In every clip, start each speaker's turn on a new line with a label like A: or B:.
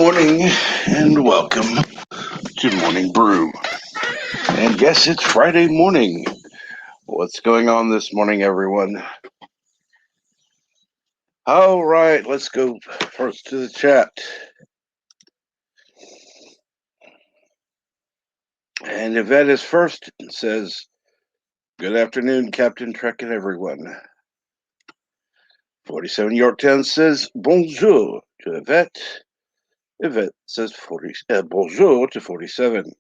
A: morning and welcome to Morning Brew. And yes, it's Friday morning. What's going on this morning, everyone? All right, let's go first to the chat. And Yvette is first and says, "Good afternoon, Captain Trek and everyone." 47 Yorktown says, "Bonjour" to Yvette. Yvette says bonjour to 47.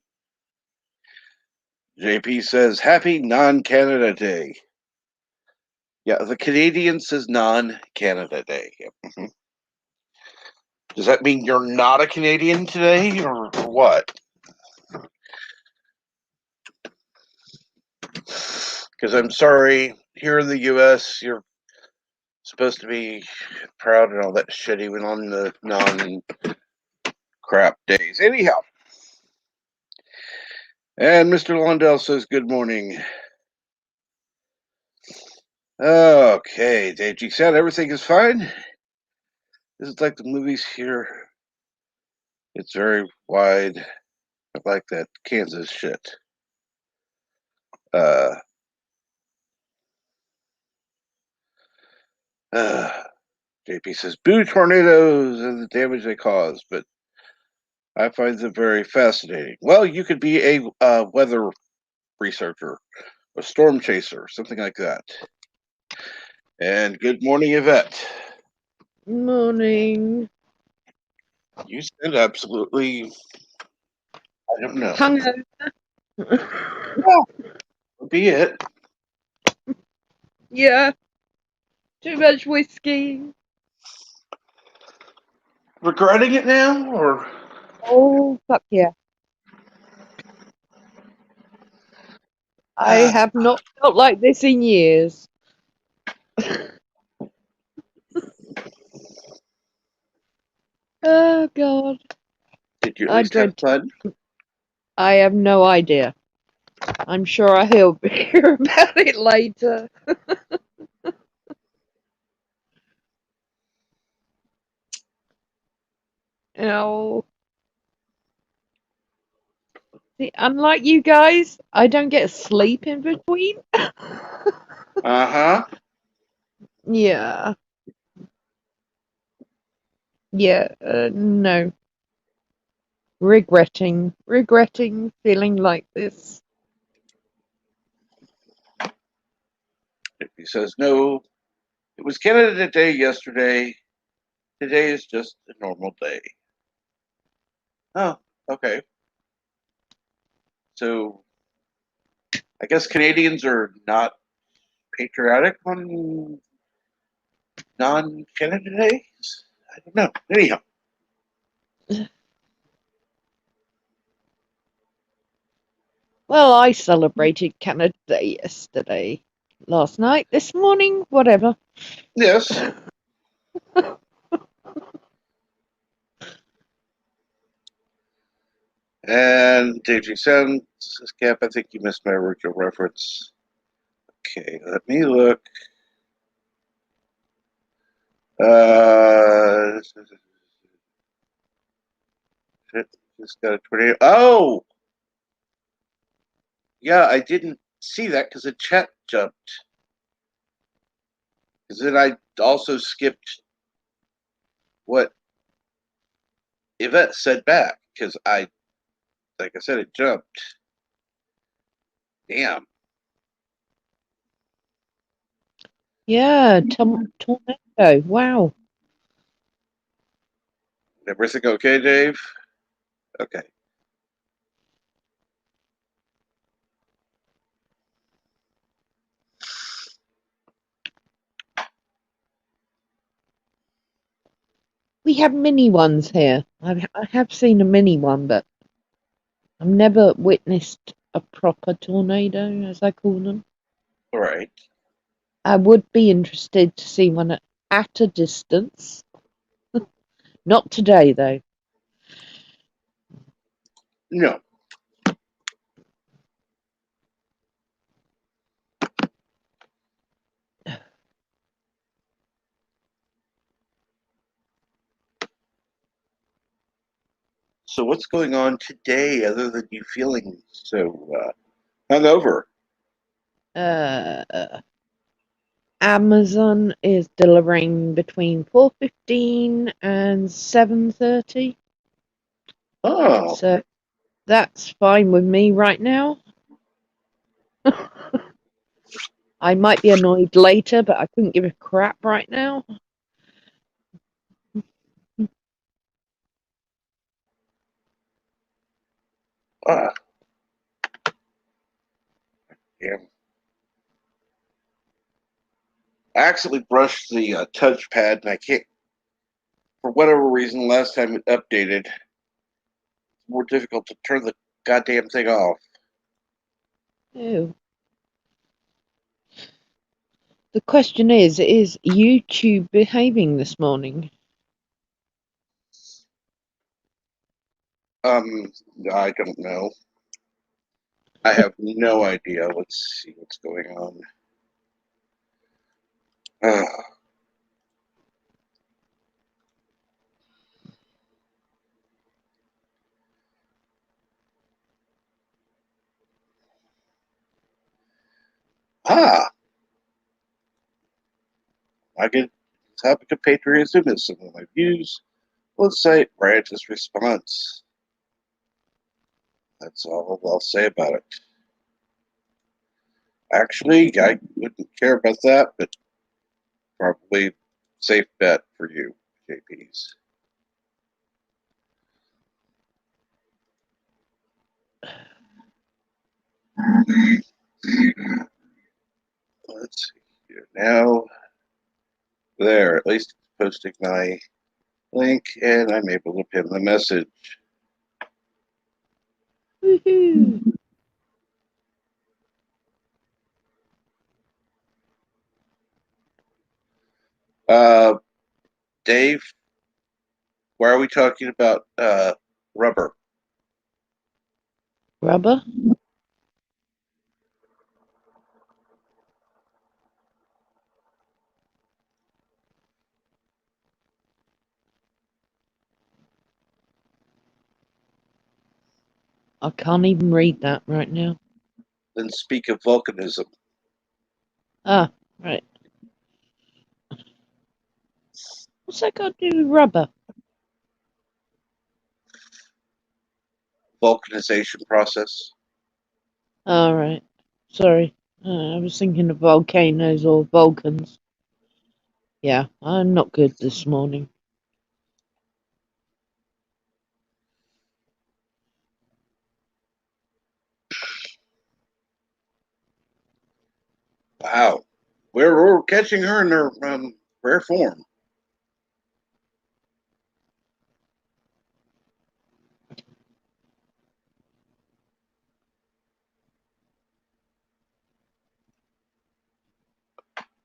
A: JP says, "Happy Non-Canada Day." Yeah, the Canadian says non-Canada Day. Mm-hmm. Does that mean you're not a Canadian today, or what? Because I'm sorry, here in the U.S., you're supposed to be proud and all that shit, even on the non-crap days. Anyhow, and Mr. Londell says, "Good morning." Okay, Dave G said everything is fine. This is like the movies here. It's very wide. I like that Kansas shit. JP says, "Boo tornadoes and the damage they cause," but I find them very fascinating. Well, you could be a weather researcher, a storm chaser, something like that. And good morning, Yvette.
B: Morning.
A: You said absolutely, I don't know.
B: Hungover.
A: Well, be it.
B: Yeah. Too much whiskey.
A: Regretting it now, or?
B: Oh, fuck yeah. I have not felt like this in years. Oh, God.
A: Did you at
B: I
A: least have
B: dread.
A: fun?
B: I have no idea. I'm sure I'll hear about it later. Oh. See, unlike you guys, I don't get sleep in between.
A: Uh-huh.
B: Yeah. Yeah. No. Regretting feeling like this.
A: He says, "No, it was Canada Day yesterday. Today is just a normal day." Oh, okay. So I guess Canadians are not patriotic on non-Canada days. I don't know. Anyhow,
B: Well, I celebrated Canada Day yesterday, last night, this morning, whatever.
A: yes. And Dave Sound says, "Cap, I think you missed my original reference." Okay, let me look. Shit, just got a tornado. Oh, yeah, I didn't see that because the chat jumped. Because then I also skipped what Yvette said back because like I said, it jumped. Damn.
B: Yeah, tornado. Wow.
A: Everything okay, Dave? Okay.
B: We have mini ones here. I have seen a mini one, but I've never witnessed a proper tornado, as I call them.
A: All right.
B: I would be interested to see one at a distance. Not today, though.
A: No. So what's going on today other than you feeling so hungover?
B: Amazon is delivering between 4:15 and 7:30.
A: Oh,
B: So that's fine with me right now. I might be annoyed later, but I couldn't give a crap right now.
A: ah, damn. I accidentally brushed the touchpad and I can't, for whatever reason, last time it updated, it's more difficult to turn the goddamn thing off.
B: Ew. The question is YouTube behaving this morning?
A: Um, I don't know. I have no idea. Let's see what's going on. Ah, ah, I get topic of patriotism is some of my views. Let's say Branch's response. That's all I'll say about it. Actually, I wouldn't care about that, but probably safe bet for you, JP's. Let's see here now. There, at least posting my link, and I'm able to pin the message.
B: Woohoo!
A: Uh, Dave, why are we talking about rubber?
B: Rubber? I can't even read that right now.
A: Then speak of volcanism.
B: Ah, right. What's that got to do with rubber?
A: Vulcanization process.
B: All right. Sorry. I was thinking of volcanoes or volcans. Yeah, I'm not good this morning.
A: Wow. We're catching her in her rare form.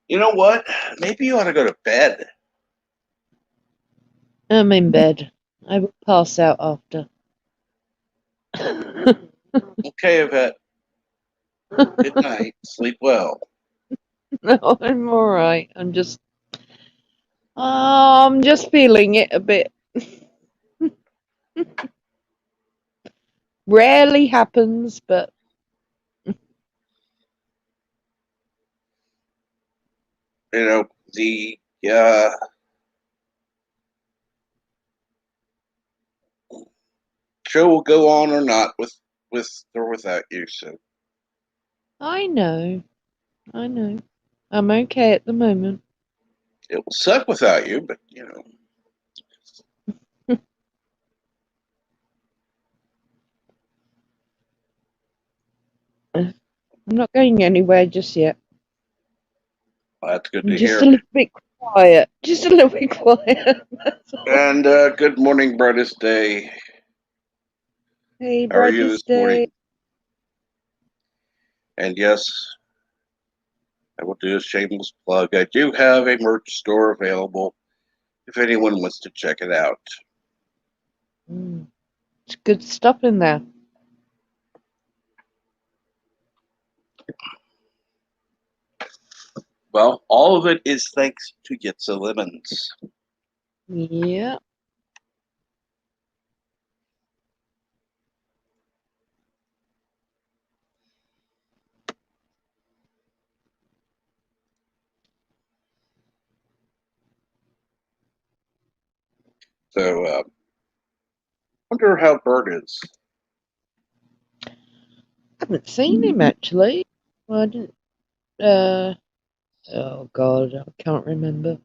A: You know what? Maybe you ought to go to bed.
B: I'm in bed. I will pass out after.
A: Okay, Yvette. Good night. Sleep well.
B: No, I'm all right. I'm just feeling it a bit. Rarely happens, but
A: You know, the show will go on or not with or without you. So
B: I know. I know. I'm okay at the moment.
A: it will suck without you, but you know.
B: I'm not going anywhere just yet.
A: Well, that's good
B: I'm
A: to
B: just
A: hear.
B: a little bit quiet. Just a little bit quiet. That's all.
A: And good morning, brightest day.
B: Hey,
A: How are you this
B: brightest day.
A: morning? And yes, I will do a shameless plug. I do have a merch store available if anyone wants to check it out.
B: It's good stuff in there.
A: Well, all of it is thanks to Yitza Lemons.
B: Yeah.
A: So, wonder how Bert is.
B: I haven't seen him actually. Well, I didn't. Oh God, I can't remember.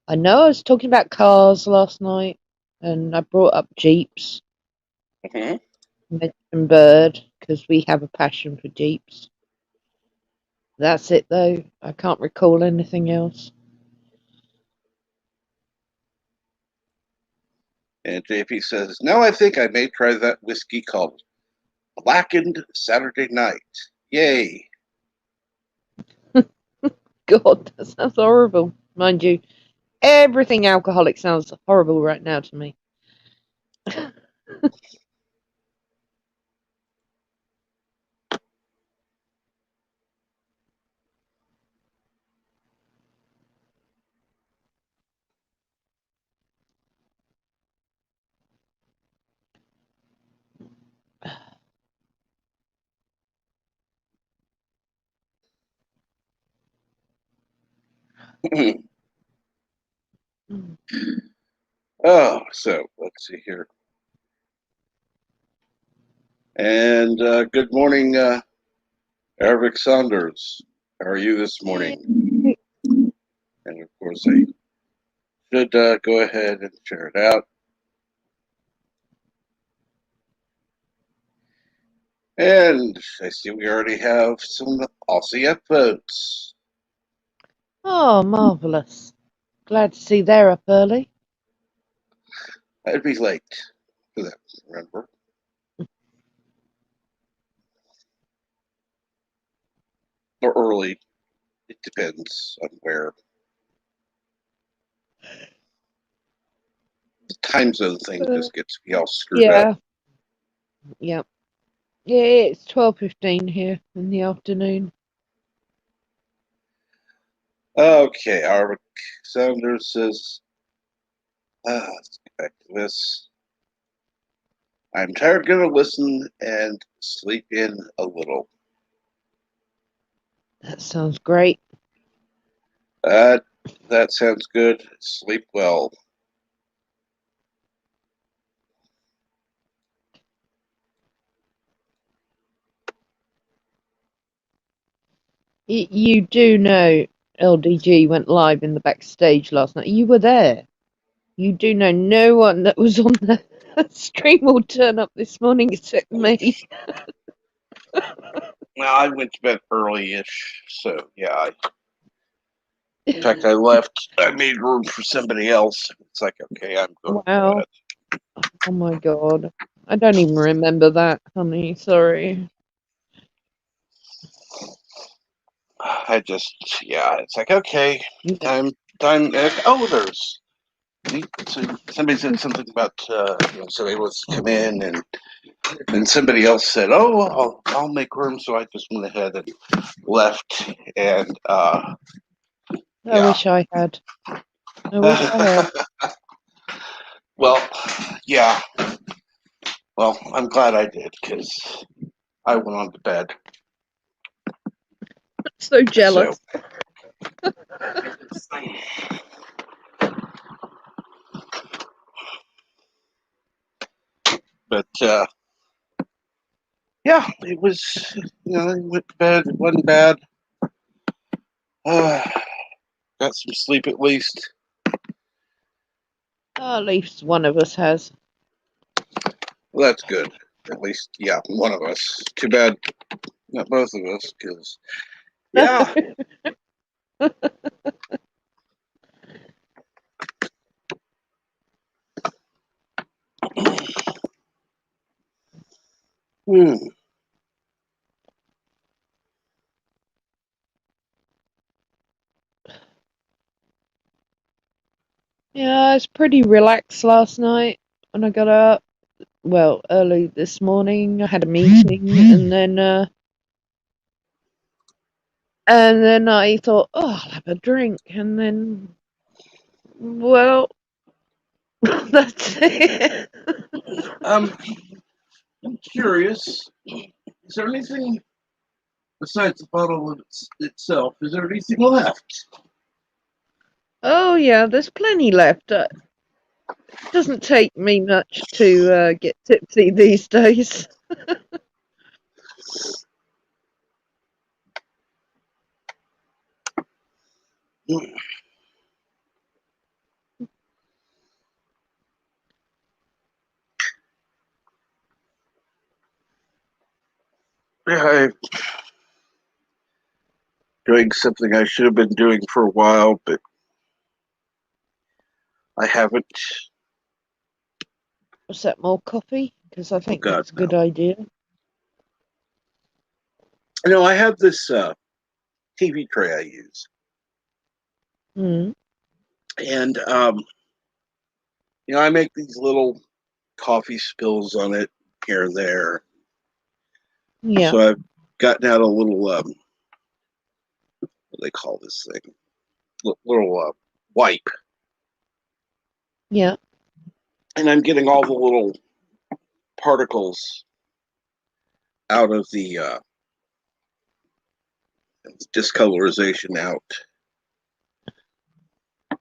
B: I know I was talking about cars last night, and I brought up Jeeps.
A: Mm-hmm.
B: Mentioned Bird because we have a passion for Jeeps. That's it though. I can't recall anything else.
A: And JP says, now I think I may try that whiskey called Blackened Saturday Night. Yay.
B: God, that sounds horrible. Mind you, everything alcoholic sounds horrible right now to me.
A: Oh, so let's see here. And good morning, Eric Saunders. How are you this morning? And of course, I should go ahead and share it out. And I see we already have some Aussie votes.
B: Oh, marvellous. Glad to see they're up early.
A: I'd be late for that, remember? Or early. It depends on where. The time zone thing just gets me all screwed up.
B: Yeah. Yeah, it's 12:15 here in the afternoon.
A: Okay, Eric Saunders says, let's get back to this. I'm tired, gonna listen and sleep in a little.
B: That sounds great.
A: That sounds good. Sleep well.
B: You do know LDG went live in the backstage last night. You were there. You do know no one that was on the stream will turn up this morning except me.
A: Well, I went to bed early-ish, so yeah. In fact, I left. I made room for somebody else. It's like, okay, I'm going to
B: Wow. Oh my God. I don't even remember that, honey. Sorry.
A: I just, yeah, it's like, okay,
B: Yeah.
A: time. Oh, there's. Somebody said something about somebody wants to come in, and somebody else said, "Oh, I'll make room." So I just went ahead and left, and
B: I
A: yeah.
B: wish I had. I wish I had.
A: Well, yeah. Well, I'm glad I did because I went on to bed.
B: So
A: So,
B: jealous.
A: but yeah, it was. I went to bed. It wasn't bad. Uh, got some sleep at least.
B: Oh, at least one of us has.
A: Well, that's good. At least, yeah, one of us. Too bad not both of us, because yeah. Hmm.
B: Yeah, I was pretty relaxed last night when I got up. Well, early this morning, I had a meeting, and then I thought, oh, I'll have a drink, and then, well, that's it.
A: I'm curious. Is there anything besides the bottle of itself? Is there anything left?
B: Oh yeah, there's plenty left. Doesn't take me much to get tipsy these days.
A: I'm doing something I should have been doing for a while, but I haven't.
B: What's that, more coffee? Because I
A: Oh
B: think
A: God,
B: that's a
A: no.
B: good idea.
A: I have this TV tray I use,
B: Mm,
A: and I make these little coffee spills on it here and there.
B: yeah,
A: So I've gotten out a little what do they call this thing? Little wipe,
B: yeah,
A: and I'm getting all the little particles out of the discolorization out.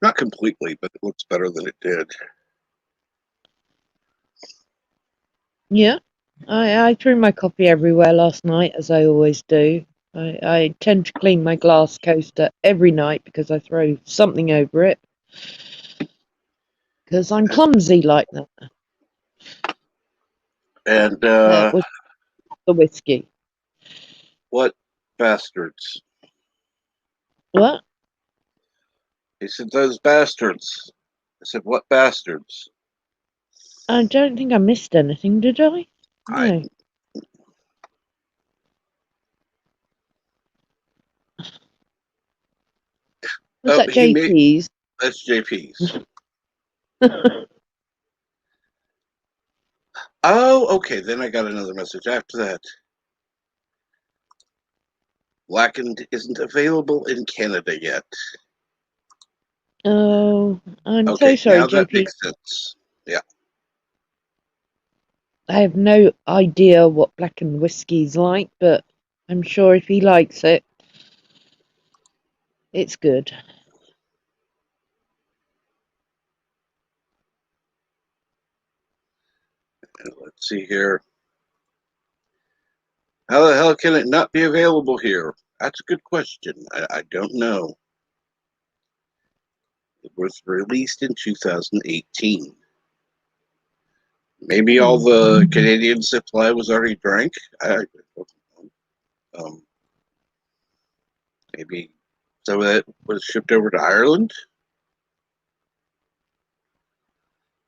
A: Not completely, but it looks better than it did.
B: yeah. I threw my coffee everywhere last night, as I always do. I tend to clean my glass coaster every night because I throw something over it. Because I'm clumsy like that.
A: And
B: That was the whiskey.
A: what bastards?
B: What?
A: He said, those bastards. I said, what bastards?
B: I don't think I missed anything, did I?
A: I
B: No. Was
A: Oh,
B: that
A: he made
B: JP's?
A: that's JP's.
B: Oh,
A: Oh, okay. Then I got another message after that. Blackened isn't available in Canada yet.
B: I'm so
A: Okay,
B: sorry,
A: now that
B: JP.
A: makes sense. Yeah.
B: I have no idea what blackened whiskey's like, but I'm sure if he likes it, it's good.
A: Let's see here. How the hell can it not be available here? That's a good question. I don't know. It was released in 2018. Maybe all
B: Hmm.
A: the Canadian supply was already drank. I don't know. Maybe some of that was shipped over to Ireland.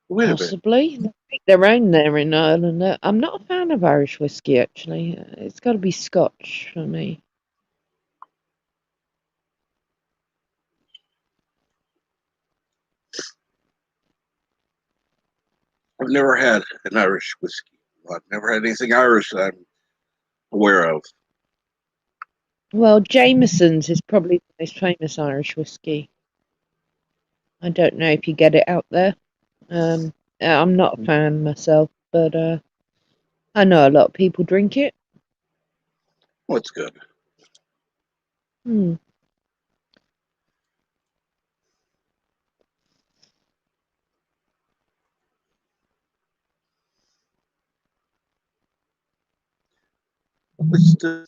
A: Wait a minute.
B: Possibly. They make their own there in Ireland. I'm not a fan of Irish whiskey, actually. It's got to be Scotch for me.
A: I've never had an Irish whiskey. Well, I've never had anything Irish that I'm aware of.
B: Well, Jameson's is probably the most famous Irish whiskey. I don't know if you get it out there. Um, I'm not a fan myself, but I know a lot of people drink it.
A: What's good?
B: Hmm.
A: What's the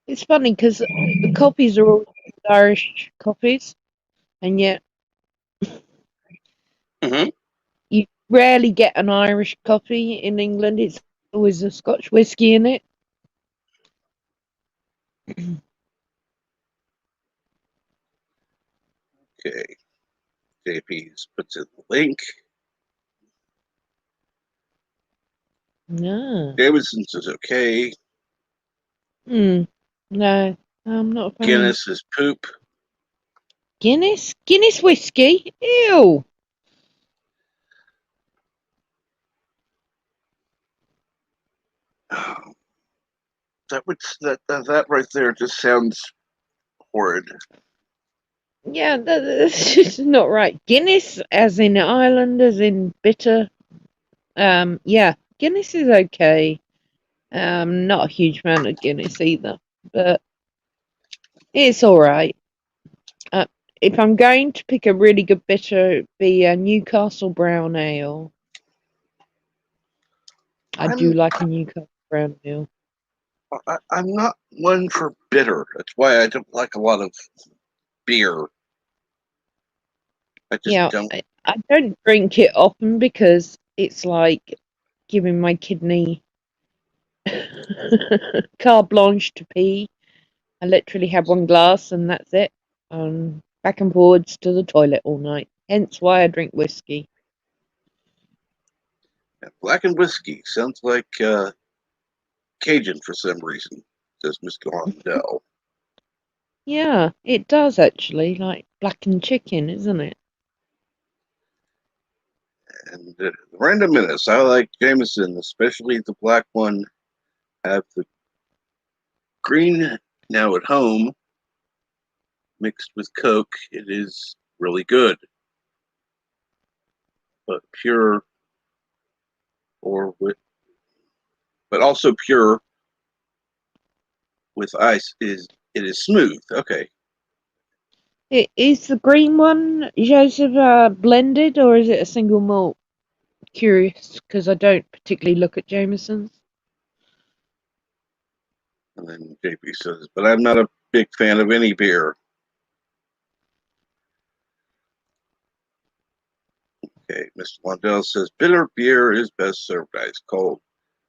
B: It's funny because the coffees are all Irish coffees, and yet
A: Mhm.
B: you rarely get an Irish coffee in England. It's always a Scotch whiskey in it.
A: Okay? JP's puts in the link.
B: No.
A: Jameson's is okay.
B: Hmm. No, I'm not a fan.
A: Guinness is poop.
B: Guinness? Guinness whiskey? Ew.
A: Oh, that right there just sounds horrid.
B: Yeah, that's just not right. Guinness, as in Ireland, as in bitter. Yeah, Guinness is okay. Not a huge fan of Guinness either, but it's all right. Uh, if I'm going to pick a really good bitter, it'd be a Newcastle Brown Ale. I do
A: I'm
B: like a Newcastle Brown Ale.
A: I'm not one for bitter. That's why I don't like a lot of beer. I just
B: Yeah,
A: don't.
B: I don't drink it often because it's like giving my kidney carte blanche to pee. I literally have one glass and that's it. Back and forwards to the toilet all night. Hence why I drink whiskey.
A: Black and whiskey sounds like Cajun for some reason, says Mr. Londell.
B: Yeah, it does actually, like blackened chicken, isn't it?
A: And random minutes. I like Jameson, especially the black one. Have the green now at home mixed with Coke. It is really good, but pure or with, but also pure with ice is it is smooth. Okay,
B: Is the green one, Joseph, blended or is it a single malt? Curious, because I don't particularly look at Jameson's.
A: and then JP says, but I'm not a big fan of any beer. Okay, Mr. Lundell says bitter beer is best served ice cold.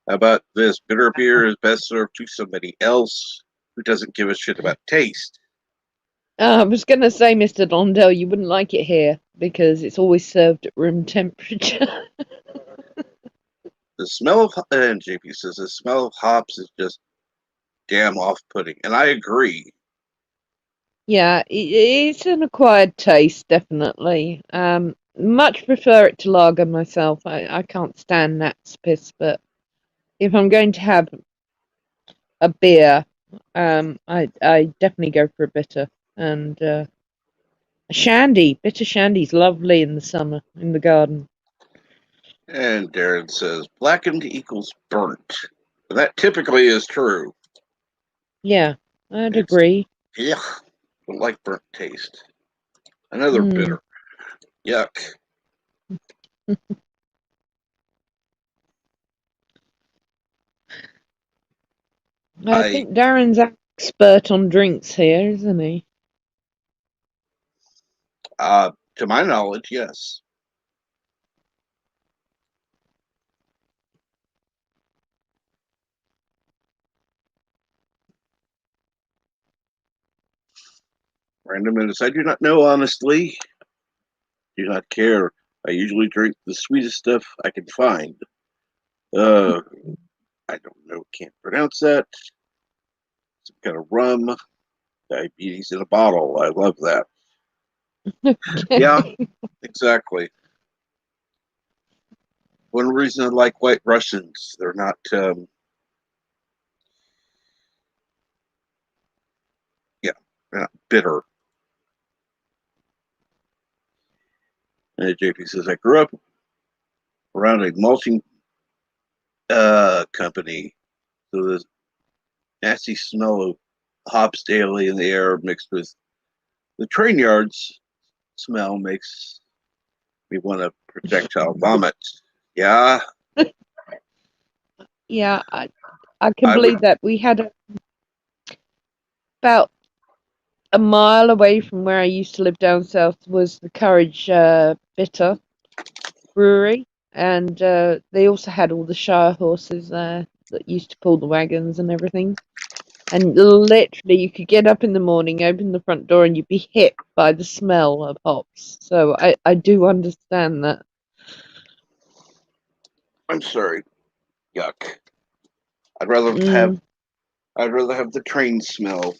A: How about this? Bitter beer is best served to somebody else who doesn't give a shit about taste.
B: I was going to say, Mr. Londell, you wouldn't like it here because it's always served at room temperature.
A: The smell of and JP says the smell of hops is just damn off-putting, and I agree.
B: Yeah, it's an acquired taste, definitely. Much prefer it to lager myself. I can't stand Nat's piss, but if I'm going to have a beer, I definitely go for a bitter and a shandy. Bitter shandy's lovely in the summer in the garden.
A: And Darren says blackened equals burnt. And that typically is true.
B: Yeah, I'd
A: It's
B: agree.
A: yeah, don't like burnt taste. Another
B: Mm.
A: bitter. Yuck.
B: I
A: I
B: think Darren's expert on drinks here, isn't he?
A: to my knowledge, yes. Random minutes. I do not know honestly. Do not care. I usually drink the sweetest stuff I can find. Uh I don't know, can't pronounce that. Some kind of rum. Diabetes in a bottle. I love that. Yeah,
B: Okay.
A: exactly. One reason I like White Russians, yeah, they're not bitter. And JP says, I grew up around a malting company, so the nasty smell of hops daily in the air mixed with the train yards smell makes me want to projectile vomit. Yeah,
B: Yeah, I can
A: I would.
B: believe that. We had about a mile away from where I used to live down south was the Courage Bitter Brewery, and they also had all the Shire horses there that used to pull the wagons and everything. And literally, you could get up in the morning, open the front door, and you'd be hit by the smell of hops. So I do understand that.
A: I'm sorry. Yuck. I'd rather have
B: Mm.
A: I'd rather have the train smell,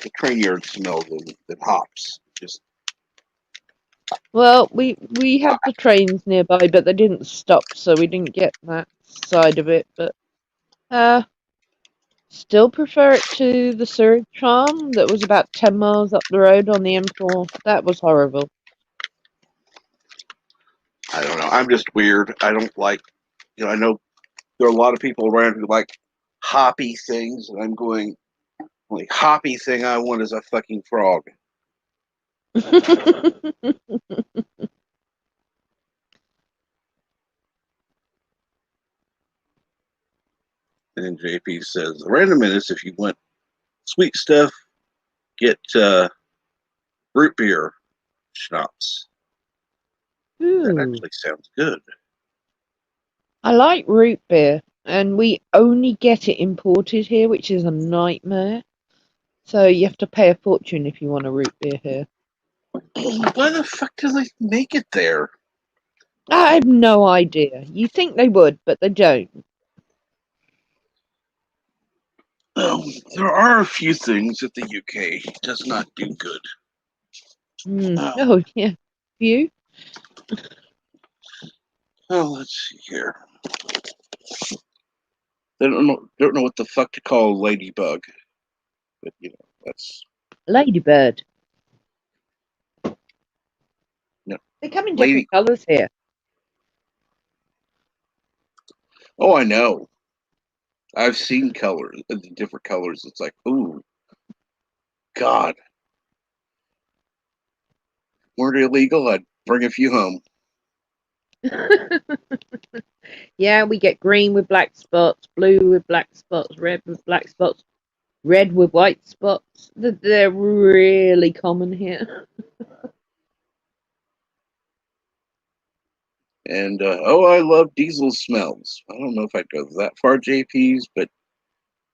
A: the train yard smell than hops. Just
B: Well, we had the trains nearby, but they didn't stop, so we didn't get that side of it. But uh, still prefer it to the Surrey tram that was about 10 miles up the road on the M4. That was horrible.
A: I don't know. I'm just weird. I don't like. I know there are a lot of people around who like hoppy things, and I'm going, only hoppy thing I want is a fucking frog. And JP says, random minutes, if you want sweet stuff, get root beer schnapps. That
B: Ooh,
A: actually sounds good.
B: I like root beer, and we only get it imported here, which is a nightmare. So you have to pay a fortune if you want a root beer here.
A: Why the fuck do they make it there?
B: I have no idea. You think they would, but they don't.
A: There are a few things that the UK does not do good.
B: Oh, yeah. You?
A: Let's see here. They don't know what the fuck to call a ladybug, but that's
B: Ladybird.
A: no
B: They come in
A: lady.
B: different colours here.
A: Oh, I know. I've seen colors, the different colors. It's like, ooh, God, weren't illegal, I'd bring a few home.
B: Yeah, we get green with black spots, blue with black spots, red with black spots, red with white spots. They're really common here.
A: And I love diesel smells. I don't know if I'd go that far, JP's, but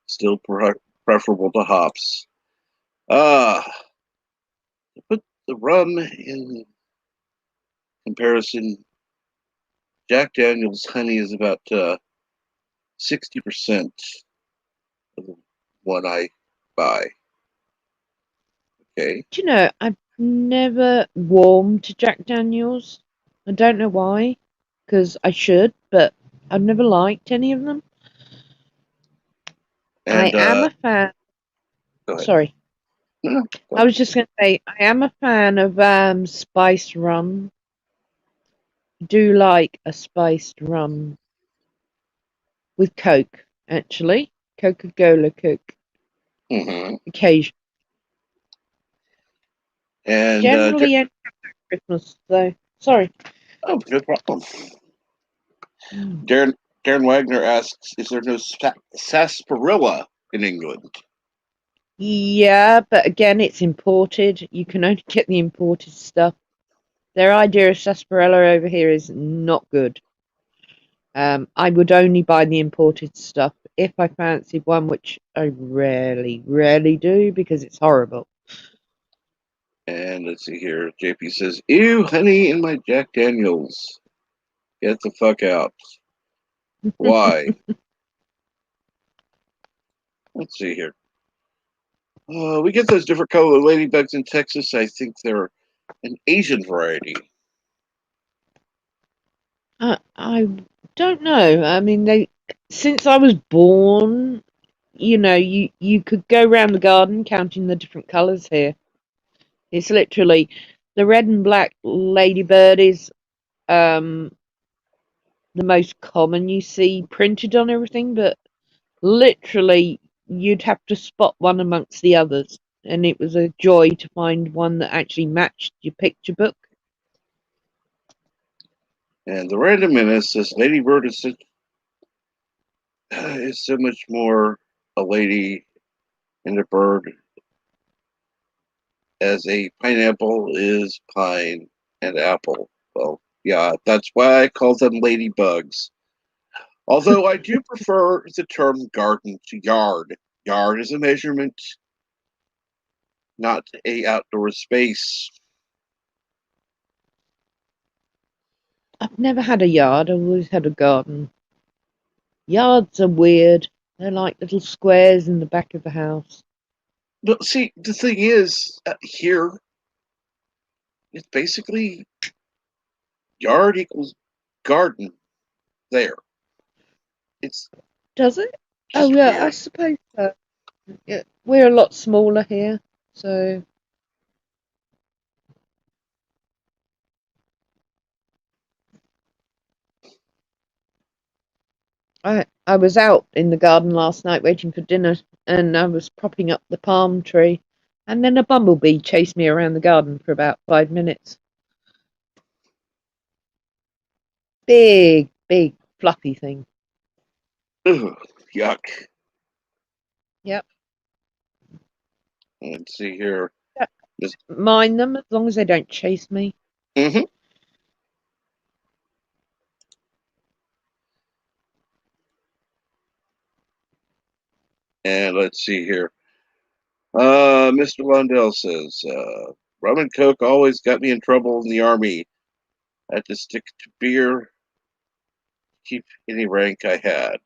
A: still preferable to hops. Ah, to put the rum in comparison, Jack Daniel's honey is about 60% of the one I buy. Okay,
B: Do you know, I've never warmed to Jack Daniels. I don't know why, because I should, but I've never liked any of them. I
A: and
B: am a fan.
A: go ahead.
B: Sorry,
A: No, go
B: I
A: ahead.
B: was just going to say, I am a fan of spiced rum. Do like a spiced rum with Coke, actually. Coca-Cola Coke,
A: Mm-hmm.
B: occasion.
A: And
B: Generally only Christmas, so sorry.
A: oh, no problem.
B: Mm.
A: Darren Wagner asks, "Is there no sarsaparilla in England?"
B: Yeah, but again, it's imported. You can only get the imported stuff. Their idea of sarsaparilla over here is not good. I would only buy the imported stuff if I fancied one, which I rarely, rarely do because it's horrible.
A: And let's see here. JP says, "Ew, honey in my Jack Daniels. Get the fuck out." Why? Let's see here. We get those different color ladybugs in Texas. I think they're an Asian variety.
B: I don't know. I mean, since I was born, you could go around the garden counting the different colours here. It's literally the red and black ladybird is um the most common you see printed on everything, but literally you'd have to spot one amongst the others, and it was a joy to find one that actually matched your picture book.
A: And the random menace says, "Ladybird is so much more a lady and a bird as a pineapple is pine and apple." Well, yeah, that's why I call them ladybugs. Although I do prefer the term garden to yard. Yard is a measurement, not a outdoor space.
B: I've never had a yard, I've always had a garden. Yards are weird. They're like little squares in the back of the house.
A: But see, the thing is, here, it's basically yard equals garden there. It's
B: Does it? Oh
A: just
B: yeah, I
A: weird.
B: suppose so. Yeah, we're a lot smaller here, so I was out in the garden last night waiting for dinner, and I was propping up the palm tree, and then a bumblebee chased me around the garden for about 5 minutes. Big, big, fluffy thing.
A: Ugh, yuck.
B: Yep.
A: Let's see here. Just,
B: Mind them as long as they don't chase me.
A: mm-hmm. And let's see here. Mr. Lundell says, rum and coke always got me in trouble in the army. I had to stick to beer, keep any rank I had.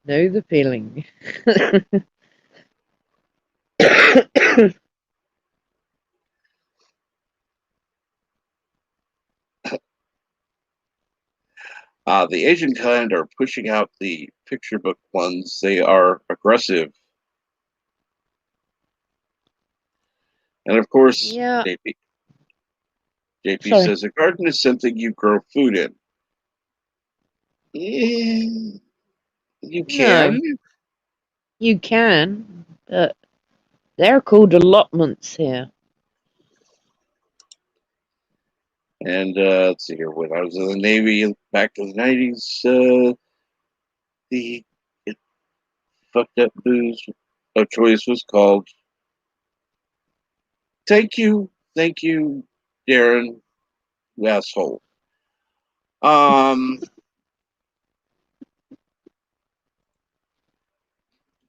B: Know the feeling.
A: The Asian kind are pushing out the picture book ones. They are aggressive. And of course,
B: Yeah.
A: JP
B: Sorry.
A: says a garden is something you grow food in. Eh, you
B: No,
A: can.
B: you can, but they're called allotments here.
A: And let's see here. When I was in the Navy back in the 90s, the fucked up booze of choice was called thank you, Darren, you asshole. Um,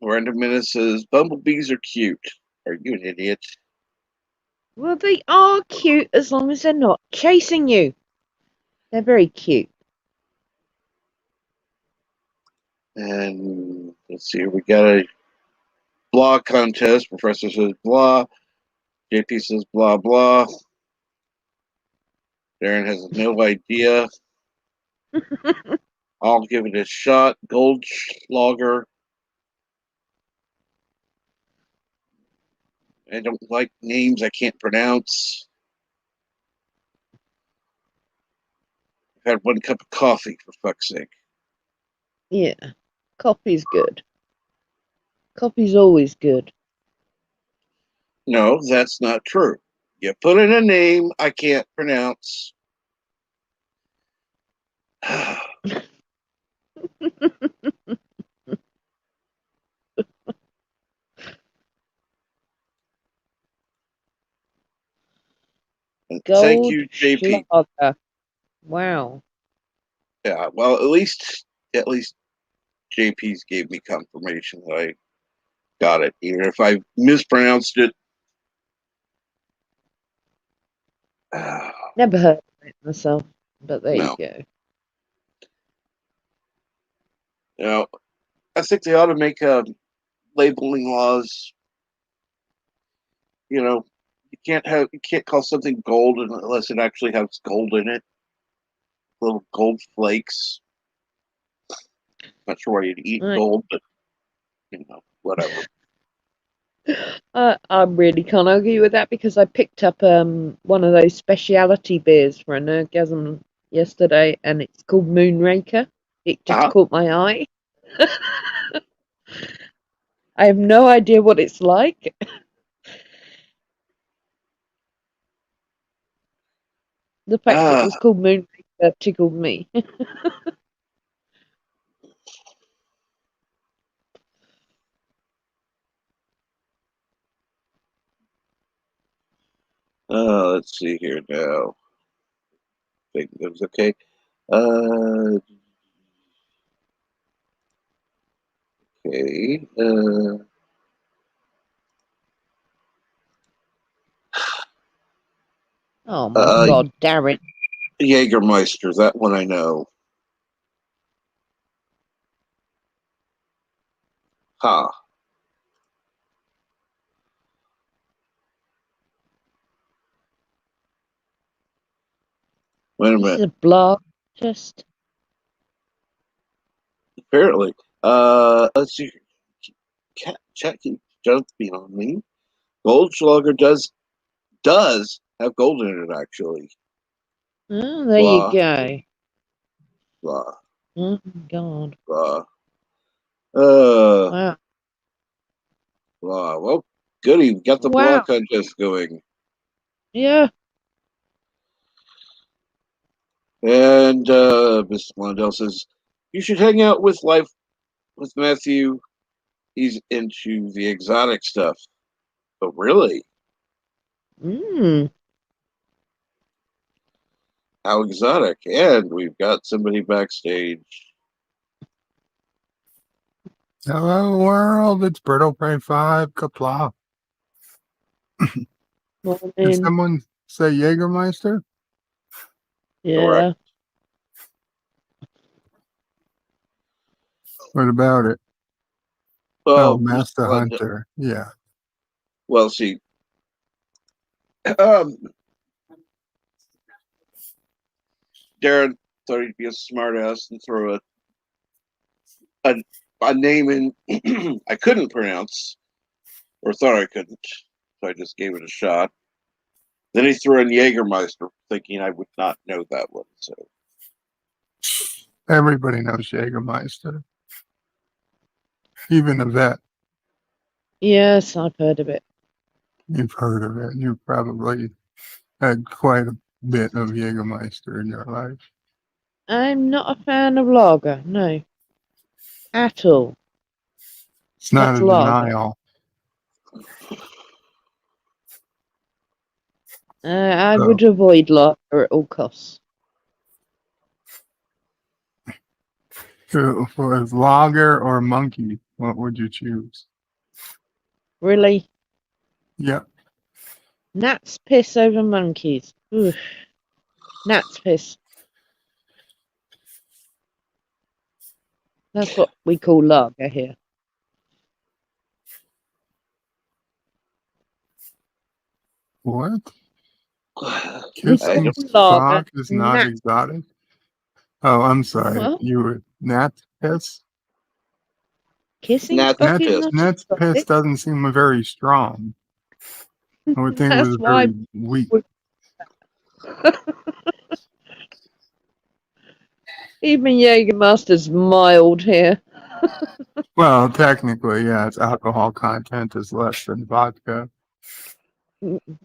A: Random Menace says bumblebees are cute. Are you an idiot?
B: Well, they are cute as long as they're not chasing you. They're very cute.
A: And let's see, we got a blah contest. Professor says blah. JP says blah blah. Darren has no idea. I'll give it a shot. Goldschlager. I don't like names I can't pronounce. I've had one cup of coffee, for fuck's sake.
B: Yeah, coffee's good. Coffee's always good.
A: No, that's not true. You put in a name I can't pronounce. Thank you, JP.
B: Goldschlager. Wow.
A: Yeah, well, at least JP's gave me confirmation that I got it. Even if I mispronounced it.
B: Never heard of it myself, but there you
A: No.
B: go.
A: You know, I think they ought to make labeling laws. You know, you can't call something gold unless it actually has gold in it. Little gold flakes. Not sure why you'd eat
B: Right.
A: gold, but whatever.
B: I really can't argue with that because I picked up one of those specialty beers for an orgasm yesterday, and it's called Moonraker. It just
A: Uh-huh.
B: caught my eye. I have no idea what it's like. The fact it
A: Ah,
B: was called Moonraker tickled me.
A: let's see here now. I think it was okay. Uh, okay.
B: Oh my
A: Uh,
B: God, Darren.
A: Jägermeister, that one I know. Huh. Wait a
B: This is
A: minute.
B: a blog. Just
A: Apparently. Let's see. Chat keeps jumping on me. Goldschlager does have gold in it, actually.
B: Oh, there you
A: Blah,
B: go.
A: blah,
B: Oh my God.
A: blah. Uh,
B: Wow.
A: blah. Well, goody. We got the blah
B: Wow.
A: contest going.
B: Yeah.
A: And Mr. Blondell says, you should hang out with Matthew. He's into the exotic stuff. But really,
B: Mm.
A: how exotic. And we've got somebody backstage.
C: Hello world, it's Berto Prey 5, Kapla. Did
B: Morning.
C: someone say Jägermeister?
A: Correct.
B: Yeah.
C: What about it? Oh,
A: Well, Mr.
C: Master
A: Blondell,
C: Hunter. Yeah.
A: well, see, um, Darren thought he'd be a smartass and throw a, a name in I couldn't pronounce, or thought I couldn't. So I just gave it a shot. Then he threw in Jägermeister, thinking I would not know that one. So
C: Everybody knows Jägermeister. Even a vet.
B: Yes, I've heard of it.
C: You've heard of it. You've probably had quite a bit of Jägermeister in your life.
B: I'm not a fan of lager. No. At all.
C: It's not
B: Not
C: a
B: lager.
C: denial.
B: I
C: So,
B: would avoid lager at all costs.
C: for lager or monkey, what would you choose?
B: Really?
C: Yeah.
B: Gnat's piss over monkeys. Oof. Gnat's piss. That's what we call lager here.
C: What?
B: We call
C: Kissing
B: lager
C: sock is not
B: gnat.
C: exotic? Oh, I'm sorry.
B: What?
C: You were Nat piss?
B: Kissing
A: Nat's
B: sock is
A: piss.
B: not
C: Nat's piss
B: exotic.
C: doesn't seem very strong. I would think it
B: That's
C: was
B: why.
C: very weak.
B: Even Jägermeister's mild here.
C: Well, technically, yeah, its alcohol content is less than vodka.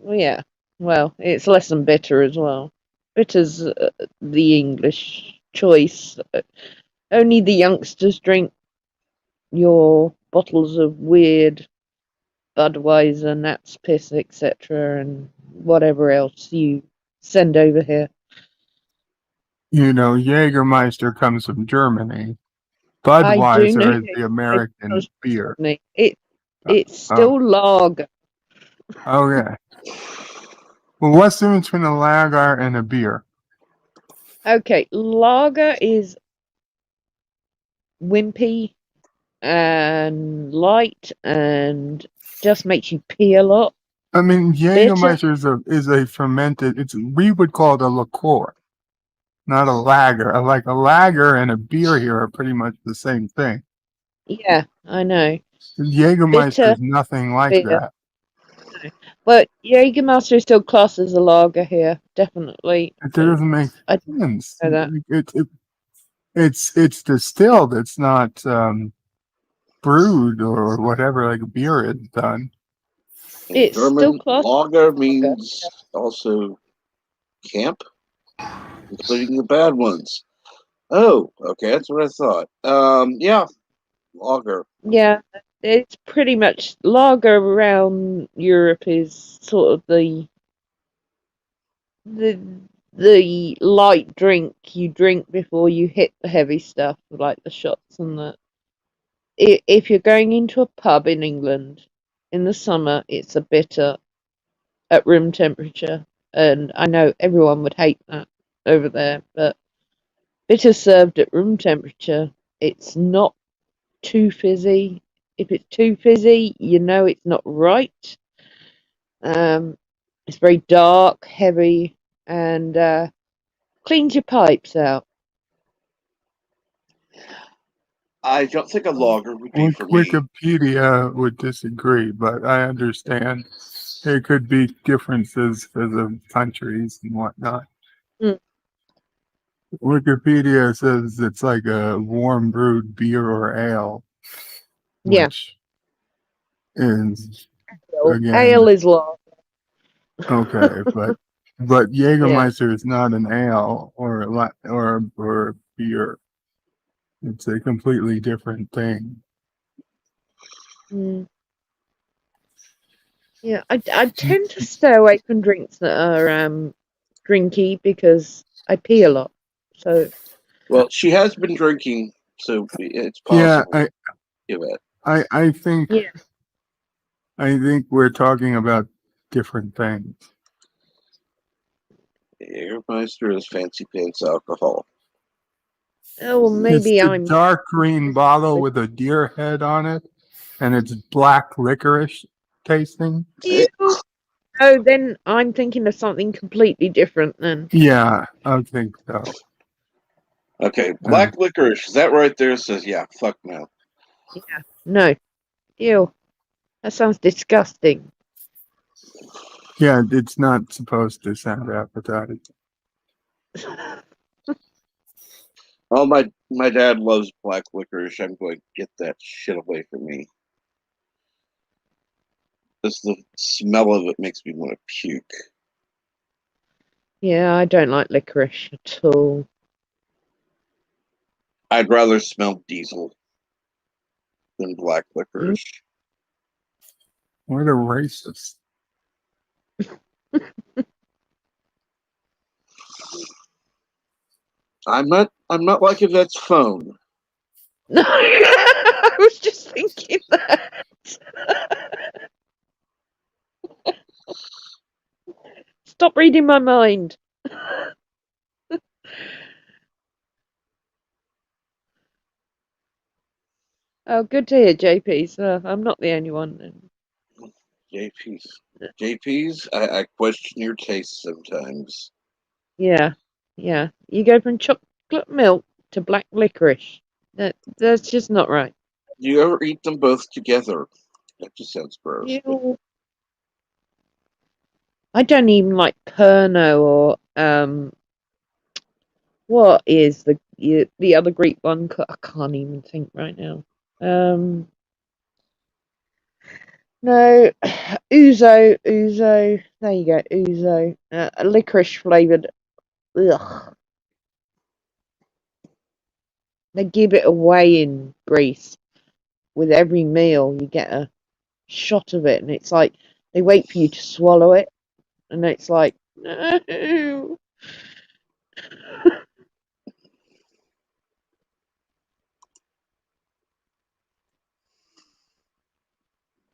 B: Yeah. Well, it's less than bitter as well. Bitter's the English choice. Only the youngsters drink your bottles of weird Budweiser, Nat's Piss, etc., and whatever else you send over here.
C: You know, Jägermeister comes from Germany.
B: I do know
C: Budweiser is the
B: it
C: American
B: comes from
C: beer.
B: Germany.
C: Uh,
B: It's
C: Oh,
B: still lager.
C: okay. Well, what's the difference between a lager and a beer?
B: Okay, lager is wimpy and light and just makes you pee a lot.
C: I mean,
B: Bitter,
C: Jägermeister is a fermented. We would call it a liqueur, not a lager. Like a lager and a beer here are pretty much the same thing.
B: yeah, I know.
C: Jägermeister
B: Bitter
C: is nothing like
B: beer.
C: that.
B: No. But Jägermeister is still classed as a lager here, definitely.
C: It doesn't make
B: I didn't
C: sense.
B: know that.
C: It's distilled. It's not brewed or whatever like beer is done.
A: In
B: It's still
A: German,
B: classed
A: Lager
B: as lager.
A: means also camp, including the bad ones. Oh, okay, that's what I thought. Yeah, Lager.
B: Yeah, it's pretty much lager around Europe is sort of the the light drink you drink before you hit the heavy stuff, like the shots and the. If you're going into a pub in England in the summer, it's a bitter at room temperature, and I know everyone would hate that over there, but bitter served at room temperature, it's not too fizzy. If it's too fizzy, you know it's not right. Um, it's very dark, heavy, and cleans your pipes out.
A: I don't think a lager would be for me.
C: Wikipedia would disagree, but I understand there could be differences for the countries and whatnot. Wikipedia says it's like a warm brewed beer or ale,
B: Yeah.
C: which is
B: Ale
C: again
B: is lager.
C: okay, but
B: Yeah.
C: Jägermeister is not an ale or or beer. It's a completely different thing.
B: Mm. Yeah. I tend to stay away from drinks that are drinky because I pee a lot. So
A: Well, she has been drinking, so it's
C: Yeah,
A: possible. Give it.
C: I think
B: yeah.
C: we're talking about different things.
A: Jägermeister is fancy pants alcohol.
B: Oh, well,
C: It's
B: maybe
C: the
B: I'm.
C: dark green bottle with a deer head on it, and it's black licorice tasting.
B: Ew. Oh, then I'm thinking of something completely different. Then.
C: Yeah, I think so.
A: Okay,
C: And
A: black licorice. That right there says, yeah, fuck no.
B: Yeah. No. Ew. That sounds disgusting.
C: yeah, it's not supposed to sound appetizing.
A: Oh, my dad loves black licorice. I'm going to get that shit away from me. Just the smell of it makes me want to puke.
B: Yeah, I don't like licorice at all.
A: I'd rather smell diesel than black
B: Mm.
A: licorice.
C: What a racist.
A: I'm not like if that's phone.
B: No, I was just thinking that. Stop reading my mind. Oh, good to hear, JP. So I'm not the only one. Then.
A: JP's. JP's, I question your taste sometimes.
B: Yeah, yeah. You go from chocolate milk to black licorice. That's just not right.
A: Do you ever eat them both together? That just sounds gross. But
B: Ew. I don't even like Pernod or what is the other Greek one? I can't even think right now. Um, no, ouzo. There you go, ouzo. Licorice flavored. Ugh. They give it away in Greece with every meal. You get a shot of it, and it's like they wait for you to swallow it, and it's like no.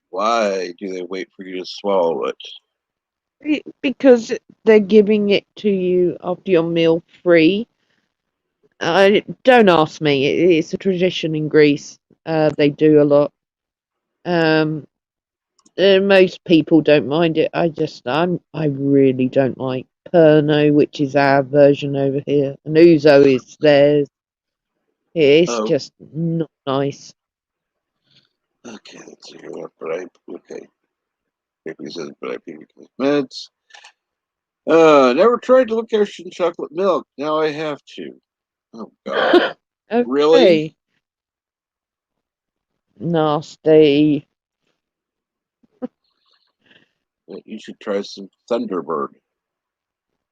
A: why do they wait for you to swallow it?
B: Because they're giving it to you after your meal free. Don't ask me. It's a tradition in Greece. They do a lot. Um, most people don't mind it. I really don't like Pernod, which is our version over here, and Ouzo is theirs. It's
A: Oh,
B: just not nice.
A: okay, let's see here. Okay. JP says, but I pee because meds. Never tried to look in chocolate milk. Now I have to. Oh, God. Really?
B: Okay, nasty.
A: You should try some Thunderbird.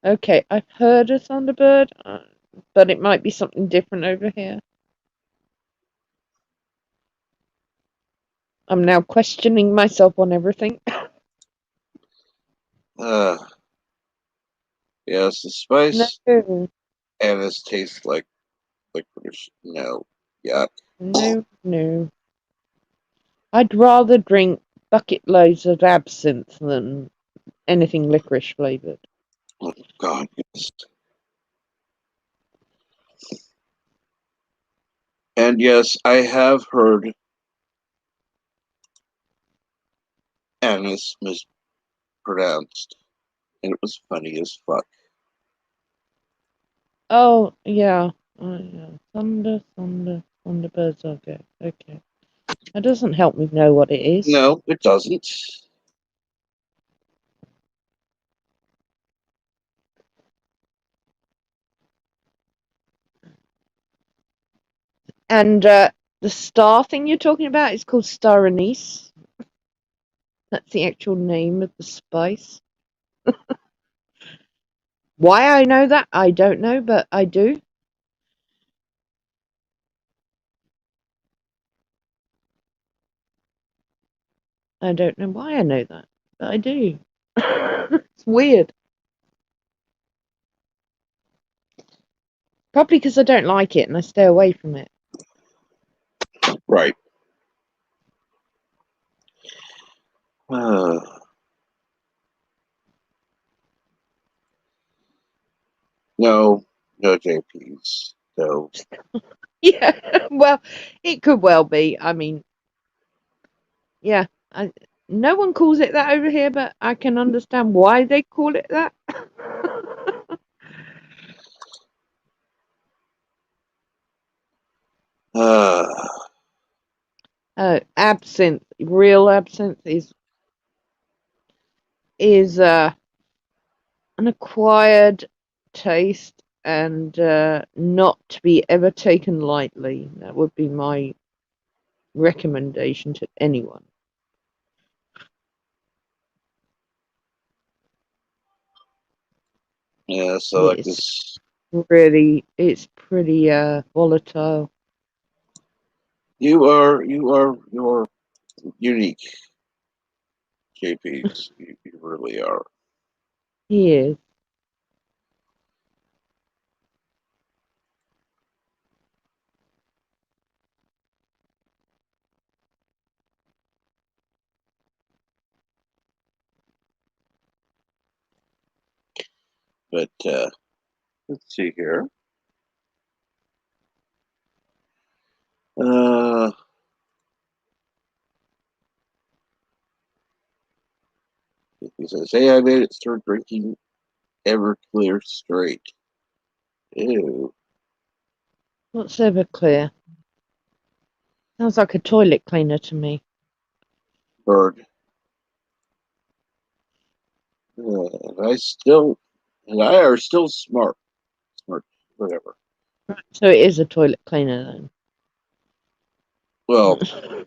B: Okay, I've heard of Thunderbird, but it might be something different over here. I'm now questioning myself on everything.
A: Uh, yes, the
B: No,
A: spice and this tastes like licorice. No. Yuck.
B: no. I'd rather drink bucket loads of absinthe than anything licorice flavoured.
A: Oh, God, yes. And yes, I have heard anise mispronounced, and it was funny as fuck.
B: Oh, yeah. Yeah. Thunderbirds. Okay. That doesn't help me know what it is.
A: No, it doesn't.
B: And the star thing you're talking about is called star anise. That's the actual name of the spice. Why I know that, I don't know, but I do. I don't know why I know that, but I do. It's weird. Probably because I don't like it and I stay away from it.
A: Right. Uh, no, no JPs. No.
B: Yeah, well, it could well be. I mean, yeah, no one calls it that over here, but I can understand why they call it that.
A: Uh,
B: Absinthe, real absinthe is an acquired taste and not to be ever taken lightly. That would be my recommendation to anyone.
A: yeah, so like
B: It's
A: this.
B: it's pretty volatile.
A: You are unique, JPs. You really are.
B: He is.
A: But let's see here. Uh, he says, "Hey, I made it. Start drinking Everclear straight." Ew,
B: What's Everclear? Sounds like a toilet cleaner to me.
A: bird. And I are still smart. Smart, whatever.
B: So it is a toilet cleaner
A: Well,
B: then.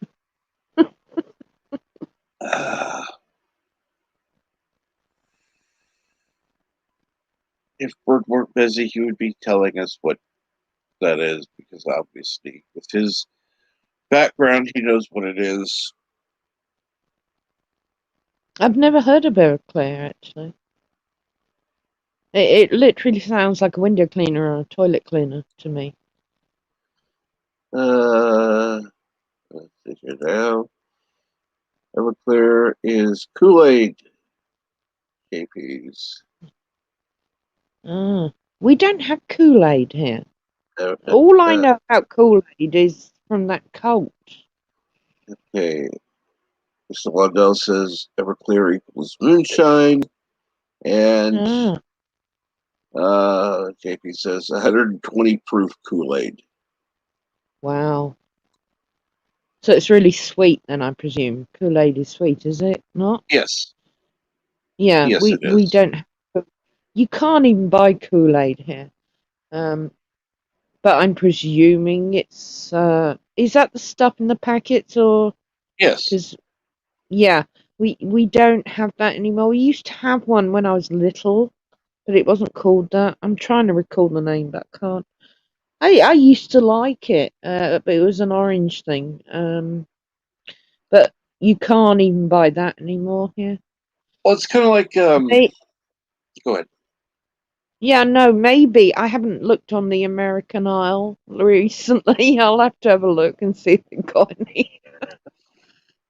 A: if Bird weren't busy, he would be telling us what that is because obviously, with his background, he knows what it is.
B: I've never heard of Everclear actually. It literally sounds like a window cleaner or a toilet cleaner to me.
A: Let's see here now. Everclear is Kool-Aid KPs.
B: Ah, we don't have Kool-Aid here.
A: Uh, uh,
B: All I
A: uh,
B: know about Kool-Aid is from that cult.
A: okay, Mr. Waddell says Everclear equals moonshine, and
B: Ah,
A: JP says 120 proof Kool-Aid.
B: wow. So it's really sweet then, I presume. Kool-Aid is sweet, is it not?
A: Yes,
B: Yeah,
A: yes, it
B: we
A: is.
B: don't have, you can't even buy Kool-Aid here. Um, but I'm presuming it's is that the stuff in the packets or
A: Yes,
B: because yeah, we don't have that anymore. We used to have one when I was little, but it wasn't called that. I'm trying to recall the name, but I can't. I used to like it, but it was an orange thing. But you can't even buy that anymore here.
A: well, it's kind of like
B: May
A: Go ahead.
B: Yeah, no, maybe I haven't looked on the American aisle recently. I'll have to have a look and see if they've got any.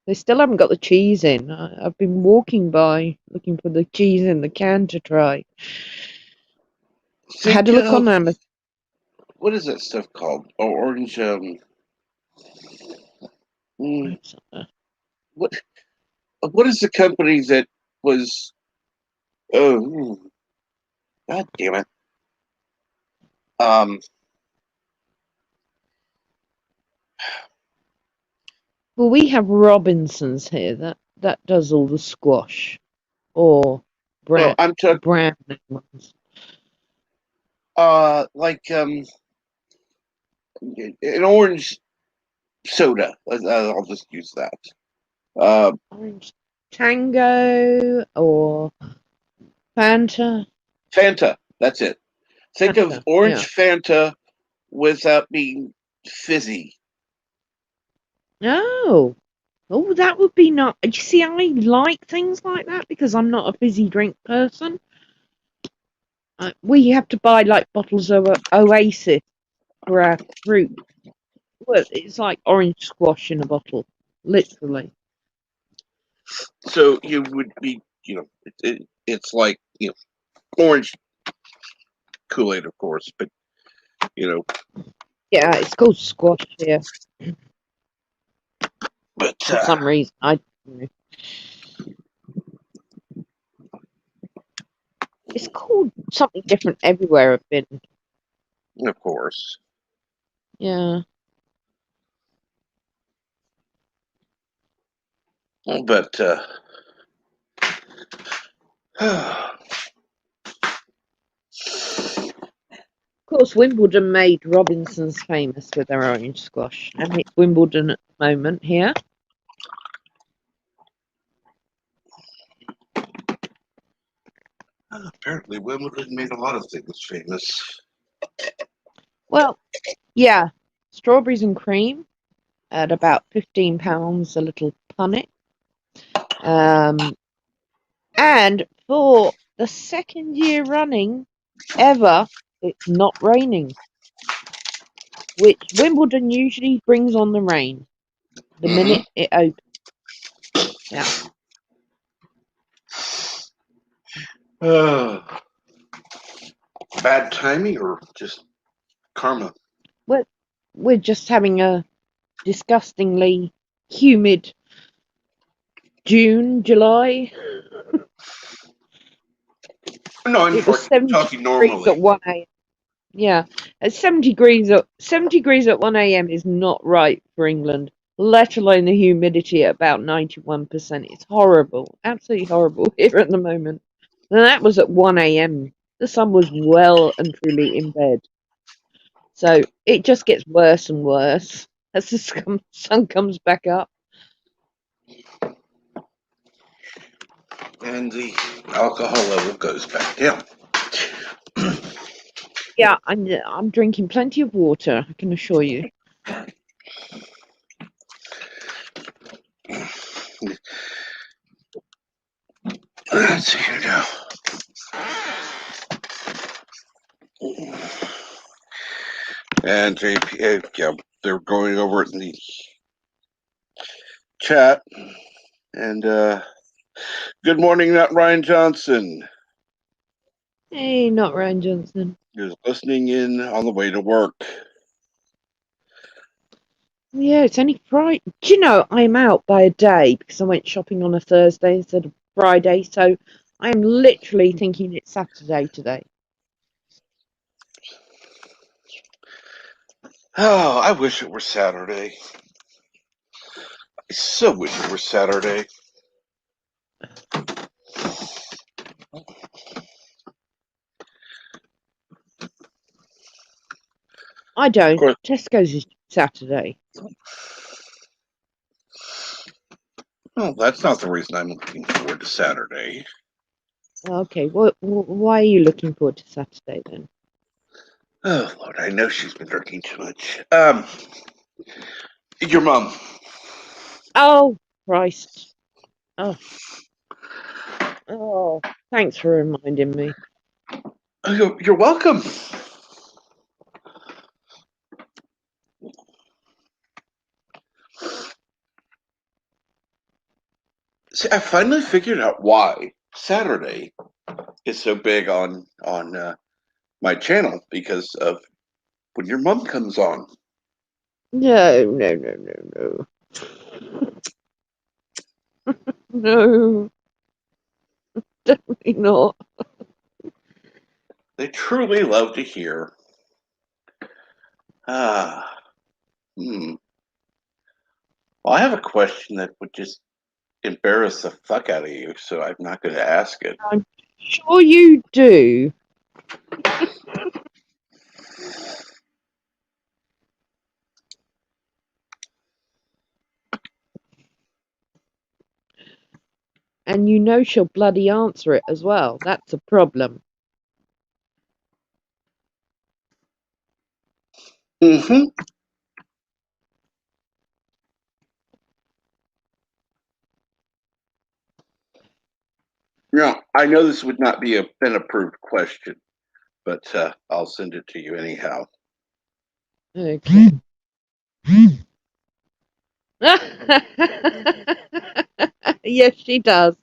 B: They still haven't got the cheese in. I've been walking by looking for the cheese in the can to try. I had
A: Think
B: a look on
A: of
B: Amazon.
A: what is that stuff called? Oh, orange. Mm, what what is the company that was? Oh, God damn it. Um,
B: Well, we have Robinsons here. That does all the squash or
A: no, I'm talking.
B: brown ones.
A: Like an orange soda. I'll just use that.
B: Orange Tango or Fanta?
A: Fanta. That's it. Think of
B: Fanta,
A: orange
B: yeah.
A: Fanta without being fizzy.
B: Oh, oh, that would be not. You see, I like things like that because I'm not a fizzy drink person. We have to buy like bottles of Oasis for our fruit. Well, it's like orange squash in a bottle, literally.
A: So you would be, it's like orange Kool-Aid, of course, but you know,
B: Yeah, it's called squash here
A: but
B: for some reason. It's called something different everywhere I've been.
A: of course,
B: Yeah.
A: but
B: Of course, Wimbledon made Robinsons famous with their orange squash, and it's Wimbledon at the moment here.
A: apparently Wimbledon made a lot of things famous.
B: Well, yeah, strawberries and cream at about £15 a little punnet. And for the second year running ever, it's not raining, which Wimbledon usually brings on the rain the
A: Mm-hmm.
B: minute it opens. Yeah.
A: Bad timing or just karma?
B: We're just having a disgustingly humid June, July.
A: No, I'm
B: It was 70
A: talking
B: degrees at
A: normally.
B: 1 a.m. Yeah, at 70 degrees at 1 a.m. is not right for England, let alone the humidity at about 91%. It's horrible, absolutely horrible here at the moment. And that was at 1 a.m. The sun was well and truly in bed. So it just gets worse and worse as the sun comes back up.
A: And the alcohol level goes back down.
B: Yeah, I'm drinking plenty of water, I can assure you.
A: Let's see here now. And JP, yeah, they're going over it in the chat. And good morning, not Ryan Johnson.
B: Hey, not Ryan Johnson.
A: He was listening in on the way to work.
B: Yeah, it's only Friday. Do you know, I'm out by a day because I went shopping on a Thursday instead of Friday, so I am literally thinking it's Saturday today.
A: Oh, I wish it were Saturday. I so wish it were Saturday.
B: I
A: Of
B: don't.
A: course.
B: Tesco's is Saturday.
A: Well, that's not the reason I'm looking forward to Saturday.
B: Okay, why are you looking forward to Saturday then?
A: Oh, Lord, I know she's been drinking too much. Your mom.
B: Oh, Christ. Oh, oh, thanks for reminding me.
A: Oh, you're welcome. See, I finally figured out why Saturday is so big on my channel because of when your mom comes on.
B: No. No, definitely not.
A: They truly love to hear. Ah, hmm. Well, I have a question that would just embarrass the fuck out of you, so I'm not going to ask it.
B: I'm sure you do. and you know she'll bloody answer it as well. That's a problem.
A: Mm-hmm. Now, I know this would not be an approved question, but I'll send it to you anyhow.
B: Okay. Yes, she does.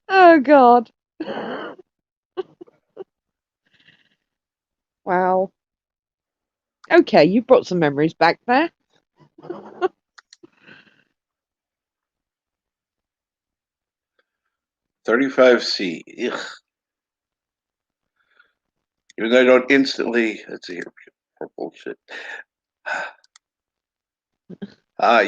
B: Oh God. Wow. Okay, you brought some memories back there.
A: 35C. Ugh. Even though I don't instantly, let's see here, for bullshit.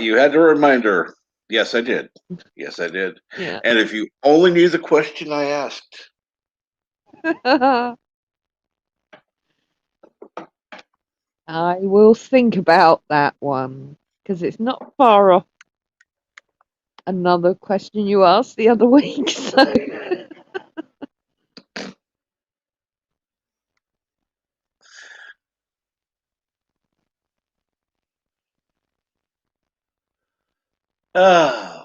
A: You had a reminder. Yes, I did. Yes, I did.
B: Yeah.
A: And if you only knew the question I asked.
B: I will think about that one because it's not far off another question you asked the other week. So.
A: Oh.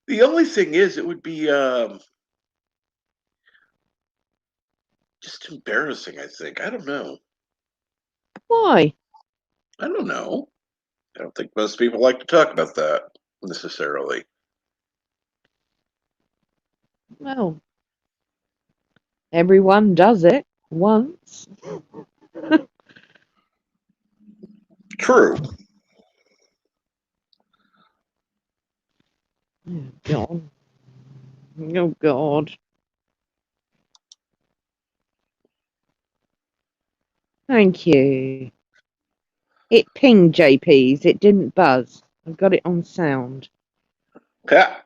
A: The only thing is, it would be just embarrassing, I think. I don't know.
B: Why?
A: I don't know. I don't think most people like to talk about that necessarily.
B: Well, everyone does it once.
A: True.
B: Oh God. Oh God. Thank you. It pinged JP's. It didn't buzz. I've got it on sound.
A: Yeah.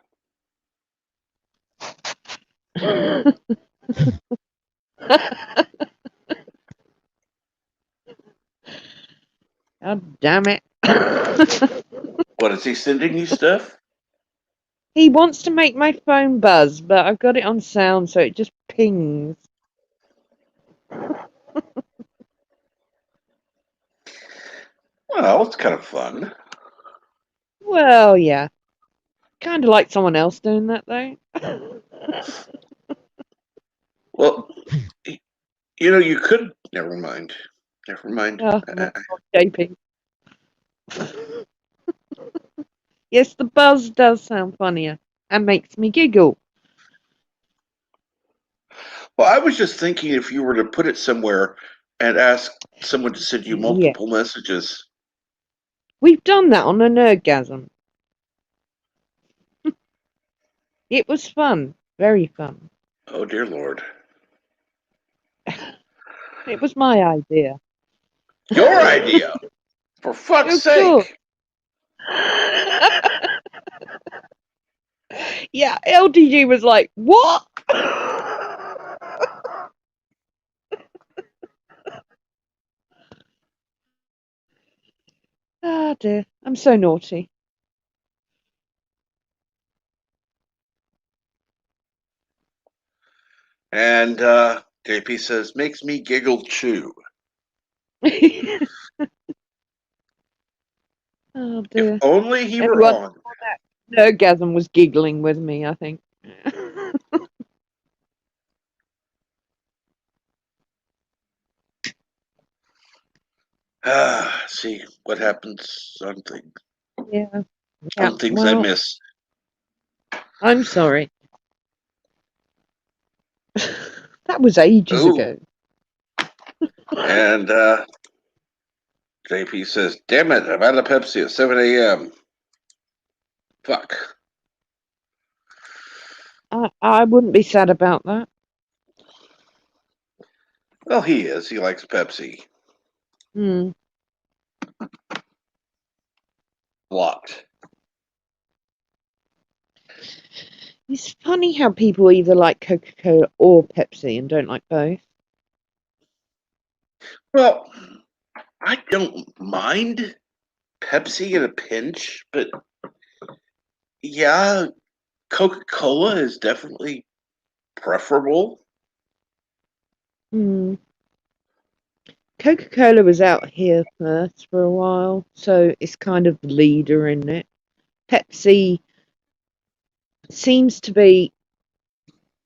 B: God damn it.
A: What, is he sending you stuff?
B: He wants to make my phone buzz, but I've got it on sound, so it just pings.
A: Well, it's kind of fun.
B: Well, yeah. Kind of like someone else doing that, though.
A: Well, you could. Never mind. Never mind.
B: Oh, my God, JP. Yes, the buzz does sound funnier and makes me giggle.
A: Well, I was just thinking if you were to put it somewhere and ask someone to send you
B: Yeah.
A: multiple messages.
B: We've done that on a Nerdgasm. It was fun. Very fun.
A: Oh, dear Lord.
B: It was my idea.
A: Your idea! For fuck's
B: Of course.
A: sake!
B: Yeah, LDG was like, what? Ah, dear. I'm so naughty.
A: And JP says, makes me giggle too.
B: Oh,
A: If
B: dear.
A: only he were
B: Everyone
A: on.
B: on that Nerdgasm was giggling with me, I think.
A: See what happens on things.
B: Yeah. Yeah.
A: On things I
B: Well,
A: miss.
B: I'm sorry. That was ages
A: Ooh.
B: ago.
A: And JP says, damn it, I'm out of Pepsi at 7 a.m. Fuck.
B: I wouldn't be sad about that.
A: Well, he is. He likes Pepsi.
B: Hmm.
A: Blocked.
B: It's funny how people either like Coca-Cola or Pepsi and don't like both.
A: Well, I don't mind Pepsi in a pinch, but yeah, Coca-Cola is definitely preferable.
B: Hmm. Coca-Cola was out here first for a while, so it's kind of the leader in it. Pepsi seems to be,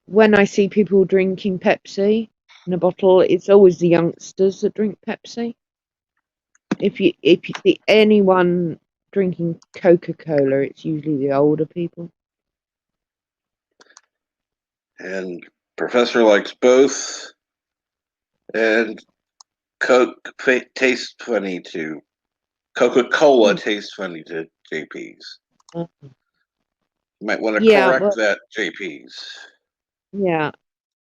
B: when I see people drinking Pepsi in a bottle, it's always the youngsters that drink Pepsi. If you see anyone drinking Coca-Cola, it's usually the older people.
A: And Professor likes both, and Coke tastes funny to Coca-Cola
B: Hmm.
A: tastes funny to JP's.
B: Uh,
A: You might want to
B: Yeah,
A: correct
B: well,
A: that, JP's.
B: yeah.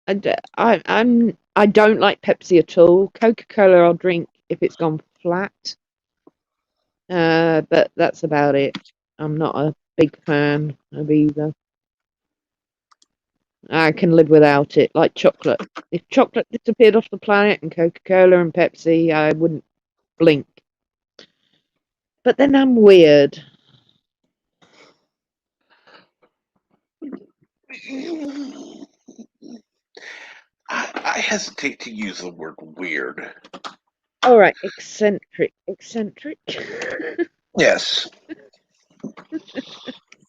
B: I don't like Pepsi at all. Coca-Cola I'll drink if it's gone flat. But that's about it. I'm not a big fan of either. I can live without it, like chocolate. If chocolate disappeared off the planet and Coca-Cola and Pepsi, I wouldn't blink. But then I'm weird.
A: I hesitate to use the word weird.
B: All right, eccentric, eccentric.
A: Yes.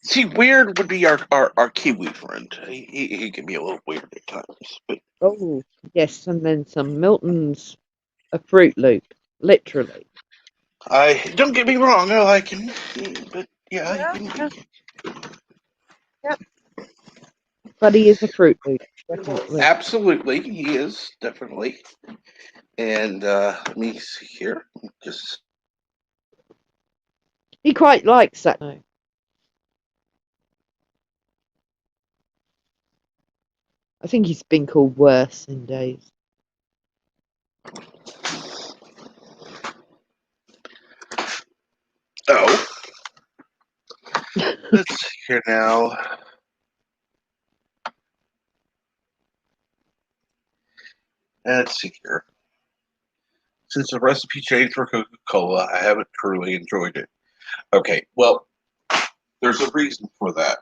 A: See, weird would be our Kiwi friend. He can be a little weird at times, but
B: Oh, yes, and then some. Milton's a Fruit Loop, literally.
A: I don't get me wrong, I like him, but yeah, he
B: Yeah,
A: can
B: yeah,
A: be.
B: yeah. But he is a Fruit Loop, definitely.
A: Absolutely, he is definitely. And let me see here. Just
B: He quite likes that. Though. I think he's been called worse in days.
A: oh, let's see here now. Let's see here. Since the recipe changed for Coca-Cola, I haven't truly enjoyed it. Okay, well, there's a reason for that.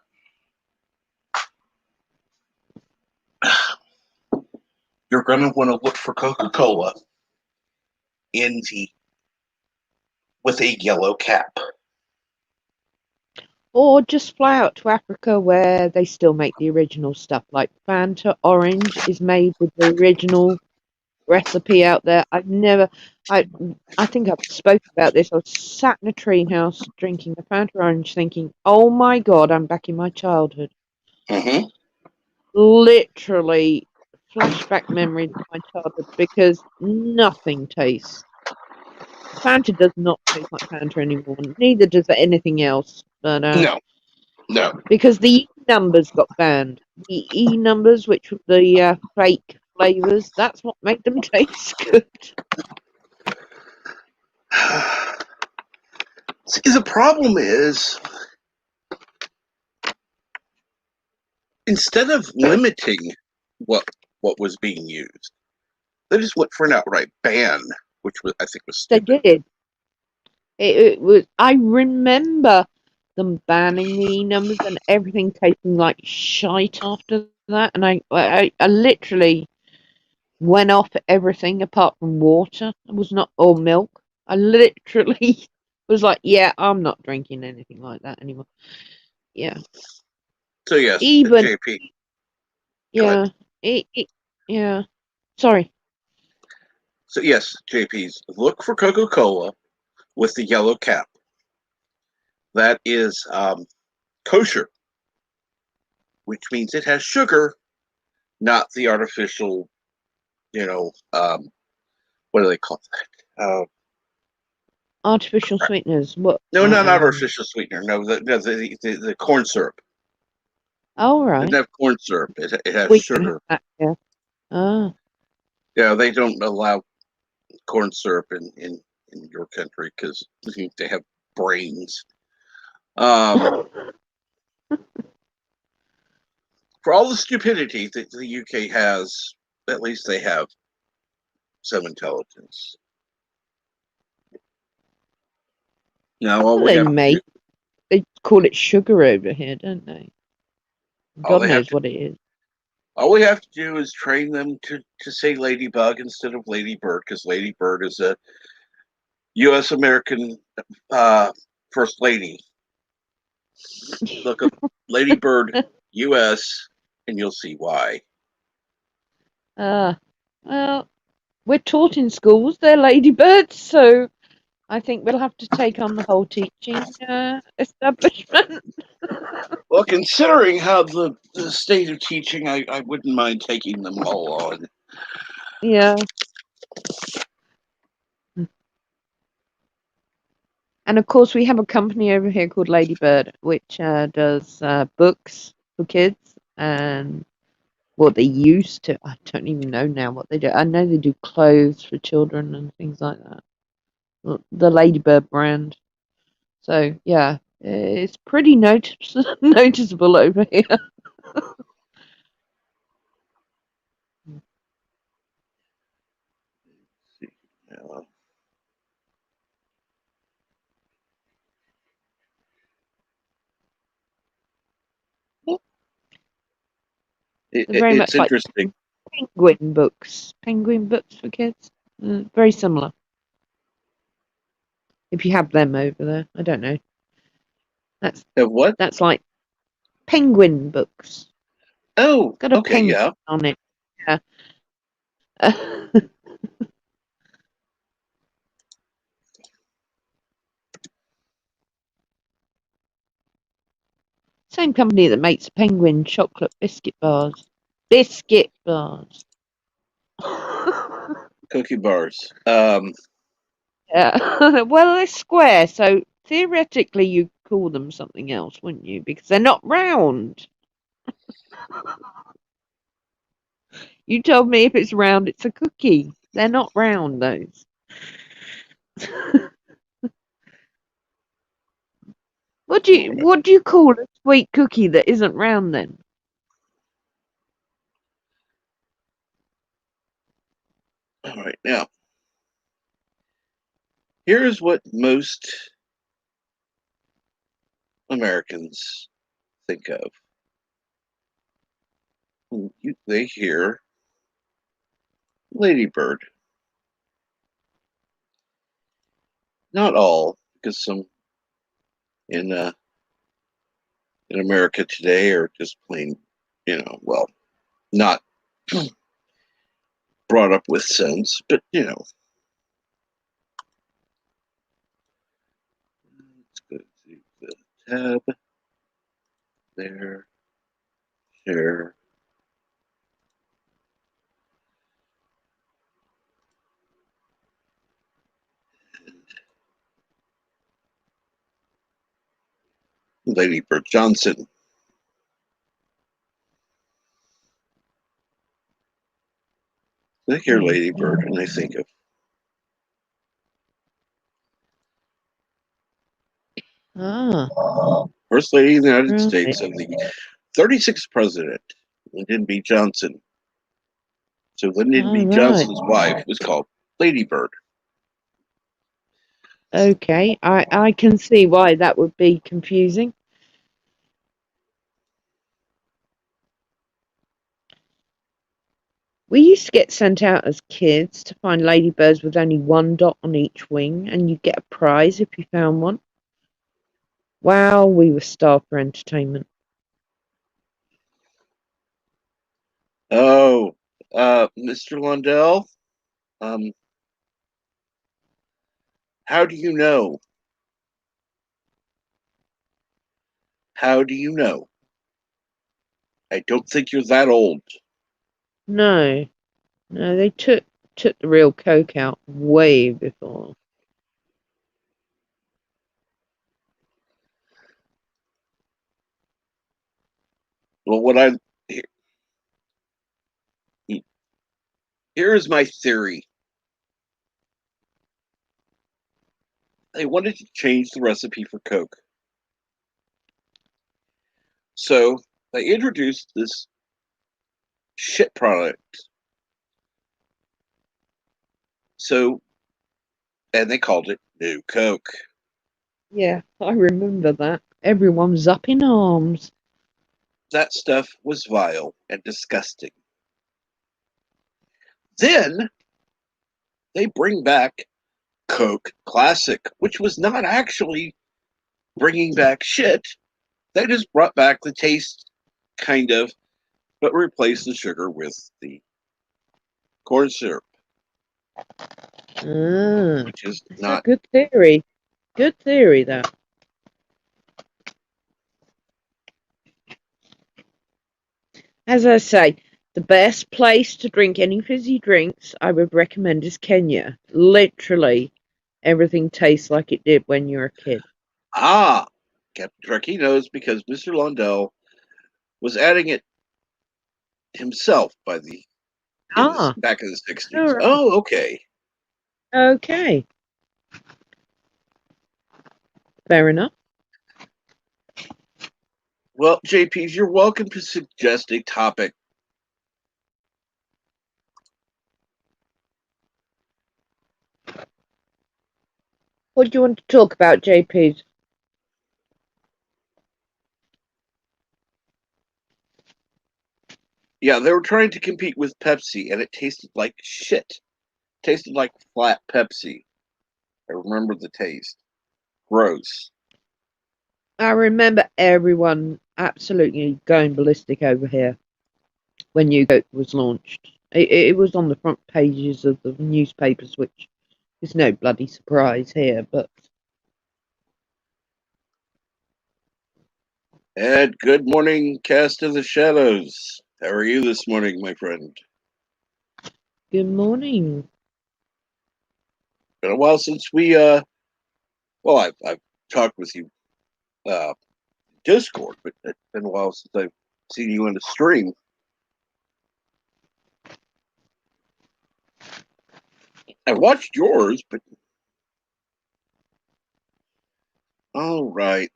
A: You're going to want to look for Coca-Cola in the with a yellow cap.
B: Or just fly out to Africa where they still make the original stuff. Like Fanta Orange is made with the original recipe out there. I, I think I've spoken about this. I was sat in a treehouse drinking a Fanta Orange, thinking, "Oh my God, I'm back in my childhood."
A: Mm-hmm.
B: Literally, flashback memories of my childhood because nothing tastes. Fanta does not taste like Fanta anymore. Neither does anything else. But
A: No, no,
B: because the E numbers got banned. The E numbers, which were the fake flavors, that's what made them taste good.
A: See, the problem is instead of limiting what what was being used, they just went for an outright ban, which was I think was
B: They
A: stupid.
B: did. It was. I remember them banning the E numbers and everything tasting like shite after that, and I literally went off everything apart from water. It was not or milk. I literally was like, yeah, I'm not drinking anything like that anymore. Yeah,
A: So yes,
B: even
A: JP, go ahead.
B: yeah, it yeah. Sorry,
A: So yes, JP's look for Coca-Cola with the yellow cap. That is kosher, which means it has sugar, not the artificial. You know, what do they call that?
B: artificial sweeteners. What?
A: No, not artificial sweetener. No, the corn syrup.
B: All
A: It doesn't
B: right.
A: have corn syrup. It has
B: We can have
A: sugar.
B: that. Yeah. Ah.
A: Yeah, they don't allow corn syrup in your country because they have brains. Um, for all the stupidity that the UK has, at least they have some intelligence. Now, all
B: Well,
A: we
B: they
A: have to do,
B: make they call it sugar over here, don't they?
A: all
B: God
A: they have
B: knows
A: to,
B: what it is.
A: all we have to do is train them to say ladybug instead of ladybird, because ladybird is a U.S. American first lady. Look up ladybird U.S. and you'll see why.
B: Well, we're taught in schools they're ladybirds, so I think we'll have to take on the whole teaching establishment.
A: Well, considering how the state of teaching, I wouldn't mind taking them all on.
B: Yeah. And of course, we have a company over here called Ladybird, which does books for kids and what they used to. I don't even know now what they do. I know they do clothes for children and things like that. The Ladybird brand. So, yeah, it's pretty noticeable over here.
A: Yeah.
B: They're very
A: It's
B: much like
A: interesting.
B: penguin books for kids. Very similar. If you have them over there, I don't know. That's
A: What?
B: that's like penguin books.
A: Oh,
B: Got a
A: okay,
B: penguin
A: yeah.
B: on it. Yeah. Same company that makes penguin chocolate biscuit bars. Biscuit bars.
A: Cookie bars.
B: Yeah. Well, they're square, so theoretically you call them something else, wouldn't you? Because they're not round. You told me if it's round, it's a cookie. They're not round, those. What do you call a sweet cookie that isn't round then?
A: All right, now here's what most Americans think of. They hear ladybird. Not all, because some in uh, in America today are just plain, well, not brought up with sense, but let's go to the tab there, share, Lady Bird Johnson. They hear
B: Hmm.
A: Lady Bird and they think of
B: Ah,
A: First Lady of the United
B: right.
A: States and the 36th President, Lyndon B. Johnson. So Lyndon
B: All
A: B.
B: right.
A: Johnson's wife was called Lady Bird.
B: Okay. I can see why that would be confusing. We used to get sent out as kids to find ladybirds with only one dot on each wing, and you'd get a prize if you found one. Wow, we were starved for entertainment.
A: Oh, Mr. Lundell, um, how do you know? How do you know? I don't think you're that old.
B: No, no, they took the real Coke out way before.
A: Well, here is my theory. They wanted to change the recipe for Coke. So they introduced this shit product So, and they called it New Coke.
B: Yeah, I remember that. Everyone was up in arms.
A: That stuff was vile and disgusting. Then they bring back Coke Classic, which was not actually bringing back shit. They just brought back the taste, kind of, but replaced the sugar with the corn syrup,
B: Ah,
A: which is
B: it's a
A: not.
B: good theory. Good theory, that. As I say, the best place to drink any fizzy drinks I would recommend is Kenya. Literally, everything tastes like it did when you were a kid.
A: Captain Truckee knows because Mr. Lundell was adding it himself
B: Ah,
A: back in the
B: all
A: 60s.
B: right.
A: Oh, okay.
B: Okay, fair enough.
A: Well, JPs, you're welcome to suggest a topic.
B: What do you want to talk about, JP?
A: Yeah, they were trying to compete with Pepsi, and it tasted like shit. It tasted like flat Pepsi. I remember the taste. Gross.
B: I remember everyone absolutely going ballistic over here when New Coke was launched. It was on the front pages of the newspapers, which is no bloody surprise here, but
A: And good morning, Cast of the Shadows. How are you this morning, my friend?
B: good morning.
A: Been a while since I've talked with you uh Discord, but it's been a while since I've seen you on the stream. I watched yours, but all right.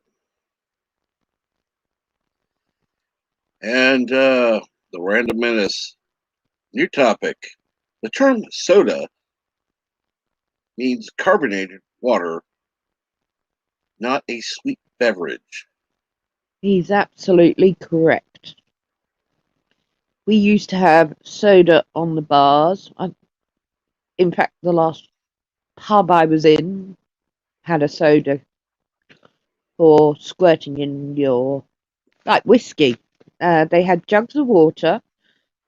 A: And the Random Menace. New topic. The term soda means carbonated water, not a sweet beverage.
B: He's absolutely correct. We used to have soda on the bars. In fact, the last pub I was in had a soda for squirting in your, like whiskey. They had jugs of water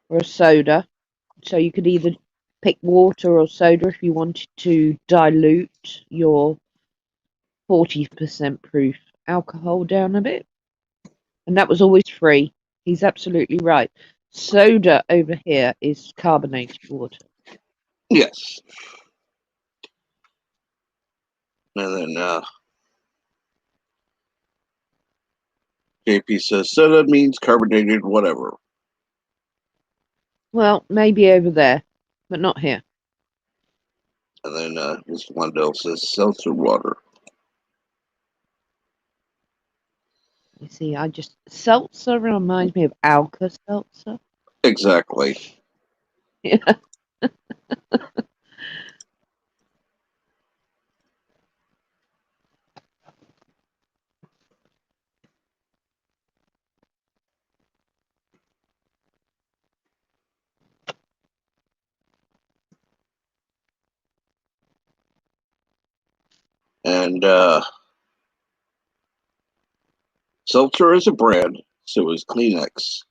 B: or a soda, so you could either pick water or soda if you wanted to dilute your 40% proof alcohol down a bit. And that was always free. He's absolutely right. Soda over here is carbonated water.
A: Yes. And then JP says soda means carbonated whatever.
B: Well, maybe over there, but not here.
A: And then Mr. Lundell says seltzer water.
B: You see, seltzer reminds me of Alka Seltzer.
A: Exactly.
B: Yeah.
A: And seltzer is a brand, so is Kleenex.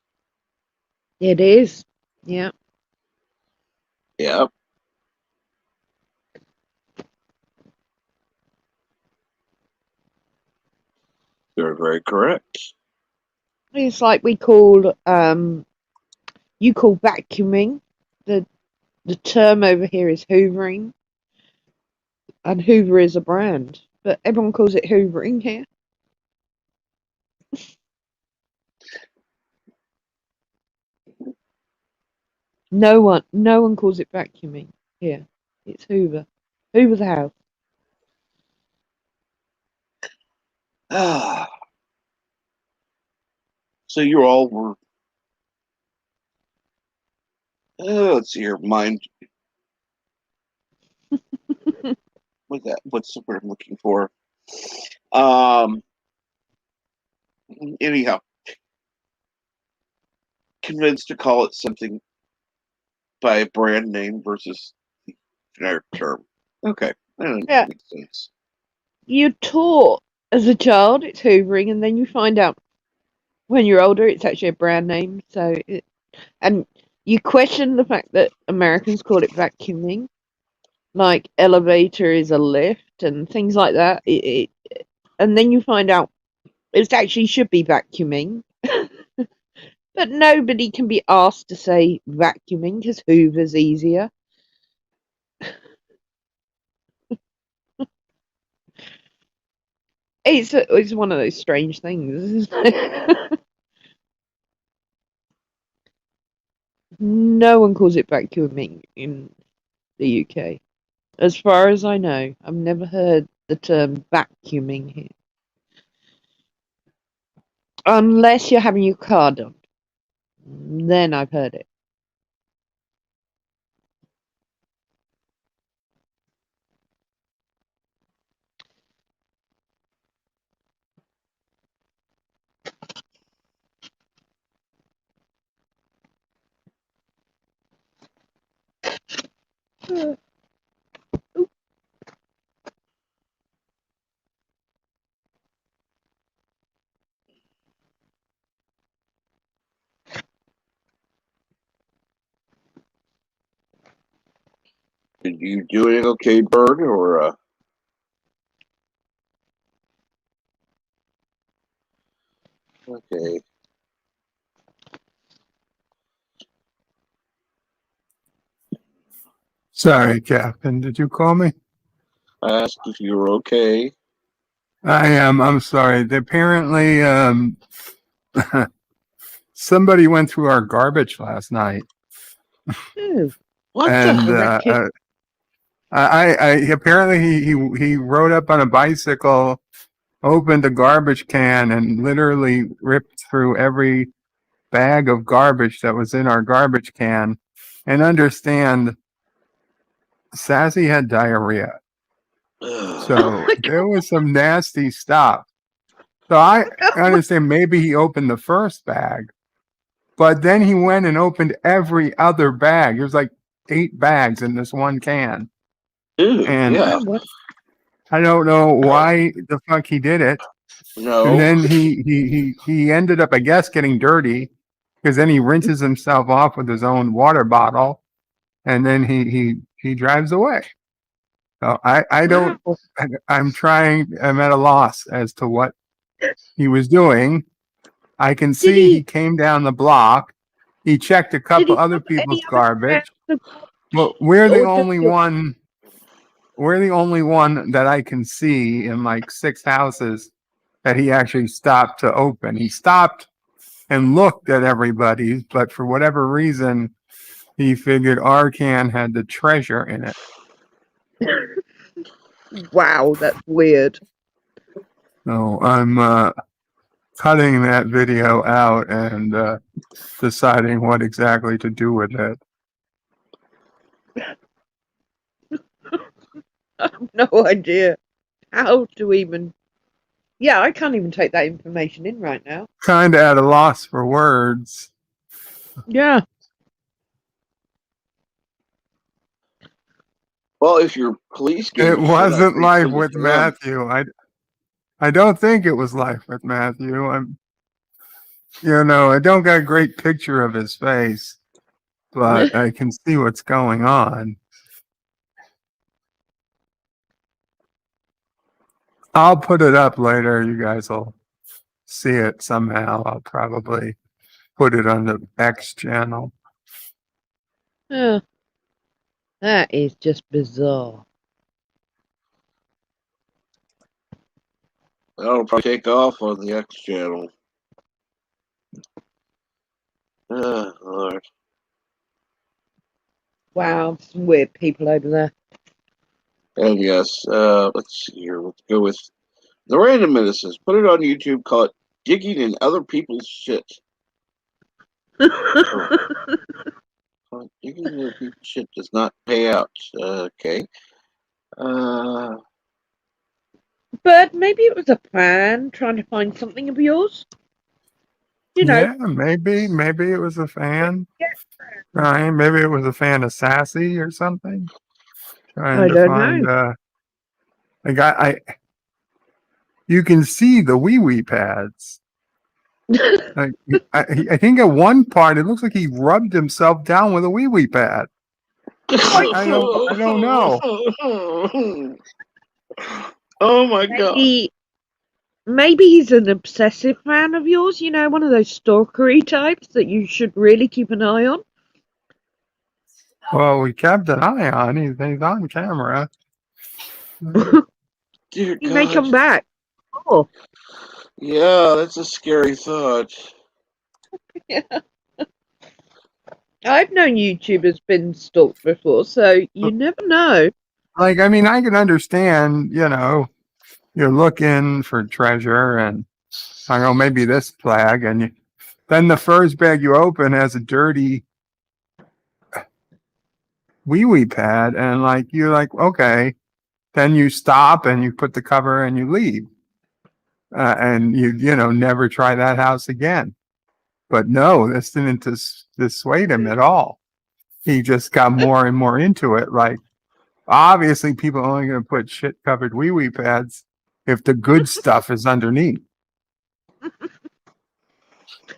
B: It is. Yeah.
A: Yeah, you're very correct.
B: It's like we call you call vacuuming. The the term over here is hoovering, and Hoover is a brand, but everyone calls it hoovering here. No one calls it vacuuming here. It's Hoover. Hoover the house.
A: Ah, so you all were. Let's see here. Mind. What's the word I'm looking for? Anyhow, convinced to call it something by a brand name versus the generic term. Okay, that
B: Yeah,
A: makes sense.
B: you're taught as a child it's hoovering, and then you find out when you're older it's actually a brand name. And you question the fact that Americans call it vacuuming, like elevator is a lift and things like that. And then you find out it actually should be vacuuming. But nobody can be asked to say vacuuming because Hoover's easier. It's one of those strange things. No one calls it vacuuming in the UK. As far as I know, I've never heard the term vacuuming here. Unless you're having your car done. Then I've heard it.
A: Did you do it okay, Bird, or okay?
C: Sorry, Captain. Did you call me?
A: I asked if you were okay.
C: I am. I'm sorry. Apparently, somebody went through our garbage last night,
B: Oh, what's up,
C: and
B: Ricky?
C: I apparently he rode up on a bicycle, opened a garbage can, and literally ripped through every bag of garbage that was in our garbage can. And understand, Sassy had diarrhea,
B: Oh
C: so
B: my
C: there was some nasty stuff. So I
B: god!
C: understand maybe he opened the first bag, but then he went and opened every other bag. There's like 8 bags in this one can.
A: Ew,
C: And
A: yeah.
C: I don't know why the fuck he did it. And
A: No.
C: then he ended up, I guess, getting dirty because then he rinses himself off with his own water bottle, and then he drives away. So I don't.
B: Wow.
C: I'm at a loss as to what he was doing. I can
B: Did
C: see he
B: he
C: came down the block. He checked a
B: did
C: couple
B: he
C: other
B: dump any
C: people's
B: other bags
C: garbage.
B: of
C: Well,
B: garbage or just your
C: we're the only one that I can see in like 6 houses that he actually stopped to open. He stopped and looked at everybody's, but for whatever reason, he figured our can had the treasure in it.
B: Wow, that's weird.
C: So I'm cutting that video out and deciding what exactly to do with it.
B: I have no idea how to even. Yeah, I can't even take that information in right now.
C: Kind of at a loss for words.
B: Yeah.
A: Well, if your police give
C: It
A: you shit, I
C: wasn't
A: say
C: life
A: send it
C: with
A: to them.
C: Matthew. I don't think it was life with Matthew. I don't got a great picture of his face, but I can see what's going on. I'll put it up later. You guys will see it somehow. I'll probably put it on the X channel.
B: Oh, that is just bizarre.
A: That'll probably take off on the X channel. Lord.
B: Wow, some weird people over there.
A: And yes, let's see here. Let's go with the random medicines. Put it on YouTube. Call it digging in other people's shit. Oh, digging in other people's shit does not pay out. Okay. Uh,
B: But maybe it was a fan trying to find something of yours. You know.
C: Yeah, maybe it was a fan. Trying, maybe it was a fan of Sassy or something. Trying
B: I
C: to
B: don't
C: find
B: know.
C: like you can see the wee wee pads. Like, I think at one part it looks like he rubbed himself down with a wee wee pad. I don't know.
A: oh my god.
B: Maybe he's an obsessive fan of yours, you know, one of those stalkery types that you should really keep an eye on.
C: Well, we kept an eye on. He's on camera.
A: Dear
B: He may come
A: God.
B: back. Oh,
A: Yeah, that's a scary thought.
B: yeah. I've known YouTubers been stalked before, so you never know.
C: Like, I mean, I can understand. You're looking for treasure, and I know maybe this flag, and then the first bag you open has a dirty wee wee pad, and like you're like, okay. Then you stop and you put the cover and you leave, and you never try that house again. But no, this didn't dissuade him at all. He just got more and more into it. Like, obviously, people are only going to put shit covered wee wee pads if the good stuff is underneath.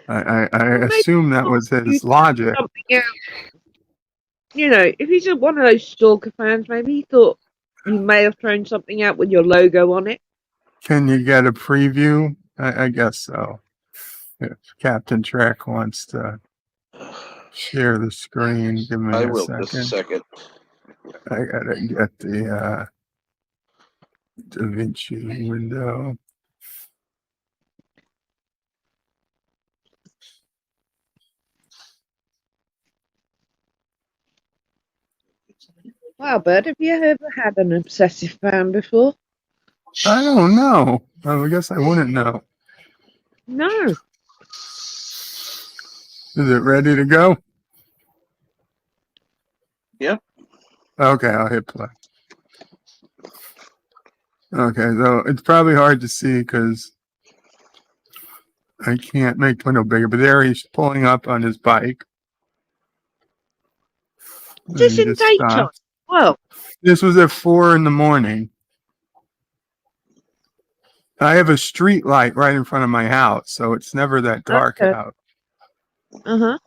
C: I
B: Well, maybe
C: assume that was
B: you
C: his
B: thought
C: logic.
B: something out. You know, if he's one of those stalker fans, maybe he thought you may have thrown something out with your logo on it.
C: Can you get a preview? I guess so. If Captain Trek wants to share the screen, give me
A: I
C: a
A: will just a
C: second.
A: second.
C: I gotta get the Da Vinci window.
B: Wow, Bert, have you ever had an obsessive fan before?
C: I don't know. I guess I wouldn't know.
B: No.
C: Is it ready to go?
A: Yep.
C: Okay, I'll hit play. Okay, so it's probably hard to see because I can't make the window bigger, but there he's pulling up on his bike.
B: Just
C: And he
B: in
C: just
B: daytime.
C: stops.
B: Well,
C: This was at 4 a.m. I have a street light right in front of my house, so it's never that dark
B: okay.
C: out.
B: Uh-huh.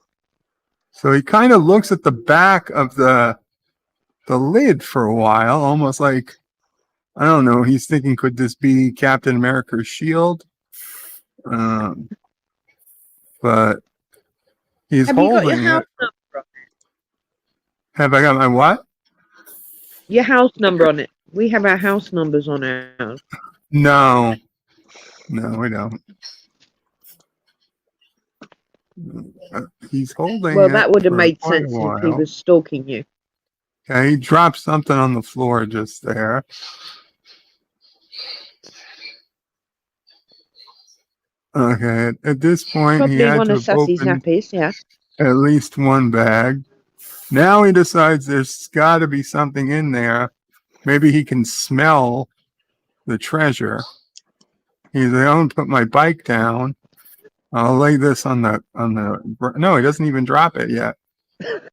C: So he kind of looks at the back of the lid for a while, almost like, I don't know, he's thinking, could this be Captain America's shield? But he's
B: Have you got your
C: holding
B: house
C: it.
B: number on
C: Have I got my what?
B: it? Your house number on it. We have our house numbers on ours.
C: No, we don't. He's holding
B: Well,
C: it
B: that would have
C: for
B: made
C: quite a
B: sense if he
C: while.
B: was stalking you.
C: Okay, he dropped something on the floor just there. Okay, at this point, he
B: Probably
C: had
B: one
C: to
B: of
C: have
B: Sassy's
C: opened
B: nappies, yeah.
C: at least one bag. Now he decides there's got to be something in there. Maybe he can smell the treasure. He's like, I'm gonna put my bike down. I'll lay this on the. No, he doesn't even drop it yet.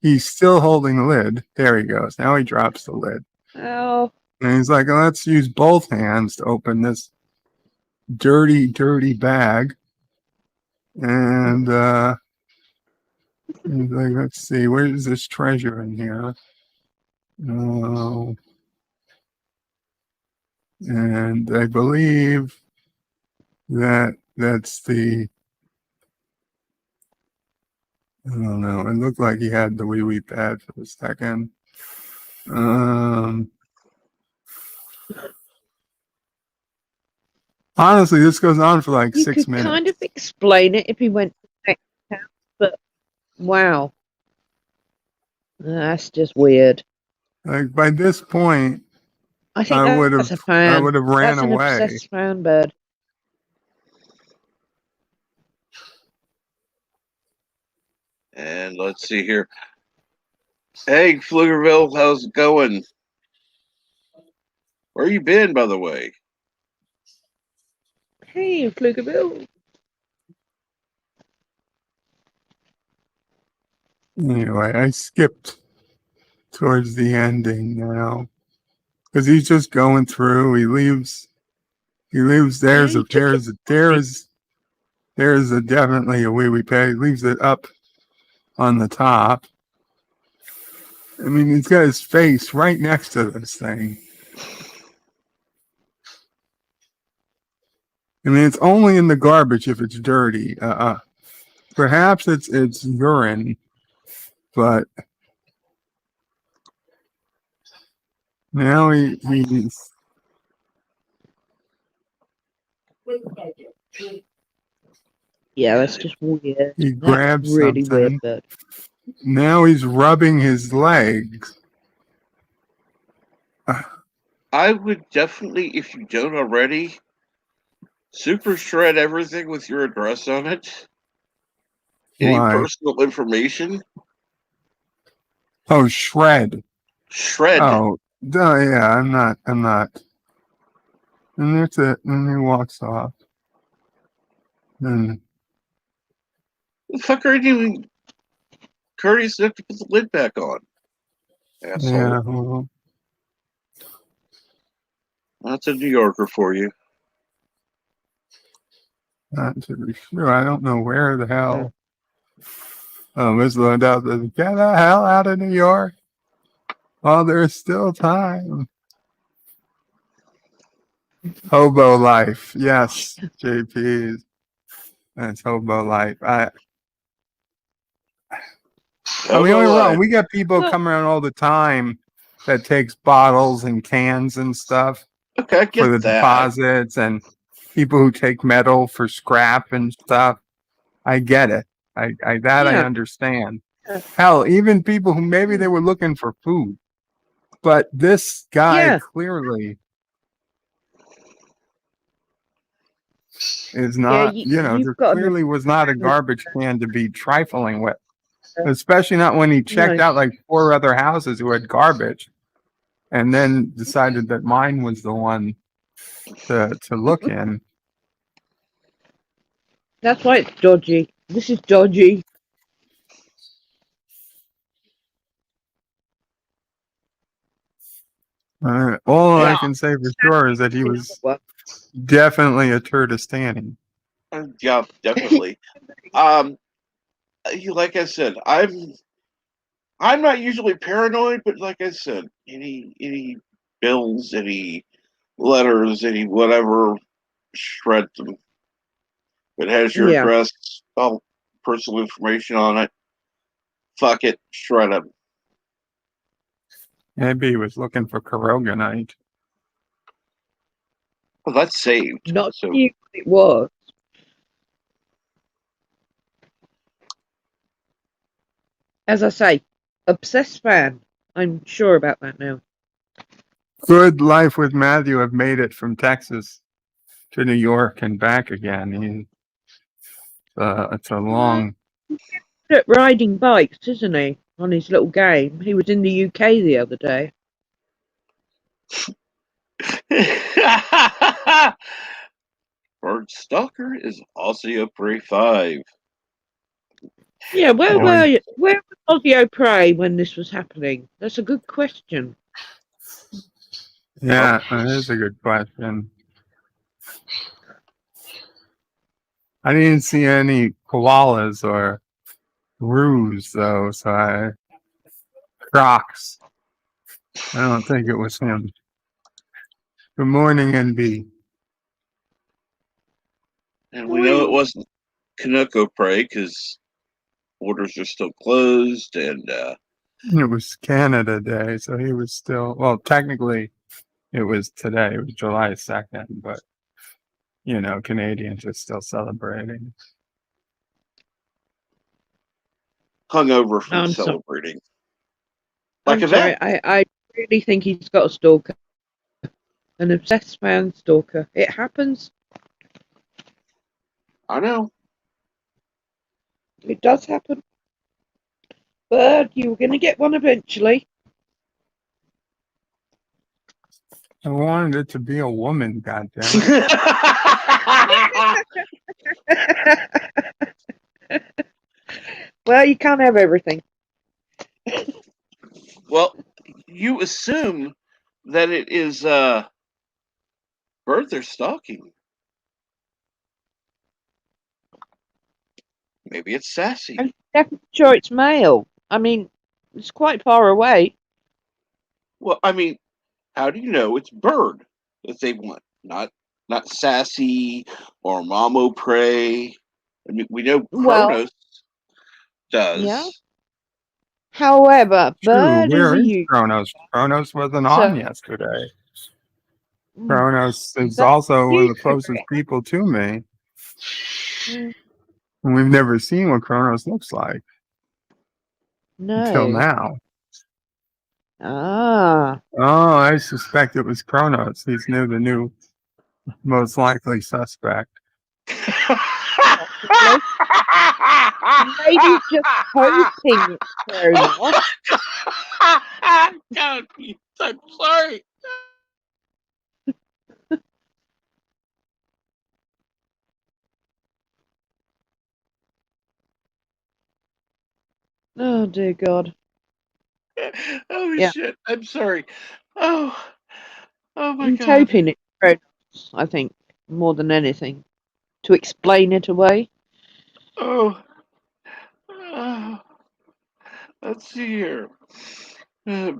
C: He's still holding the lid. There he goes. Now he drops the lid.
B: Oh,
C: And he's like, let's use both hands to open this dirty, dirty bag. And he's like, let's see, where's this treasure in here? Oh, and I believe that's the. I don't know. It looked like he had the wee wee pad for a second. Honestly, this goes on for like
B: you
C: 6
B: could
C: minutes.
B: kind of explain it if he went to the next house, but wow. That's just weird.
C: Like, by this point,
B: I think
C: I would
B: that's
C: have
B: a fan.
C: ran
B: That's an
C: away.
B: obsessed fan, Bird.
A: And let's see here. Hey, Pflugerville, how's it going? Where you been, by the way?
B: Hey, Pflugerville.
C: Anyway, I skipped towards the ending now because he's just going through. He leaves.
B: Yeah,
C: There's
B: he took it.
C: definitely a wee wee pay. He leaves it up on the top. I mean, he's got his face right next to this thing. I mean, it's only in the garbage if it's dirty. Perhaps it's urine, but now he's
B: Yeah, that's just weird.
C: he
B: That's
C: grabs
B: really weird,
C: something.
B: but
C: Now he's rubbing his legs.
A: I would definitely, if you don't already, super shred everything with your address on it. Any
C: Why?
A: personal information,
C: Oh, shred.
A: shred.
C: Oh, duh, yeah. I'm not. And that's it. And he walks off. And
A: The fuck are you doing? Courteous enough to put the lid back on. Asshole.
C: yeah, well,
A: That's a New Yorker for you.
C: not to be sure. I don't know where the hell. Miss Lindell says, "Get the hell out of New York while there's still time." Hobo life, yes, JP. That's hobo life. I mean, don't get me wrong. We got people
B: well,
C: come around all the time that takes bottles and cans and stuff
A: Okay, I
C: for
A: get
C: the
A: that.
C: deposits, and people who take metal for scrap and stuff. I get it. I
B: yeah.
C: understand. Hell, even people who maybe they were looking for food, but this guy
B: Yeah.
C: clearly is
B: Yeah,
C: not.
B: you've
C: There
B: got to
C: clearly was not a
B: understand
C: garbage can to be trifling with, especially not when he checked
B: no.
C: out like 4 other houses who had garbage, and then decided that mine was the one to look in.
B: That's why it's dodgy. This is dodgy.
C: All I
B: Yeah.
C: can say for sure is that he was
B: Well,
C: definitely a Turtistani.
A: Yeah, definitely. Like I said, I'm not usually paranoid, but like I said, any bills, any letters, any whatever, shred them. If it has your
B: yeah.
A: address, all personal information on it, fuck it, shred them.
C: Maybe he was looking for Karoganite.
A: Well, that's saved.
B: Not
A: So
B: you it was. As I say, obsessed fan. I'm sure about that now.
C: Good Life with Matthew have made it from Texas to New York and back again. It's a
B: Well,
C: long.
B: good at riding bikes, isn't he? On his little game. He was in the UK the other day.
A: Bird Stalker is also Prey 5.
B: Yeah, where
C: Well,
B: were you? Where was Ozzy Prey when this was happening? That's a good question.
C: yeah, that is a good question. I didn't see any koalas or roos though, so Crocs. I don't think it was him. Good morning, NB.
A: And we know it wasn't Kaneko Prey because borders are still closed, and
C: It was Canada Day, so he was still. Well, technically, it was today. It was July 2nd, but Canadians are still celebrating.
A: hungover from
B: I'm sorry.
A: celebrating. Like
B: I'm
A: a
B: sorry.
A: vet.
B: I really think he's got a stalker. An obsessed fan stalker. It happens.
A: I know.
B: It does happen. But you were going to get one eventually.
C: I wanted it to be a woman, goddamn.
B: Well, you can't have everything.
A: Well, you assume that it is bird they're stalking. Maybe it's Sassy.
B: I'm definitely sure it's male. I mean, it's quite far away.
A: Well, I mean, how do you know it's bird that they want? Not Sassy or Mamo Prey. I mean, we know
B: Well,
A: Kronos
B: yeah.
A: does.
B: However,
C: True.
B: bird is
C: Where
B: a
C: is
B: you.
C: Kronos? Kronos wasn't on
B: So,
C: yesterday.
B: mm,
C: Kronos is
B: but
C: also one of the
B: used to
C: closest people to me.
B: be.
C: And we've never seen what Kronos looks like until
B: No.
C: now.
B: Ah.
C: Oh, I suspect it was Kronos. He's the new most likely suspect.
B: Possibly. Maybe he's just hoping it's Kronos.
A: God, I'm sorry.
B: Oh dear God.
A: Oh
B: Yeah.
A: shit! I'm sorry. Oh, oh my
B: He's
A: God.
B: hoping it's Kronos, I think, more than anything. To explain it away.
A: Oh, oh. Let's see here. Uh,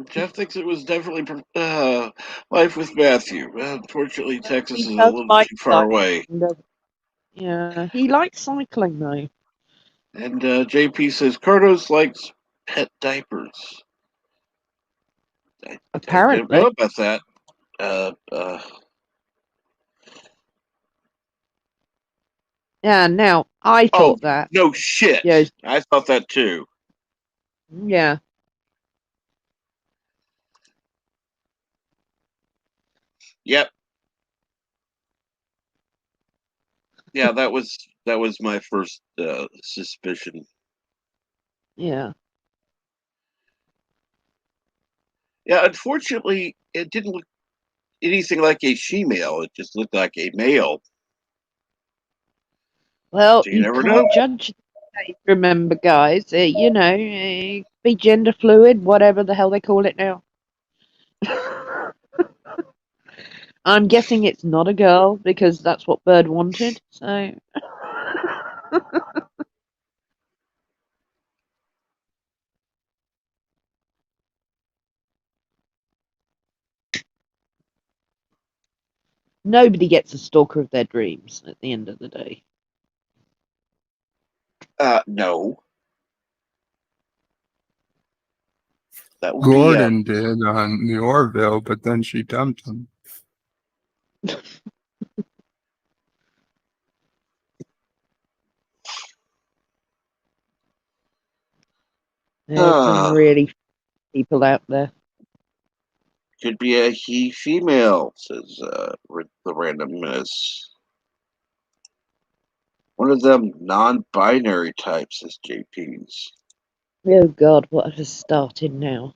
A: Jeff thinks it was definitely Life with Matthew. Unfortunately, Texas
B: He
A: is a
B: does
A: little
B: like
A: too far away.
B: cycling, doesn't he? Yeah. He likes cycling though.
A: And JP says Cardos likes pet diapers. I don't know
B: Apparently.
A: about that. Uh, uh,
B: Yeah, now I
A: oh,
B: thought that.
A: no shit.
B: Yes.
A: I thought that too.
B: Yeah.
A: Yep. Yeah, that was my first suspicion.
B: Yeah.
A: Yeah, unfortunately, it didn't look anything like a she-male. It just looked like a male.
B: Well,
A: So you
B: you
A: never know.
B: can't judge the face, remember, guys. Be gender fluid, whatever the hell they call it now. I'm guessing it's not a girl because that's what Bird wanted. So, nobody gets a stalker of their dreams at the end of the day.
A: No, that would be
C: Gordon did on the Orville, but then she dumped him.
B: There's some really people out there.
A: could be a he female, says the randomness. One of them non-binary types, says JP's.
B: Oh God, what has started now?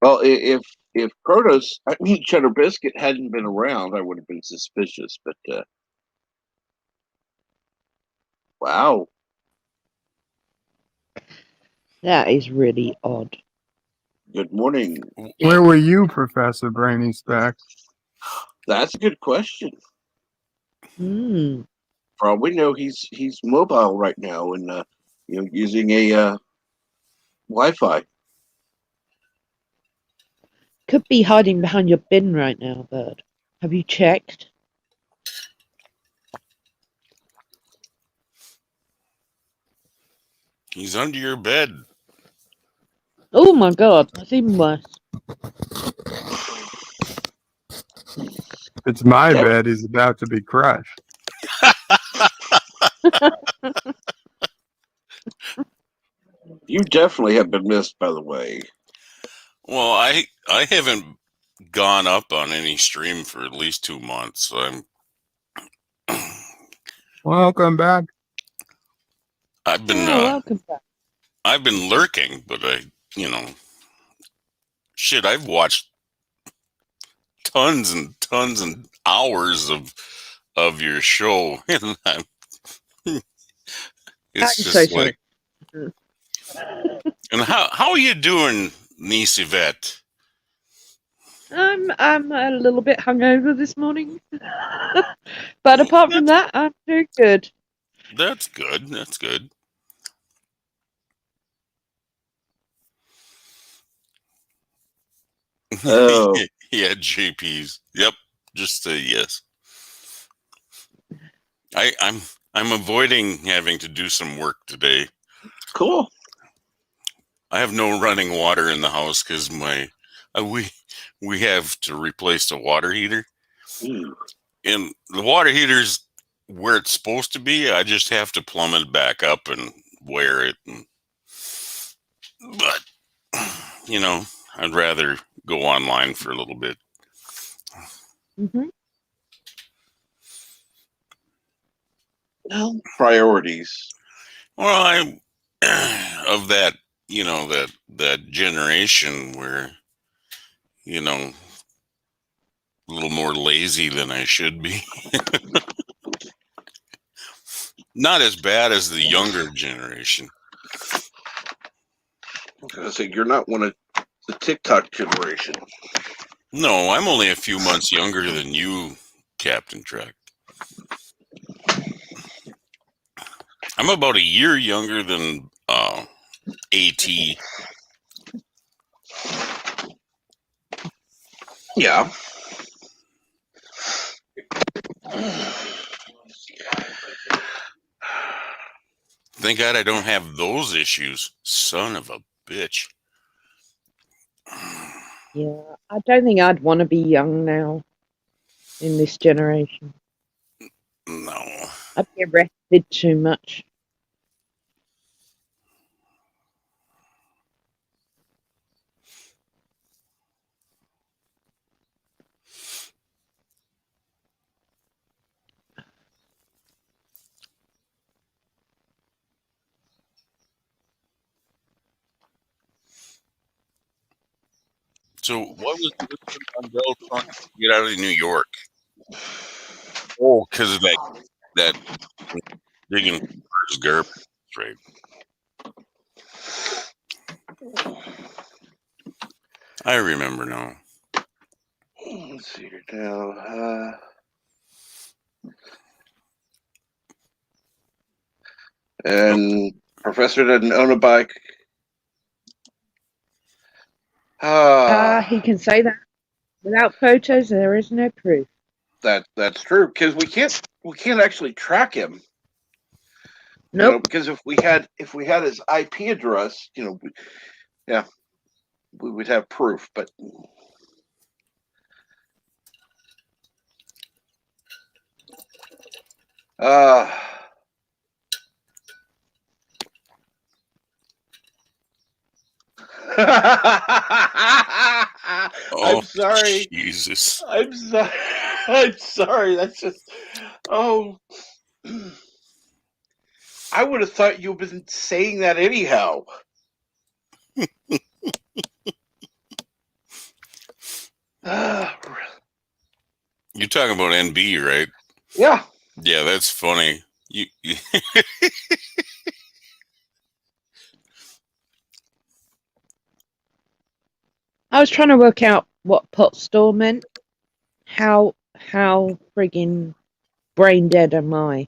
A: Well, if Protos, I mean Cheddar Biscuit hadn't been around, I would have been suspicious. But wow,
B: That is really odd.
A: good morning.
C: Where were you, Professor Brainy Speck?
A: That's a good question.
B: Hmm.
A: For all we know, he's mobile right now and using a Wi-Fi.
B: Could be hiding behind your bin right now, Bird. Have you checked?
D: He's under your bed.
B: Oh my God, that's even worse.
C: It's my
A: Yep.
C: bed. He's about to be crushed.
A: You definitely have been missed, by the way.
D: Well, I haven't gone up on any stream for at least 2 months. So
C: Welcome back.
D: I've been
B: welcome back.
D: I've been lurking, but I've watched tons and tons and hours of your show, and it's
B: I'm so
D: just
B: sorry.
D: like. And how are you doing, niece Yvette?
B: I'm a little bit hungover this morning, but apart from that, I'm doing good.
D: That's good. That's good.
A: Oh,
D: Yeah, JP's. Yep. Just say yes. I'm avoiding having to do some work today.
A: cool.
D: I have no running water in the house because we have to replace the water heater,
A: Ooh.
D: and the water heater's where it's supposed to be. I just have to plumb it back up and wear it. But I'd rather go online for a little bit.
B: Hmm.
A: Well, priorities.
D: Well, I'm of that, that generation where, a little more lazy than I should be. Not as bad as the younger generation.
A: I say you're not one of the TikTok generation.
D: No, I'm only a few months younger than you, Captain Trek. I'm about a year younger than AT.
A: Yeah.
D: Thank God I don't have those issues. Son of a bitch.
B: Yeah, I don't think I'd want to be young now in this generation.
D: No.
B: I'd be arrested too much.
D: So what was Mr. Mondell trying to get out of New York? Oh, because of that digging for his garbage, right? I remember now.
A: Let's see here now. And Professor doesn't own a bike.
B: He can say that. Without photos, there is no proof.
A: That's true because we can't actually track him.
B: Nope.
A: Because if we had his IP address, we would have proof. But I'm sorry.
D: Jesus.
A: I'm sorry. I'm sorry. That's just. Oh. I would have thought you've been saying that anyhow.
D: You're talking about NB, right?
A: Yeah.
D: Yeah, that's funny.
B: I was trying to work out what pot store meant. How friggin' brain dead am I?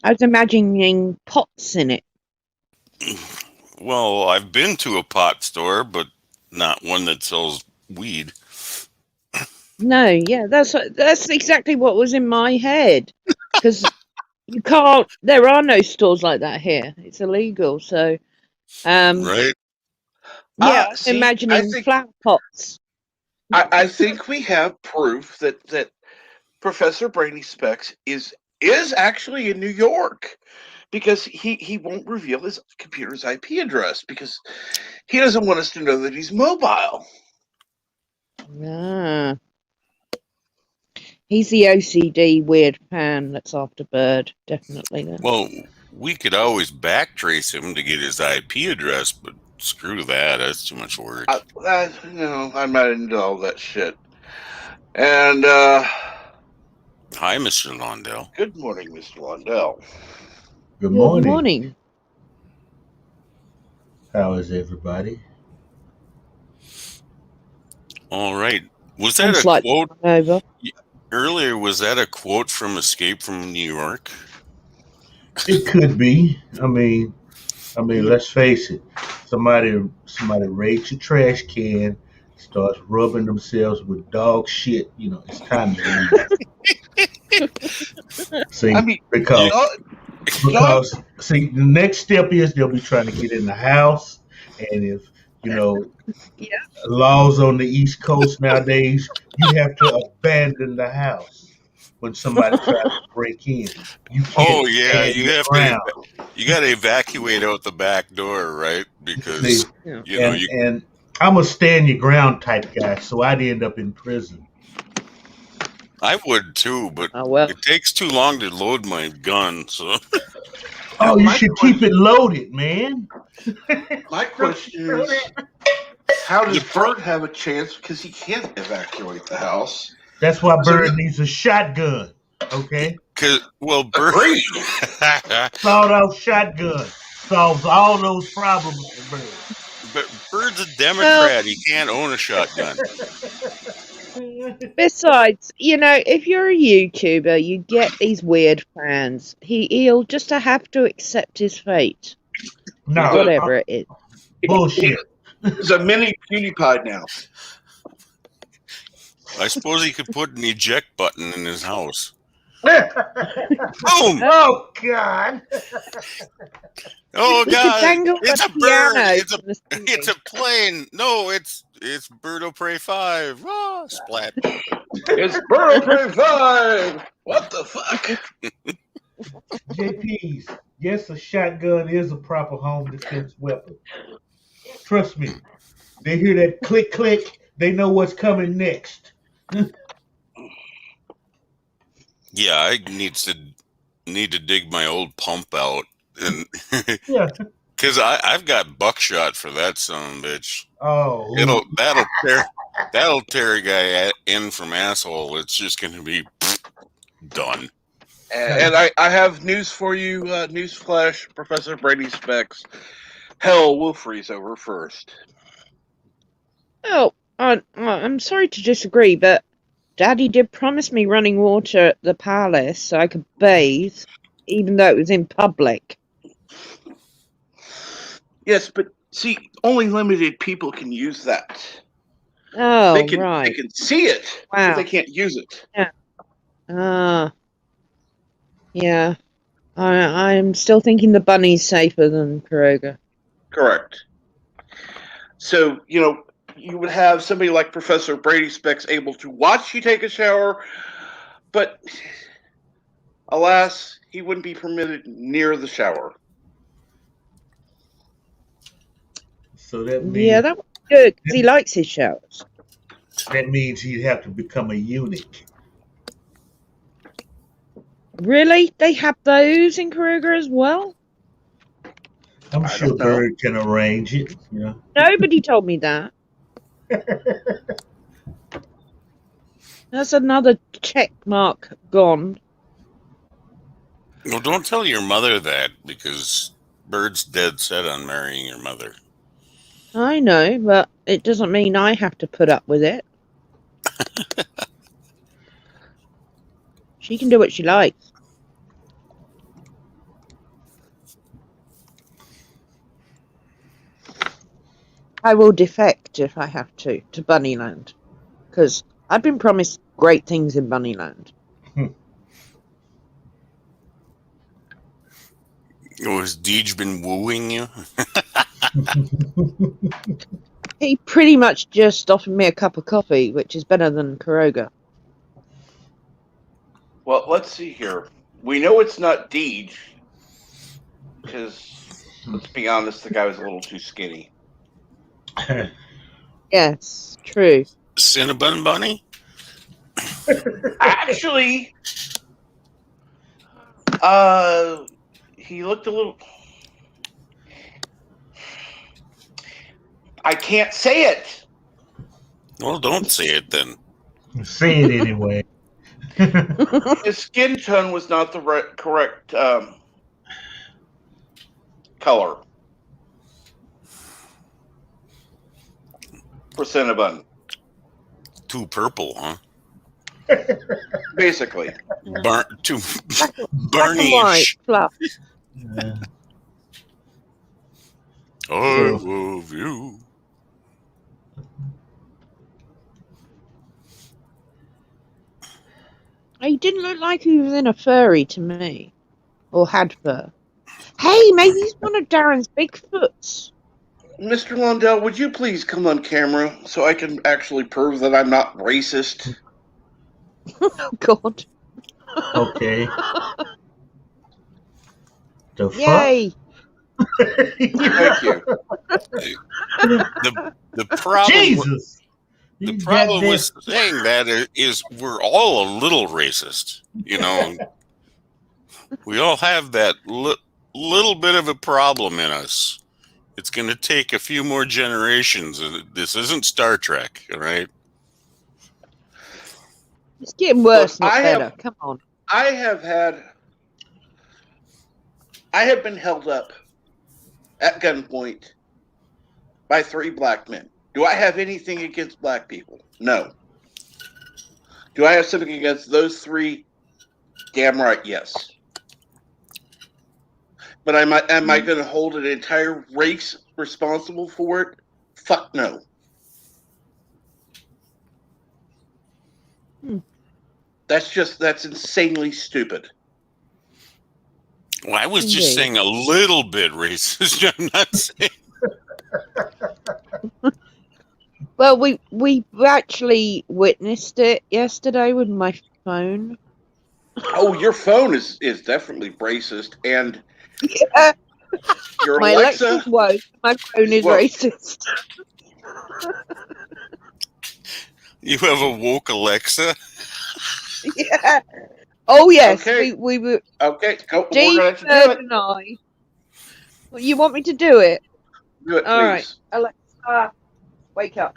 B: I was imagining pots in it.
D: Well, I've been to a pot store, but not one that sells weed.
B: No, yeah, that's exactly what was in my head. Because you can't. There are no stores like that here. It's illegal. So,
D: Right?
B: yeah, I'm
A: See,
B: imagining flower pots.
A: I think we have proof that Professor Brainy Specs is actually in New York because he won't reveal his computer's IP address because he doesn't want us to know that he's mobile.
B: Ah. He's the OCD weird fan that's after Bird, definitely. Then.
D: Well, we could always backtrace him to get his IP address, but screw that. That's too much work.
A: I'm not into all that shit. And
D: Hi, Mr. Londell.
A: good morning, Mr. Lundell.
E: Good
B: Good
E: morning.
B: morning.
E: How is everybody?
D: All right. Was
B: I'm
D: that a
B: slightly
D: quote
B: hungover.
D: earlier? Was that a quote from Escape from New York?
E: It could be. I mean, let's face it. Somebody raids your trash can, starts rubbing themselves with dog shit. You know, it's time to leave. See,
A: I mean,
E: because
A: dog,
E: because see, the next step is they'll be trying to get in the house, and if you know
B: Yeah.
E: laws on the East Coast nowadays, you have to abandon the house when somebody tries to break in. You can't
D: Oh yeah,
E: stand
D: you
E: your
D: have
E: ground.
D: you got to evacuate out the back door, right? Because
E: See,
B: Yeah.
D: you know
E: and I'm a stand your ground type guy, so I'd end up in prison.
D: I would too, but
B: Oh well.
D: it takes too long to load my gun. So
E: Oh, you
A: my
E: should keep it loaded, man.
A: My question is, how does Bird have a chance? Because he can't evacuate the house.
E: That's why
A: So
E: Bird needs a shotgun. Okay,
D: Bird.
A: Agreed.
E: sawed off shotgun solves all those problems for Bird.
D: But Bird's a Democrat. He can't own a shotgun.
B: Besides, if you're a YouTuber, you get these weird fans. He'll just have to accept his fate,
E: No,
B: whatever it is.
E: bullshit.
A: He's a mini PewDiePie now.
D: I suppose he could put an eject button in his house.
E: Oh
D: Boom!
E: God!
D: Oh
B: He could
D: God!
B: dangle
D: It's
B: a
D: a bird!
B: piano
D: It's a
B: from the ceiling.
D: it's a plane! No, it's Birdo Prey 5. Ah, splat.
A: It's Bird Prey 5. What the fuck?
E: JP's. Yes, a shotgun is a proper home defense weapon. Trust me. They hear that click click, they know what's coming next.
D: Yeah, I need to dig my old pump out, and
E: Yeah.
D: because I've got buckshot for that son of a bitch.
E: Oh.
D: That'll tear a guy in from asshole. It's just going to be done.
A: And I have news for you. Newsflash, Professor Brady Specs. Hell will freeze over first.
B: Oh, I'm sorry to disagree, but Daddy did promise me running water at the palace so I could bathe, even though it was in public.
A: Yes, but see, only limited people can use that.
B: Oh,
A: They
B: right.
A: can see it, but
B: Wow.
A: they can't use it.
B: Yeah. I'm still thinking the bunny's safer than Kuroga.
A: Correct. So, you would have somebody like Professor Brady Specs able to watch you take a shower, but alas, he wouldn't be permitted near the shower.
E: So that means
B: Yeah, that was good, because he likes his showers.
E: he'd have to become a eunuch.
B: Really? They have those in Kuroga as well?
E: I'm
A: I
E: sure
A: don't know.
E: Bird can arrange it,
B: Nobody told me that. That's another check mark gone.
D: Well, don't tell your mother that, because Bird's dead set on marrying your mother.
B: I know, but it doesn't mean I have to put up with it. She can do what she likes. I will defect if I have to Bunnyland, because I've been promised great things in Bunnyland.
D: Has Deej been wooing you?
B: He pretty much just offered me a cup of coffee, which is better than Kuroga.
A: Well, let's see here. We know it's not Deej, because, let's be honest, the guy was a little too skinny.
B: Yes, true.
D: Cinnabon Bunny?
A: Actually, he looked a little. I can't say it.
D: Well, don't say it then.
E: Say it anyway.
A: His skin tone was not the correct color for Cinnabon.
D: Too purple, huh?
A: Basically.
D: Too
B: Black and white,
D: Barney-ish.
B: fluff.
E: Yeah.
D: I love you.
B: He didn't look like he was in a furry to me, or had fur. Hey, maybe he's one of Darren's Bigfoots.
A: Mr. Lundell, would you please come on camera so I can actually prove that I'm not racist?
B: Oh God!
E: Okay. The fuck?
B: Yay!
A: Thank you.
D: The problem.
E: Jesus.
D: The
E: You
D: problem
E: goddamn-
D: with saying that is we're all a little racist. You know, we all have that little bit of a problem in us. It's going to take a few more generations. This isn't Star Trek, all right?
B: It's getting worse,
A: Look,
B: not better. Come on.
A: I have been held up at gunpoint by 3 black men. Do I have anything against black people? No. Do I have something against those 3? Damn right, yes. But am I going to hold an entire race responsible for it? Fuck no. That's insanely stupid.
D: Well, I was just
B: Indeed.
D: saying a little bit racist. I'm not saying.
B: Well, we actually witnessed it yesterday with my phone.
A: Oh, your phone is definitely racist, and
B: Yeah,
A: your
B: my
A: Alexa.
B: Alexa's woke. My phone is
A: Well-
B: racist.
D: You have a woke Alexa?
B: Yeah. Oh yes,
A: Okay.
B: we were.
A: Okay, we're
B: Dee,
A: going to have to do
B: Bird
A: it.
B: and I. Well, you want me to do it?
A: Do it, please.
B: All right, Alexa, wake up.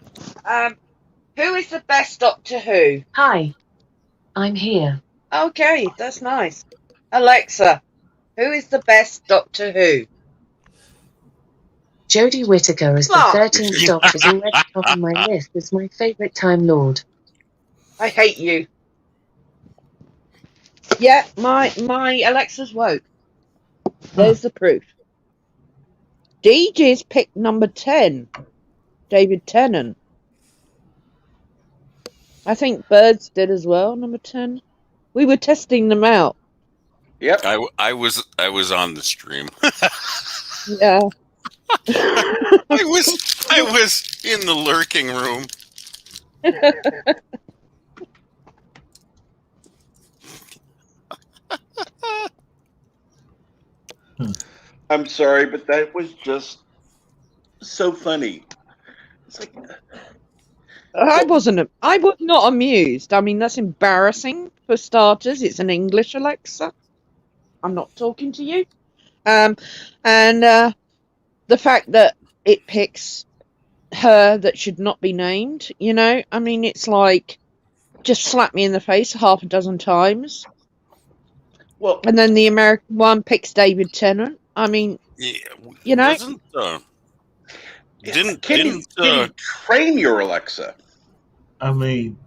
B: Who is the best Doctor Who?
F: Hi, I'm here.
B: Okay, that's nice. Alexa, who is the best Doctor Who?
F: Jodie Whittaker as the
B: Fuck.
F: 13th Doctor is already top of my list as my favourite Time Lord.
B: I hate you. Yeah, my Alexa's woke. There's the proof. DJ's picked number 10, David Tennant. I think Birds did as well, number 10. We were testing them out.
A: Yep.
D: I was on the stream.
B: Yeah.
D: I was in the lurking room.
A: I'm sorry, but that was just so funny. It's like,
B: I was not amused. I mean, that's embarrassing for starters. It's an English Alexa. I'm not talking to you. And the fact that it picks her that should not be named, you know, I mean, it's like just slap me in the face half a dozen times.
A: well,
B: And then the American one picks David Tennant. I mean,
D: Yeah,
B: you know,
D: didn't
A: can you train your Alexa?
E: I mean,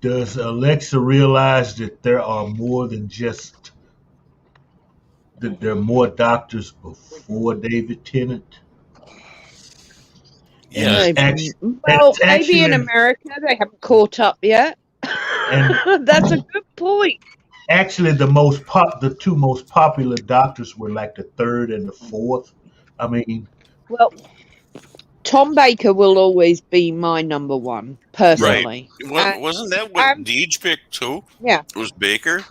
E: does Alexa realize that there are more than just that there are more doctors before David Tennant?
D: Yeah,
E: And
B: maybe
E: it's actually
B: in America they haven't caught up yet.
E: And-
B: That's a good point.
E: actually the 2 most popular doctors were like the 3rd and the 4th. I mean,
B: Well, Tom Baker will always be my number 1, personally.
D: wasn't that what Deej picked too?
B: Yeah.
D: It was Baker.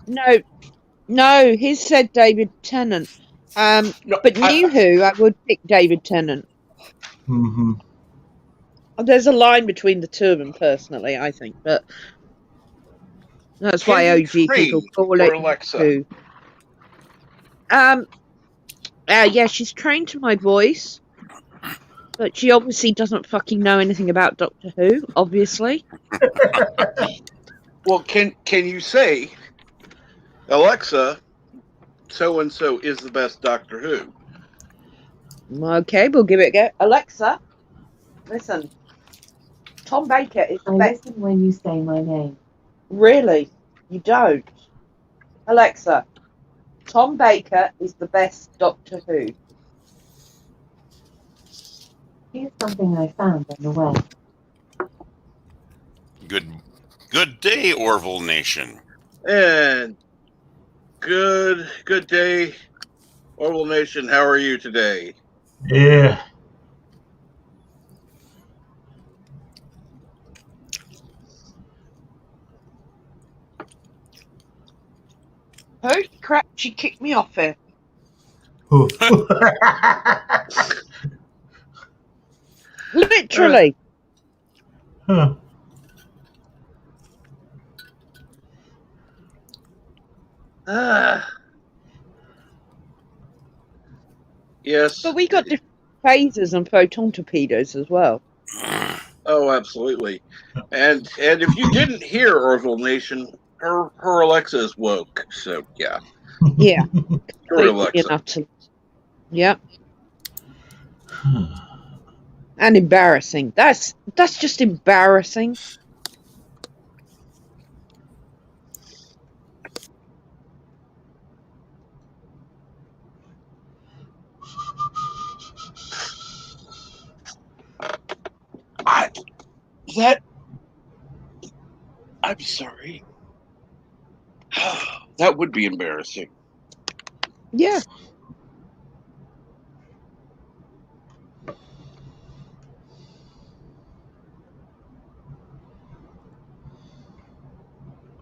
B: No, he said David Tennant.
A: No,
B: But New Who, I would pick David Tennant.
E: mhm.
B: There's a line between the two of them, personally, I think, but that's
A: Can
B: why
A: you
B: OG people
A: train
B: call
A: your
B: it
A: Alexa?
B: Who. Yeah, she's trained to my voice, but she obviously doesn't fucking know anything about Doctor Who, obviously.
A: Well, can you say, Alexa, so and so is the best Doctor Who?
B: Okay, we'll give it a go. Alexa, listen. Tom Baker is the
F: I
B: best.
F: listen when you say my name.
B: Really? You don't? Alexa, Tom Baker is the best Doctor Who.
F: Here's something I found on the web.
D: Good day, Orville Nation.
A: And good day, Orville Nation. How are you today?
E: Yeah.
B: Holy crap, she kicked me off here. Literally.
E: Huh.
A: Yes.
B: But we got different phasers and photon torpedoes as well.
A: Oh, absolutely. And if you didn't hear Orville Nation, her Alexa is woke. So yeah,
B: Yeah,
A: her
B: completely
A: Alexa.
B: and utterly. Yep. And embarrassing. That's just embarrassing.
A: I'm sorry. That would be embarrassing.
B: Yeah.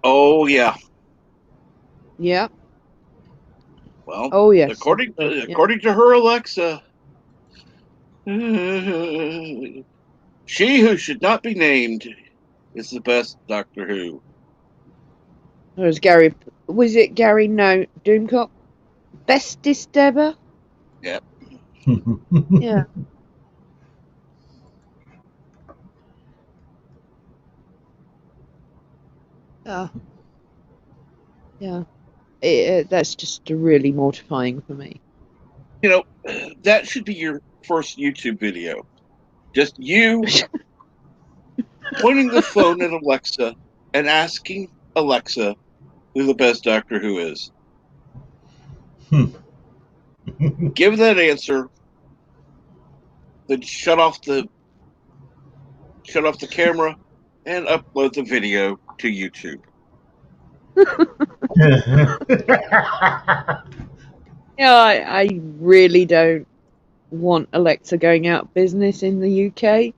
A: Oh yeah.
B: Yeah.
A: Well,
B: Oh yes.
A: according to her Alexa, she who should not be named is the best Doctor Who.
B: Was it Gary? No, Doomcock. Bestest ever.
A: Yep.
B: Yeah. Yeah. That's just really mortifying for me.
A: You know, that should be your first YouTube video. Just you pointing the phone at Alexa and asking Alexa who the best Doctor Who is. Give that answer, then shut off the camera and upload the video to YouTube.
B: Yeah, I really don't want Alexa going out of business in the UK.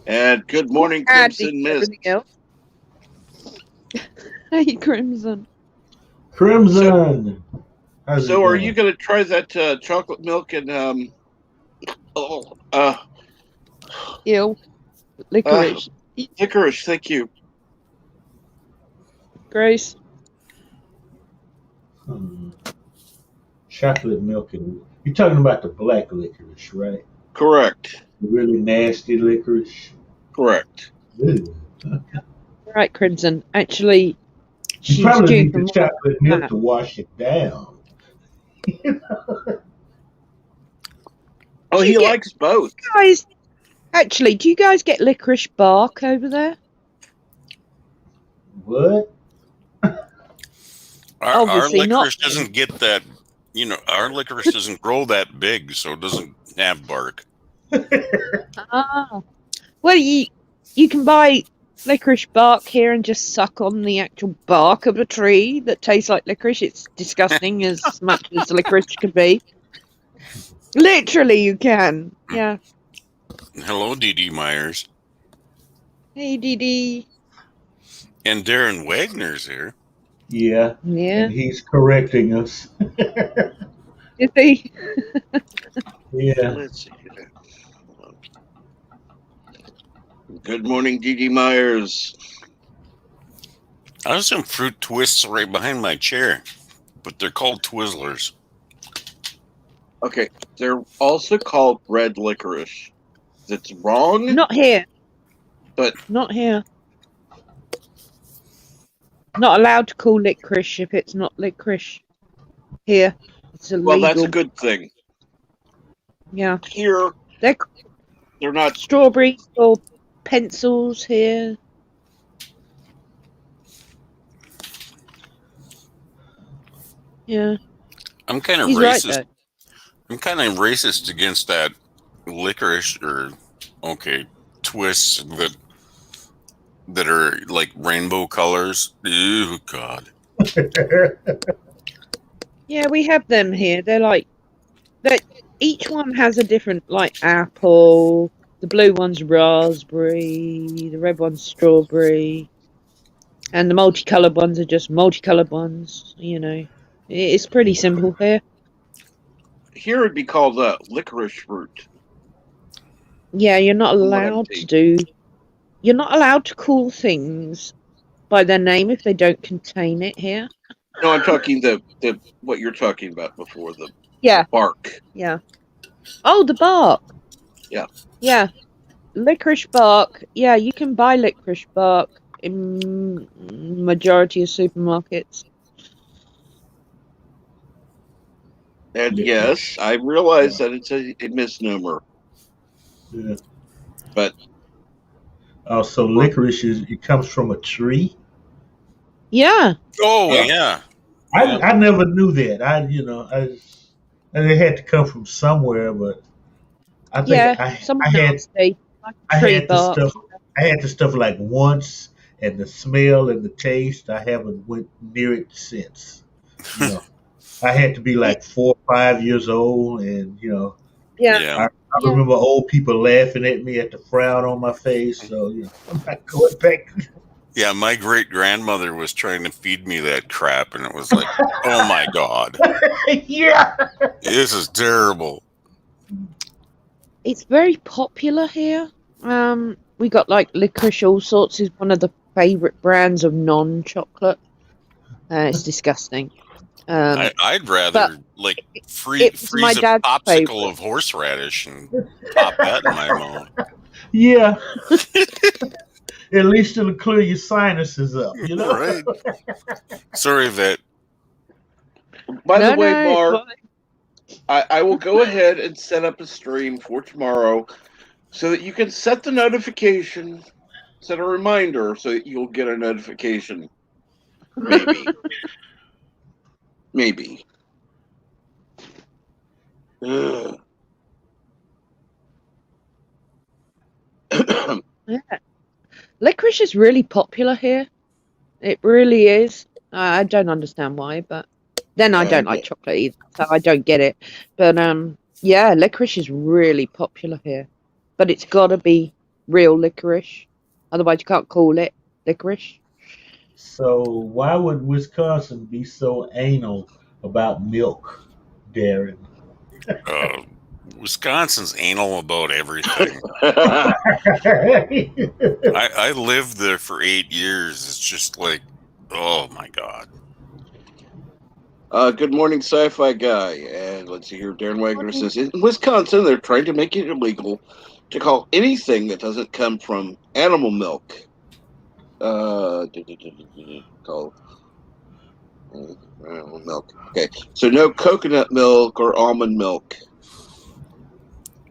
A: And good morning, Crimson Mist.
B: Everything else. Hey, Crimson.
E: Crimson. How's it
A: So, are
E: going?
A: you going to try that chocolate milk and
B: Ew. Licorice.
A: licorice? Thank you.
B: Grace.
E: Chocolate milk and you're talking about the black licorice, right?
A: Correct.
E: The really nasty licorice.
A: Correct.
E: Ew.
B: Right, Crimson. Actually,
E: You
B: she's
E: probably
B: due
E: need
B: for
E: the
B: more
E: chocolate
B: than
E: milk
B: that.
E: to wash it down.
A: Oh, he likes both.
B: Guys, actually, do you guys get licorice bark over there?
E: What?
D: Our
B: Obviously not.
D: licorice doesn't get that. Our licorice doesn't grow that big, so it doesn't have bark.
B: Ah. Well, you can buy licorice bark here and just suck on the actual bark of a tree that tastes like licorice. It's disgusting as much as licorice can be. Literally, you can. Yeah.
D: Hello, D.D. Myers.
B: Hey, Dee.
D: And Darren Wagner's here.
E: Yeah.
B: Yeah.
E: And he's correcting us.
B: Is he?
E: Yeah.
A: Let's see. Good morning, Dee Myers.
D: I have some fruit twists right behind my chair, but they're called Twizzlers.
A: Okay, they're also called red licorice. That's wrong,
B: Not here.
A: but
B: Not here. Not allowed to call licorice if it's not licorice. Here, it's illegal.
A: well, that's a good thing.
B: Yeah,
A: Here,
B: they're
A: not.
B: strawberries or pencils here. Yeah,
D: I'm kind of
B: he's right
D: racist.
B: though.
D: I'm kind of racist against that licorice or twists that are like rainbow colors. Ew, God.
B: Yeah, we have them here. They're like that. Each one has a different like apple. The blue one's raspberry. The red one's strawberry. And the multicolored ones are just multicolored ones. You know, it's pretty simple here.
A: Here it'd be called licorice fruit.
B: Yeah, you're not
A: From what I'm
B: allowed to
A: seeing.
B: do. You're not allowed to call things by their name if they don't contain it here.
A: No, I'm talking the what you're talking about before the
B: Yeah,
A: bark.
B: yeah. Oh, the bark.
A: Yeah.
B: Yeah, licorice bark. Yeah, you can buy licorice bark in majority of supermarkets.
A: And
E: Licorice.
A: yes, I realize that it's a misnomer,
E: Yeah.
A: but
E: Also, licorice it comes from a tree.
B: Yeah,
D: Oh
A: yeah,
D: yeah.
E: I never knew that. And it had to come from somewhere, but I think
B: yeah. Someone
E: I had
B: nasty, like
E: I
B: tree
E: had the
B: bark.
E: stuff I had the stuff like once, and the smell and the taste I haven't went near it since. You know, I had to be
B: It,
E: like 4 or 5 years old, and
B: yeah,
D: Yeah.
E: I
B: yeah.
E: remember old people laughing at me at the frown on my face. So I'm not going back.
D: Yeah, my great grandmother was trying to feed me that crap, and it was like, oh my God,
E: Yeah.
D: this is terrible.
B: It's very popular here. We got like licorice all sorts is one of the favorite brands of non-chocolate. It's disgusting.
D: I'd
B: But
D: rather like
B: it was my
D: freeze a
B: dad's
D: popsicle
B: favorite.
D: of horseradish and pop that in my mouth.
E: Yeah. At least it'll clear your sinuses up.
D: Right. Sorry, Vet.
A: by the
B: No,
A: way,
B: no, it's
A: Mark,
B: fine.
A: I will go ahead and set up a stream for tomorrow so that you can set the notification, set a reminder so that you'll get a notification. Maybe. Maybe. Ugh.
B: Yeah. Licorice is really popular here. It really is. I don't understand why, but then I don't like chocolate either, so I don't get it. But yeah, licorice is really popular here. But it's got to be real licorice, otherwise you can't call it licorice.
E: So why would Wisconsin be so anal about milk, Darren?
D: Uh, Wisconsin's anal about everything. I lived there for 8 years. It's just like, oh my God.
A: Good morning, sci-fi guy. And let's see here. Darren Wagner says in Wisconsin they're trying to make it illegal to call anything that doesn't come from animal milk. Called animal milk. Okay, so no coconut milk or almond milk.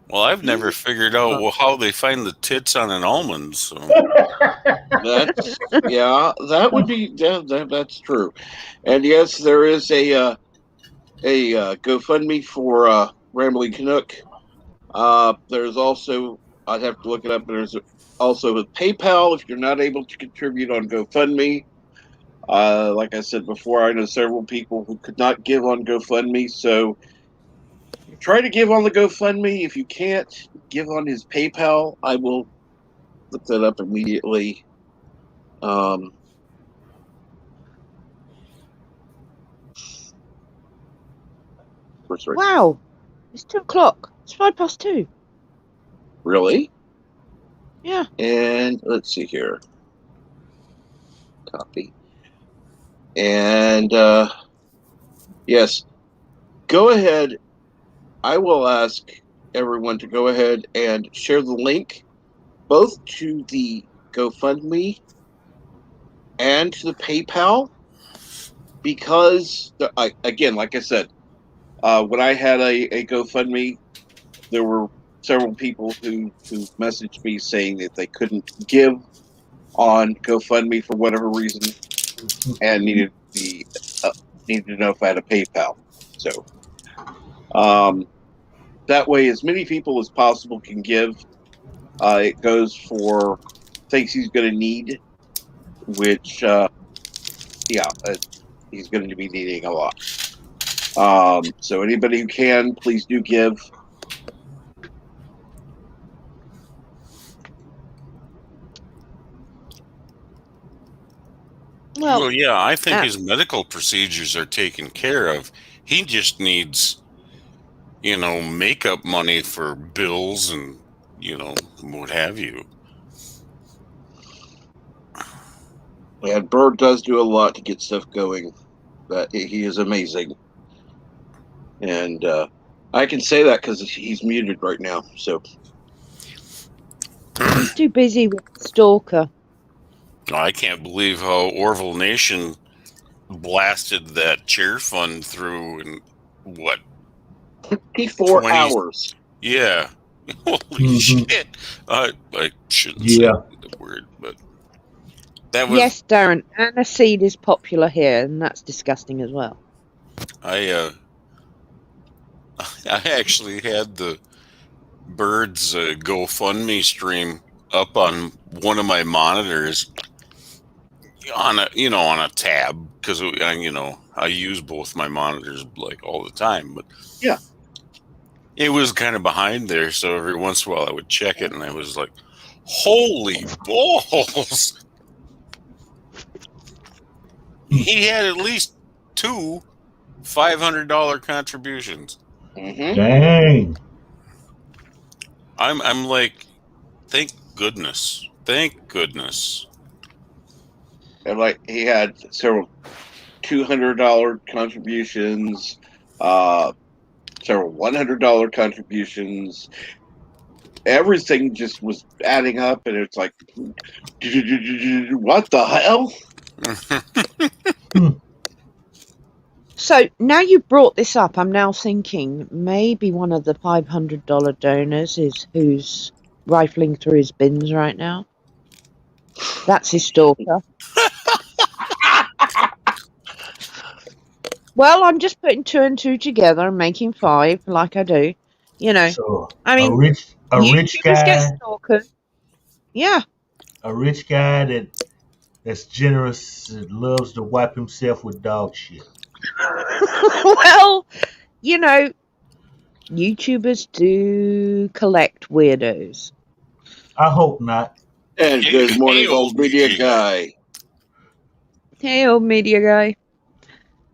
D: Well, I've never figured out how they find the tits on an almond. So
A: That's that would be that's true. And yes, there is a GoFundMe for Rambling Canuck. There's also I'd have to look it up. But there's also with PayPal if you're not able to contribute on GoFundMe. Like I said before, I know several people who could not give on GoFundMe, so try to give on the GoFundMe. If you can't give on his PayPal, I will look that up immediately. Where's right?
B: Wow, it's 2 o'clock. It's 2:05.
A: Really?
B: Yeah.
A: And let's see here. Copy. And yes, go ahead. I will ask everyone to go ahead and share the link both to the GoFundMe and to the PayPal because, again, like I said, when I had a GoFundMe, there were several people who messaged me saying that they couldn't give on GoFundMe for whatever reason and needed to know if I had a PayPal. So that way, as many people as possible can give. It goes for things he's going to need, which he's going to be needing a lot. So anybody who can, please do give.
D: Well, yeah, I think his medical procedures are taken care of. He just needs, makeup money for bills and, what have you.
A: And Bird does do a lot to get stuff going. That he is amazing, and I can say that because he's muted right now. So
B: He's too busy with Stalker.
D: I can't believe how Orville Nation blasted that chair fund through in what
A: 54 hours.
D: Yeah, holy shit! I shouldn't say the word, but that was
B: Yes, Darren. Aniseed is popular here, and that's disgusting as well.
D: I actually had the Birds GoFundMe stream up on one of my monitors on a tab because I use both my monitors like all the time, but
A: yeah,
D: it was kind of behind there, so every once in a while I would check it and I was like, holy balls. He had at least 2 $500 contributions.
A: Mm-hmm.
E: Dang.
D: I'm like, thank goodness.
A: And like he had several $200 contributions, several $100 contributions. Everything just was adding up, and it's like, what the hell?
B: So now you brought this up, I'm now thinking maybe one of the $500 donors is who's rifling through his bins right now. That's his stalker. Well, I'm just putting 2 and 2 together and making 5, like I do.
E: So
B: I mean,
E: a rich
B: YouTubers get
E: guy,
B: stalkers. Yeah.
E: a rich guy that's generous and loves to wipe himself with dog shit.
B: Well, YouTubers do collect weirdos.
E: I hope not.
A: And good morning, old media guy.
B: Hey, old media guy.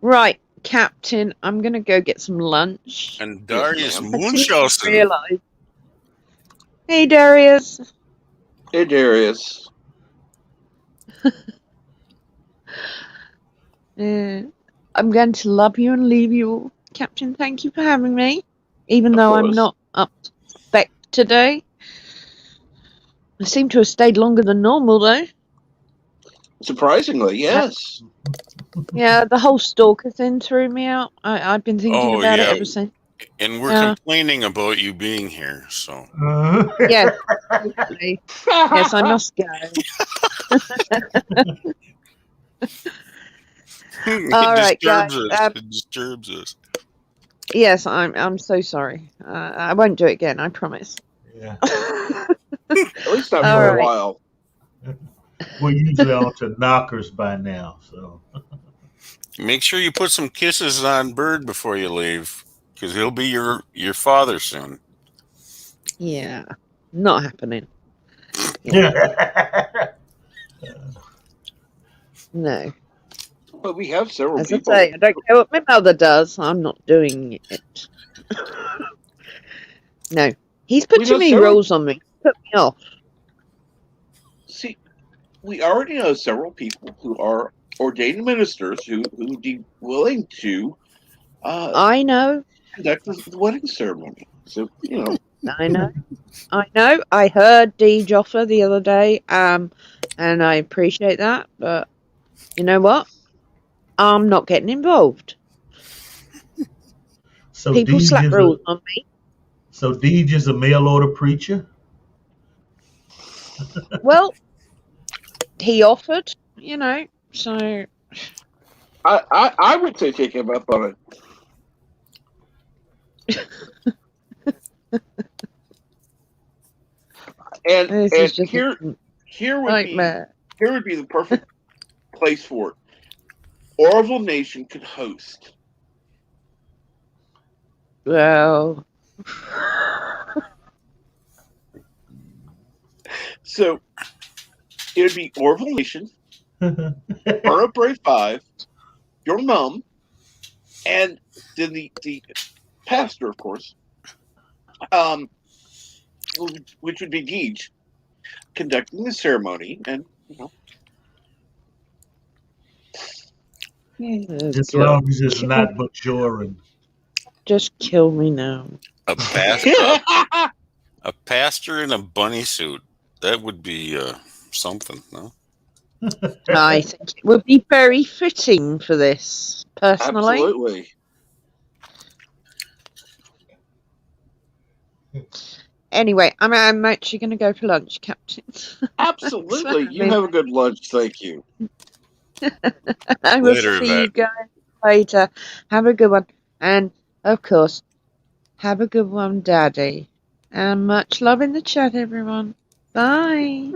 B: Right, Captain, I'm going to go get some lunch.
D: And Darius
A: Yes,
D: Munchausen.
B: Hey, Darius.
A: Hey, Darius.
B: I'm going to love you and leave you, Captain. Thank you for having me. Even though I'm not up to spec today. I seem to have stayed longer than normal, though.
A: Surprisingly, yes.
B: Yeah, the whole stalker thing threw me out. I've been thinking about it ever since.
D: And we're complaining about you being here, so.
B: Yes. Yes, I must go.
D: It disturbs us.
B: Yes, I'm so sorry. I won't do it again, I promise.
E: Yeah.
A: At least not for a while.
E: We're usually on to knockers by now, so.
D: Make sure you put some kisses on Bird before you leave, because he'll be your father soon.
B: Yeah, not happening.
E: Yeah.
B: No.
A: But we have several
B: As
A: people.
B: I say, I don't care what my mother does. I'm not doing it. No. He's
A: We
B: put too
A: know
B: many
A: several.
B: rules on me. Put me off.
A: See, we already know several people who are ordained ministers who would be willing to uh,
B: I know.
A: conduct the wedding ceremony. So
B: I know. I know. I heard D Joffa the other day, and I appreciate that. But you know what? I'm not getting involved.
E: So
B: People
E: Deej
B: slap
E: is
B: rules
E: a
B: on me.
E: so Deej is a mail order preacher.
B: Well, he offered, so
A: I would say take him up on it. And
B: this
A: and
B: is just a
A: here would be
B: nightmare.
A: the perfect place for it. Orville Nation could host.
B: Well,
A: So it would be Orville Nation, Burrow Brave Five, your mom, and then the pastor, of course, um, which would be Deej, conducting the ceremony, and
B: oh
E: As
B: God,
E: long as it's
B: kill,
E: not Bajoran.
B: just kill me now.
D: A pastor in a bunny suit. That would be something, no?
B: I think it would be very fitting for this, personally.
A: absolutely.
B: Anyway, I'm actually going to go for lunch, Captain. Thanks for
A: Absolutely. You
B: having
A: have a good lunch. Thank you.
B: me. I will
D: Later,
B: see you
D: that.
B: guys later. Have a good one. And, of course, have a good one, Daddy. And much love in the chat, everyone. Bye.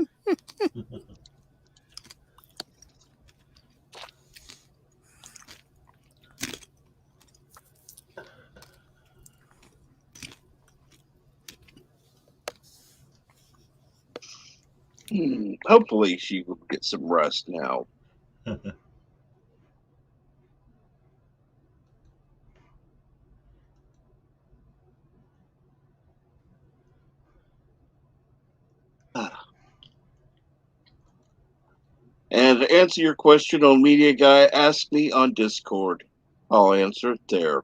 A: Hopefully, she will get some rest now. And to answer your question on Media Guy, ask me on Discord. I'll answer it there.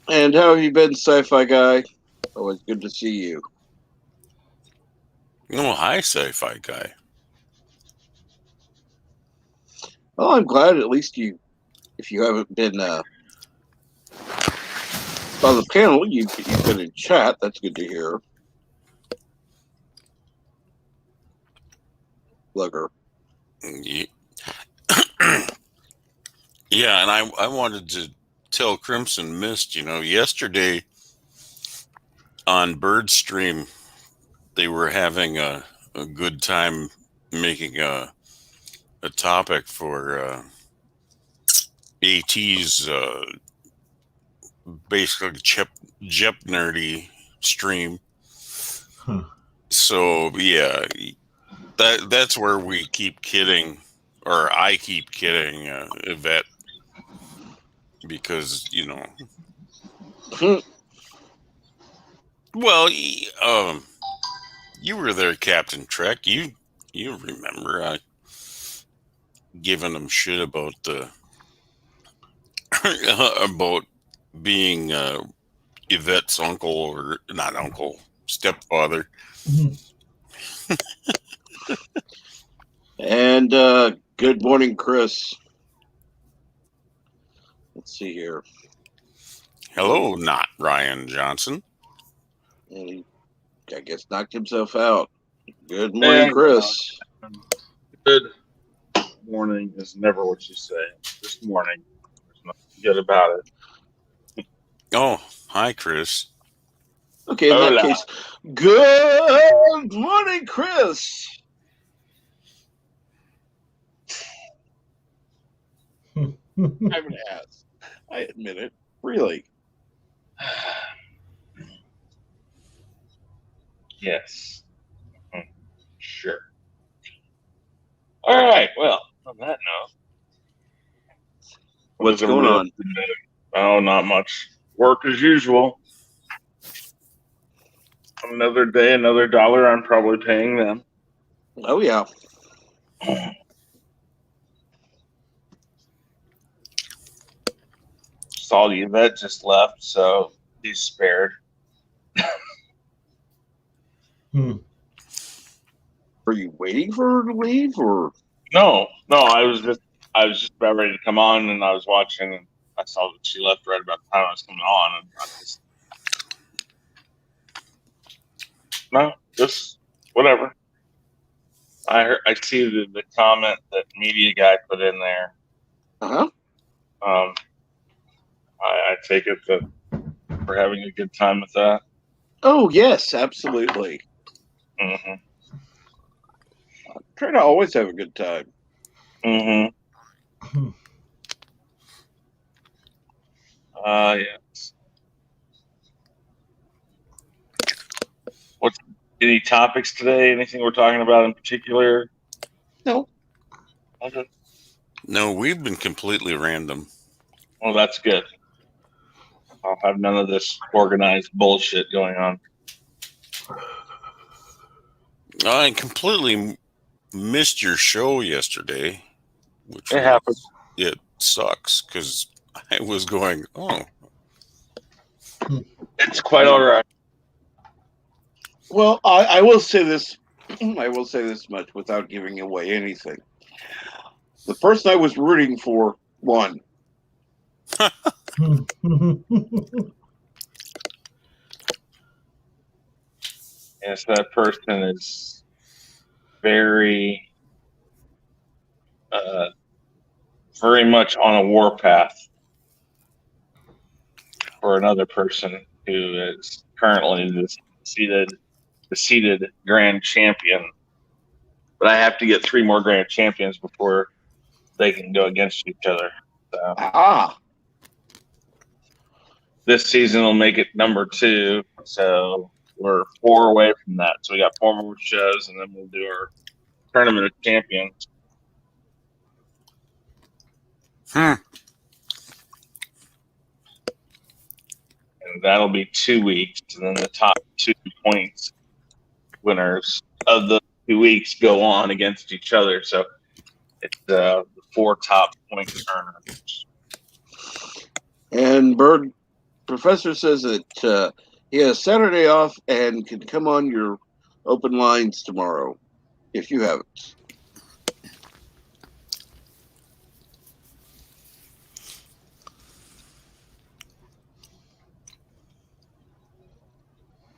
A: And how have you been, Sci-Fi Guy? Always good to see you.
D: Oh, hi, sci-fi guy.
A: Well, I'm glad at least if you haven't been on the panel, you've been in chat. That's good to hear. Lugger.
D: Yeah, yeah, and I wanted to tell Crimson Mist, yesterday on Birdstream, they were having a good time making a topic for AT's basically Jep nerdy stream.
E: Huh.
D: So yeah, that's where we keep kidding, or I keep kidding Yvette, because well, you were there, Captain Trek. You remember I giving them shit about the about being Yvette's uncle, or not uncle, stepfather.
A: And good morning, Chris. Let's see here.
D: Hello, not Ryan Johnson.
A: And he, I guess, knocked himself out. Good morning, Chris.
G: Good morning is never what you say. This morning, there's nothing good about it.
D: Oh, hi, Chris.
A: Okay, in that
G: Hola.
A: case, good morning, Chris. I haven't asked. I admit it. Really.
G: Yes. Sure. All right. Well, on that note,
A: What's going on?
G: Oh, not much. Work as usual. Another day, another dollar. I'm probably paying them.
A: Oh yeah.
G: Saw the Yvette just left, so he's spared.
E: Hmm.
A: Are you waiting for her to leave, or?
G: No, I was just about ready to come on, and I was watching, and I saw that she left right about the time I was coming on, and I just just whatever. I see the comment that media guy put in there.
A: Uh-huh.
G: I take it that we're having a good time with that.
A: Oh yes, absolutely.
G: Mm-hmm.
A: Try to always have a good time.
G: Mm-hmm. Yes. What's any topics today? Anything we're talking about in particular?
A: No.
G: Okay.
D: No, we've been completely random.
G: Well, that's good. I'll have none of this organized bullshit going on.
D: I completely missed your show yesterday, which
G: It happens.
D: it sucks because I was going, oh,
G: It's quite all right.
A: Well, I will say this. I will say this much without giving away anything. The person I was rooting for won.
G: Yes, that person is very, very much on a warpath for another person who is currently the seated grand champion. But I have to get 3 more grand champions before they can go against each other. So
A: Ah.
G: this season will make it number 2. So we're 4 away from that. So we got 4 more shows, and then we'll do our tournament of champions. And that'll be 2 weeks. And then the top 2 points winners of the 2 weeks go on against each other. So it's the 4 top point earners.
A: And Bird Professor says that he has Saturday off and can come on your open lines tomorrow if you have it.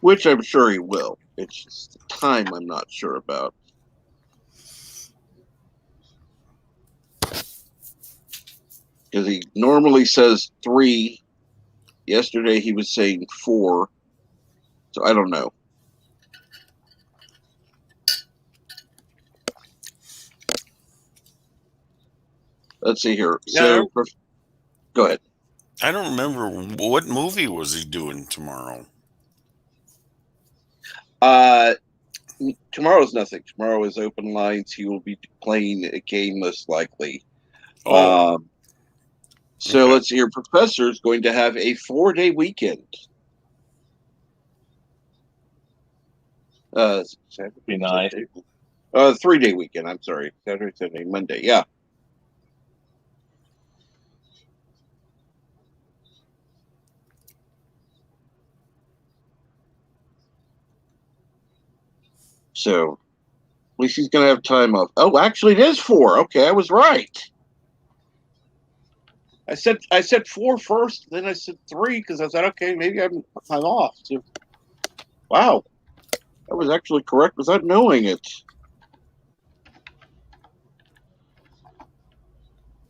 A: Which I'm sure he will. It's just the time I'm not sure about. Because he normally says 3. Yesterday he was saying 4. So I don't know. Let's see here.
D: yeah,
A: So go ahead.
D: I don't remember what movie was he doing tomorrow.
A: Tomorrow's nothing. Tomorrow is open lines. He will be playing a game most likely.
D: Oh,
A: So
D: okay.
A: let's see. Your professor is going to have a 4-day weekend. Saturday,
G: Be nice.
A: 3-day weekend. I'm sorry. Saturday, Sunday, Monday. Yeah. So at least he's going to have time off. Oh, actually, it is 4. Okay, I was right. I said 4 first, then I said 3 because I said, okay, maybe I'm off. So, wow, that was actually correct without knowing it.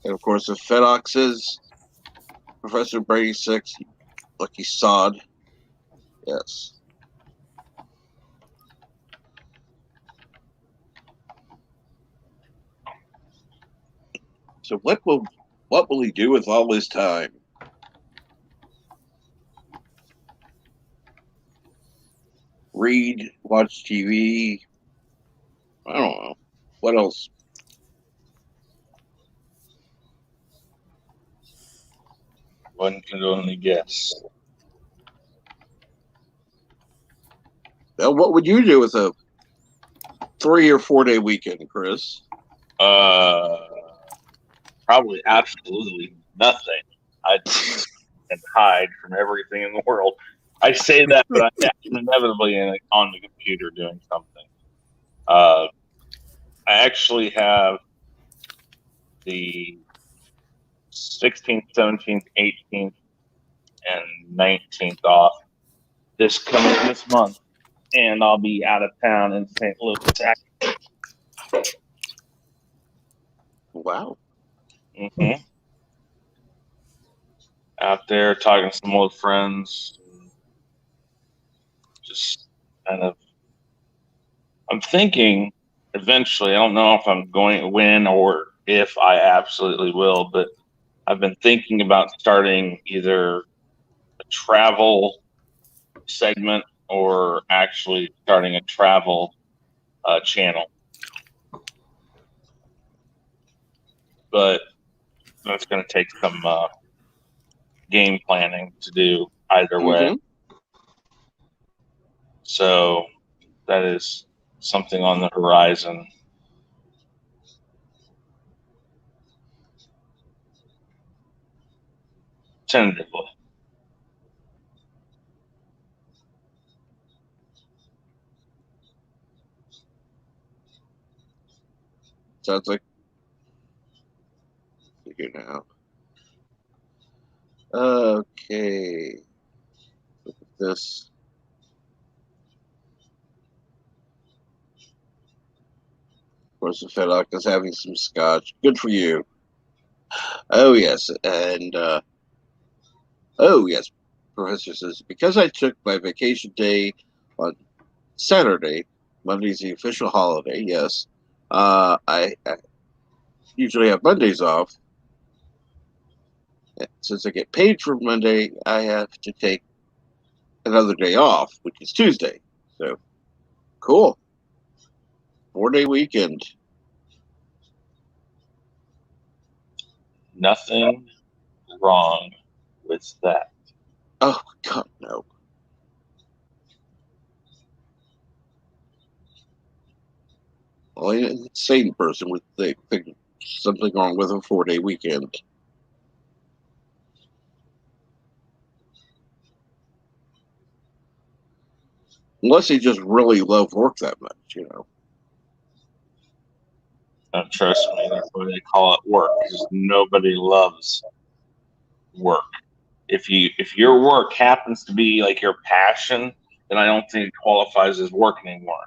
A: And of course, if FedOx says Professor Brady 6, lucky sod. Yes. So what will he do with all his time? read, watch TV. I don't know. What else?
G: One can only guess.
A: What would you do with a 3 or 4 day weekend, Chris?
G: Probably absolutely nothing. I'd and hide from everything in the world. I say that, but I'm inevitably on the computer doing something. I actually have the 16th, 17th, 18th, and 19th off this month, and I'll be out of town in St. Louis.
A: Wow.
G: Mm-hmm. Out there talking to some old friends, just kind of. I'm thinking eventually. I don't know if I'm going to win or if I absolutely will, but I've been thinking about starting either a travel segment or actually starting a travel channel. But that's going to take some game planning to do either way. So that is something on the horizon. Tentatively.
A: Sounds like figure now. Okay. Look at this. Of course, the FedEx is having some scotch. Good for you. Oh yes, and oh yes. Professor says because I took my vacation day on Saturday. Monday's the official holiday. Yes, I usually have Mondays off. Since I get paid for Monday, I have to take another day off, which is Tuesday. So cool. 4 day weekend.
G: Nothing wrong with that.
A: Oh God, no. Only an insane person would think something wrong with a 4 day weekend. Unless they just really love work that much.
G: Trust me, that's why they call it work, because nobody loves work. If your work happens to be like your passion, then I don't think it qualifies as work anymore.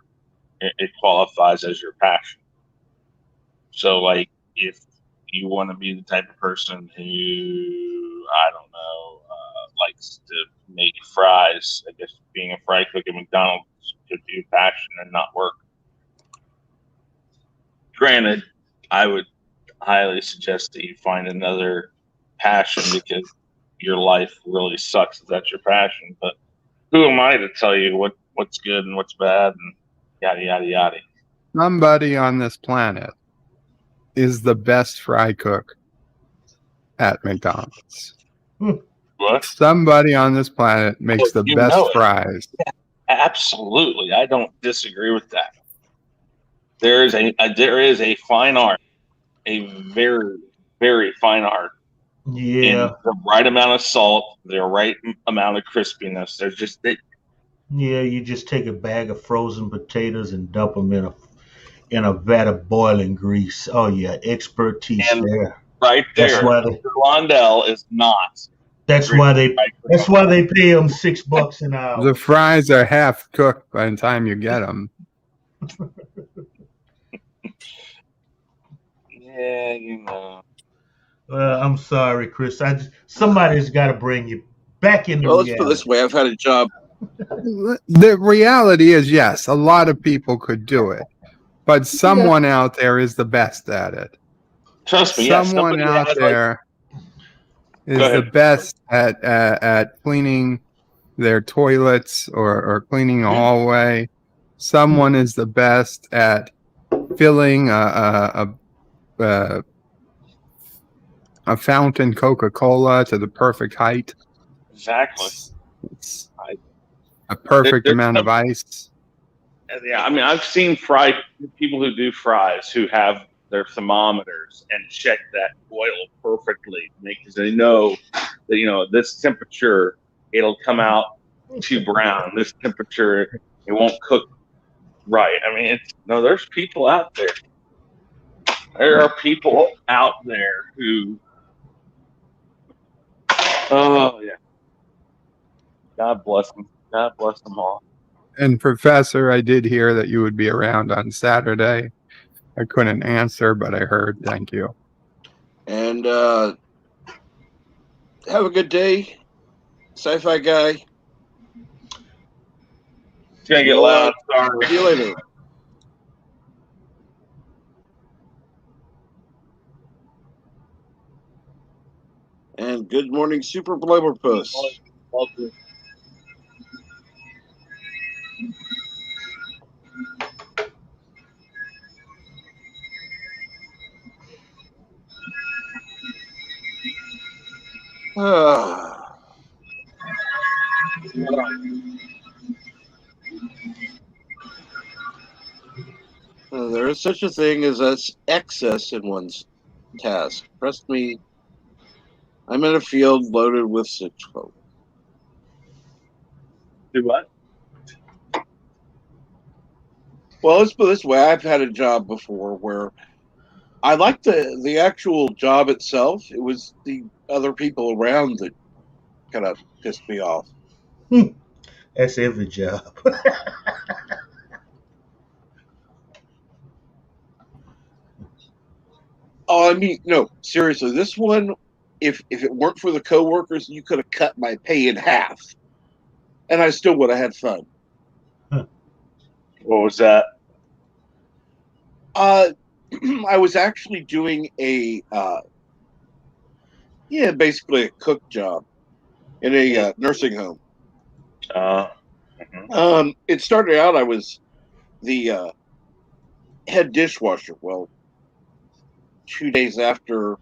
G: It qualifies as your passion. So, like, if you want to be the type of person who, I don't know, likes to make fries, I guess being a fry cook at McDonald's could be passion and not work. Granted, I would highly suggest that you find another passion because your life really sucks if that's your passion. But who am I to tell you what's good and what's bad and yada yada yada?
C: Somebody on this planet is the best fry cook at McDonald's.
G: What?
C: Somebody on this planet makes the
G: You
C: best
G: know it.
C: fries.
G: Absolutely, I don't disagree with that. There is a fine art, a very very fine art in
E: Yeah,
G: the right amount of salt, the right amount of crispiness. There's just
E: yeah. You just take a bag of frozen potatoes and dump them in a vat of boiling grease. Oh yeah, expertise
G: and
E: there.
G: right
E: That's
G: there,
E: why
G: Mr. Londell is not.
E: That's why they pay them $6 an hour.
C: The fries are half cooked by the time you get them.
G: Yeah, you know.
E: I'm sorry, Chris. Somebody's got to bring you back into
A: Well, let's put it this
E: reality.
A: way. I've had a job.
C: The reality is, yes, a lot of people could do it, but someone out there is the best at it.
G: Trust me, yes.
C: Someone out there is the best at cleaning their toilets or cleaning a hallway. Someone is the best at filling a fountain Coca-Cola to the perfect height.
G: Exactly.
C: It's a perfect
G: There's
C: amount of ice.
G: Yeah, I mean, I've seen fried people who do fries who have their thermometers and check that oil perfectly because they know that this temperature it'll come out too brown. This temperature it won't cook right. I mean, there's people out there. There are people out there who, oh yeah, God bless them. God bless them all.
C: And Professor, I did hear that you would be around on Saturday. I couldn't answer, but I heard. Thank you.
A: And have a good day, sci-fi guy.
G: It's gonna get
A: We'll
G: loud. Sorry.
A: see you later. And good morning, Super Blubberpuss. There is such a thing as excess in one's task. Trust me, I'm in a field loaded with such folk.
G: Do what?
A: Well, let's put it this way. I've had a job before where I liked the actual job itself. It was the other people around that kind of pissed me off.
E: That's every job.
A: Oh, I mean, no, seriously, this one, if it weren't for the coworkers, you could have cut my pay in half, and I still would have had fun.
G: What was that?
A: I was actually doing basically a cook job in a nursing home. It started out I was the head dishwasher. Well, 2 days after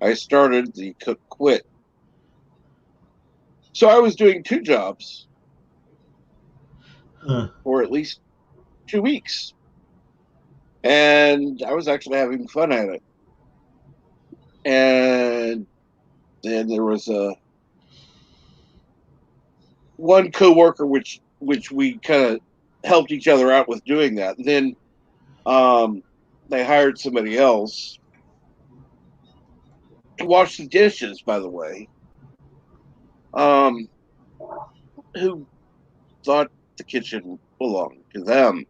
A: I started, the cook quit. So I was doing two jobs for at least 2 weeks. And I was actually having fun at it. And then there was one coworker which we kind of helped each other out with doing that. And then they hired somebody else to wash the dishes, by the way, who thought the kitchen belonged to them.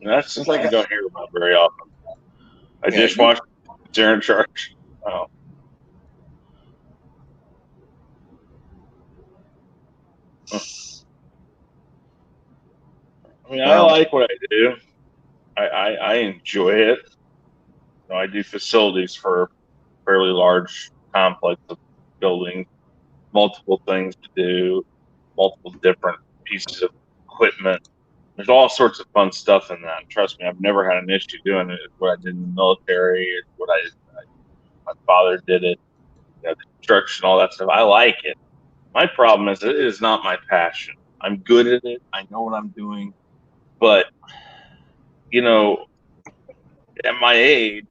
G: That's
A: It's
G: something
A: like,
G: you don't hear about very often. A
A: yeah,
G: dishwasher, they're in charge. Oh. I mean, I like what I do. I enjoy it. I do facilities for a fairly large complex of buildings, multiple things to do, multiple different pieces of equipment. There's all sorts of fun stuff in that. Trust me, I've never had an issue doing it. It's what I did in the military. It's what my father did it. Construction, all that stuff. I like it. My problem is it is not my passion. I'm good at it. I know what I'm doing, but at my age,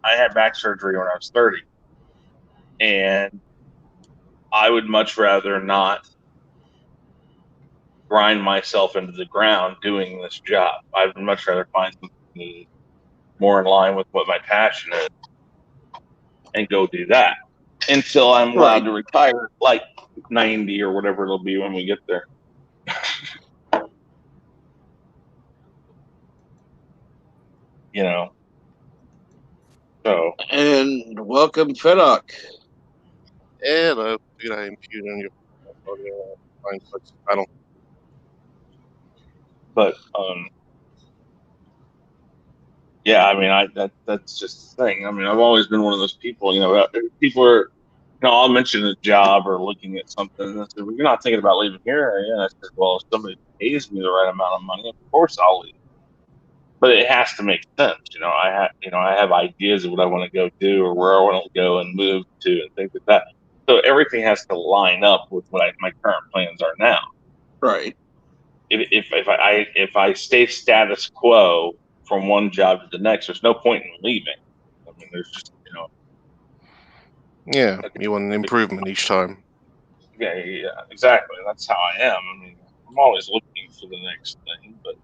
G: I had back surgery when I was 30, and I would much rather not grind myself into the ground doing this job. I would much rather find something more in line with what my passion is and go do that until I'm allowed to retire, like 90 or whatever it'll be when we get there. So.
A: And welcome, Fedok.
H: Hello, good I impute on your fine folks panel.
G: But yeah, I mean, that's just the thing. I mean, I've always been one of those people. People are I'll mention a job or looking at something. And I said, well, you're not thinking about leaving here, are you? And I said, well, if somebody pays me the right amount of money, of course I'll leave. But it has to make sense. I have ideas of what I want to go do or where I want to go and move to and things like that. So everything has to line up with what my current plans are now.
A: Right.
G: If I stay status quo from one job to the next, there's no point in leaving. I mean, there's just
H: Yeah, you want an improvement each time.
G: yeah, exactly. That's how I am. I mean, I'm always looking for the next thing, but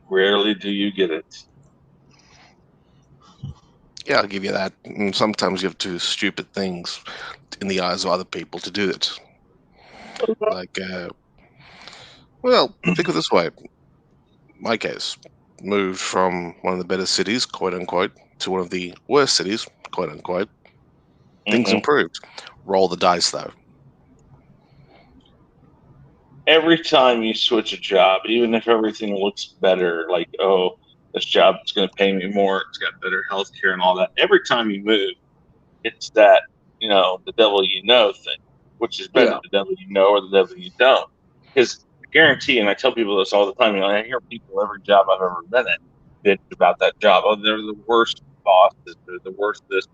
G: rarely do you get it.
H: Yeah, I'll give you that. And sometimes you have to do stupid things in the eyes of other people to do it. Like, well, think of it this way. My case, moved from one of the better cities, quote unquote, to one of the worst cities, quote unquote. Things
G: Mm-hmm.
H: improved. Roll the dice, though.
G: Every time you switch a job, even if everything looks better, like, oh, this job is going to pay me more, it's got better health care and all that. Every time you move, it's that, the devil you know thing. Which is better,
A: Yeah.
G: the devil you know or the devil you don't? Because I guarantee, and I tell people this all the time, I hear people every job I've ever been at bitch about that job. Oh, they're the worst bosses. They're the worst this.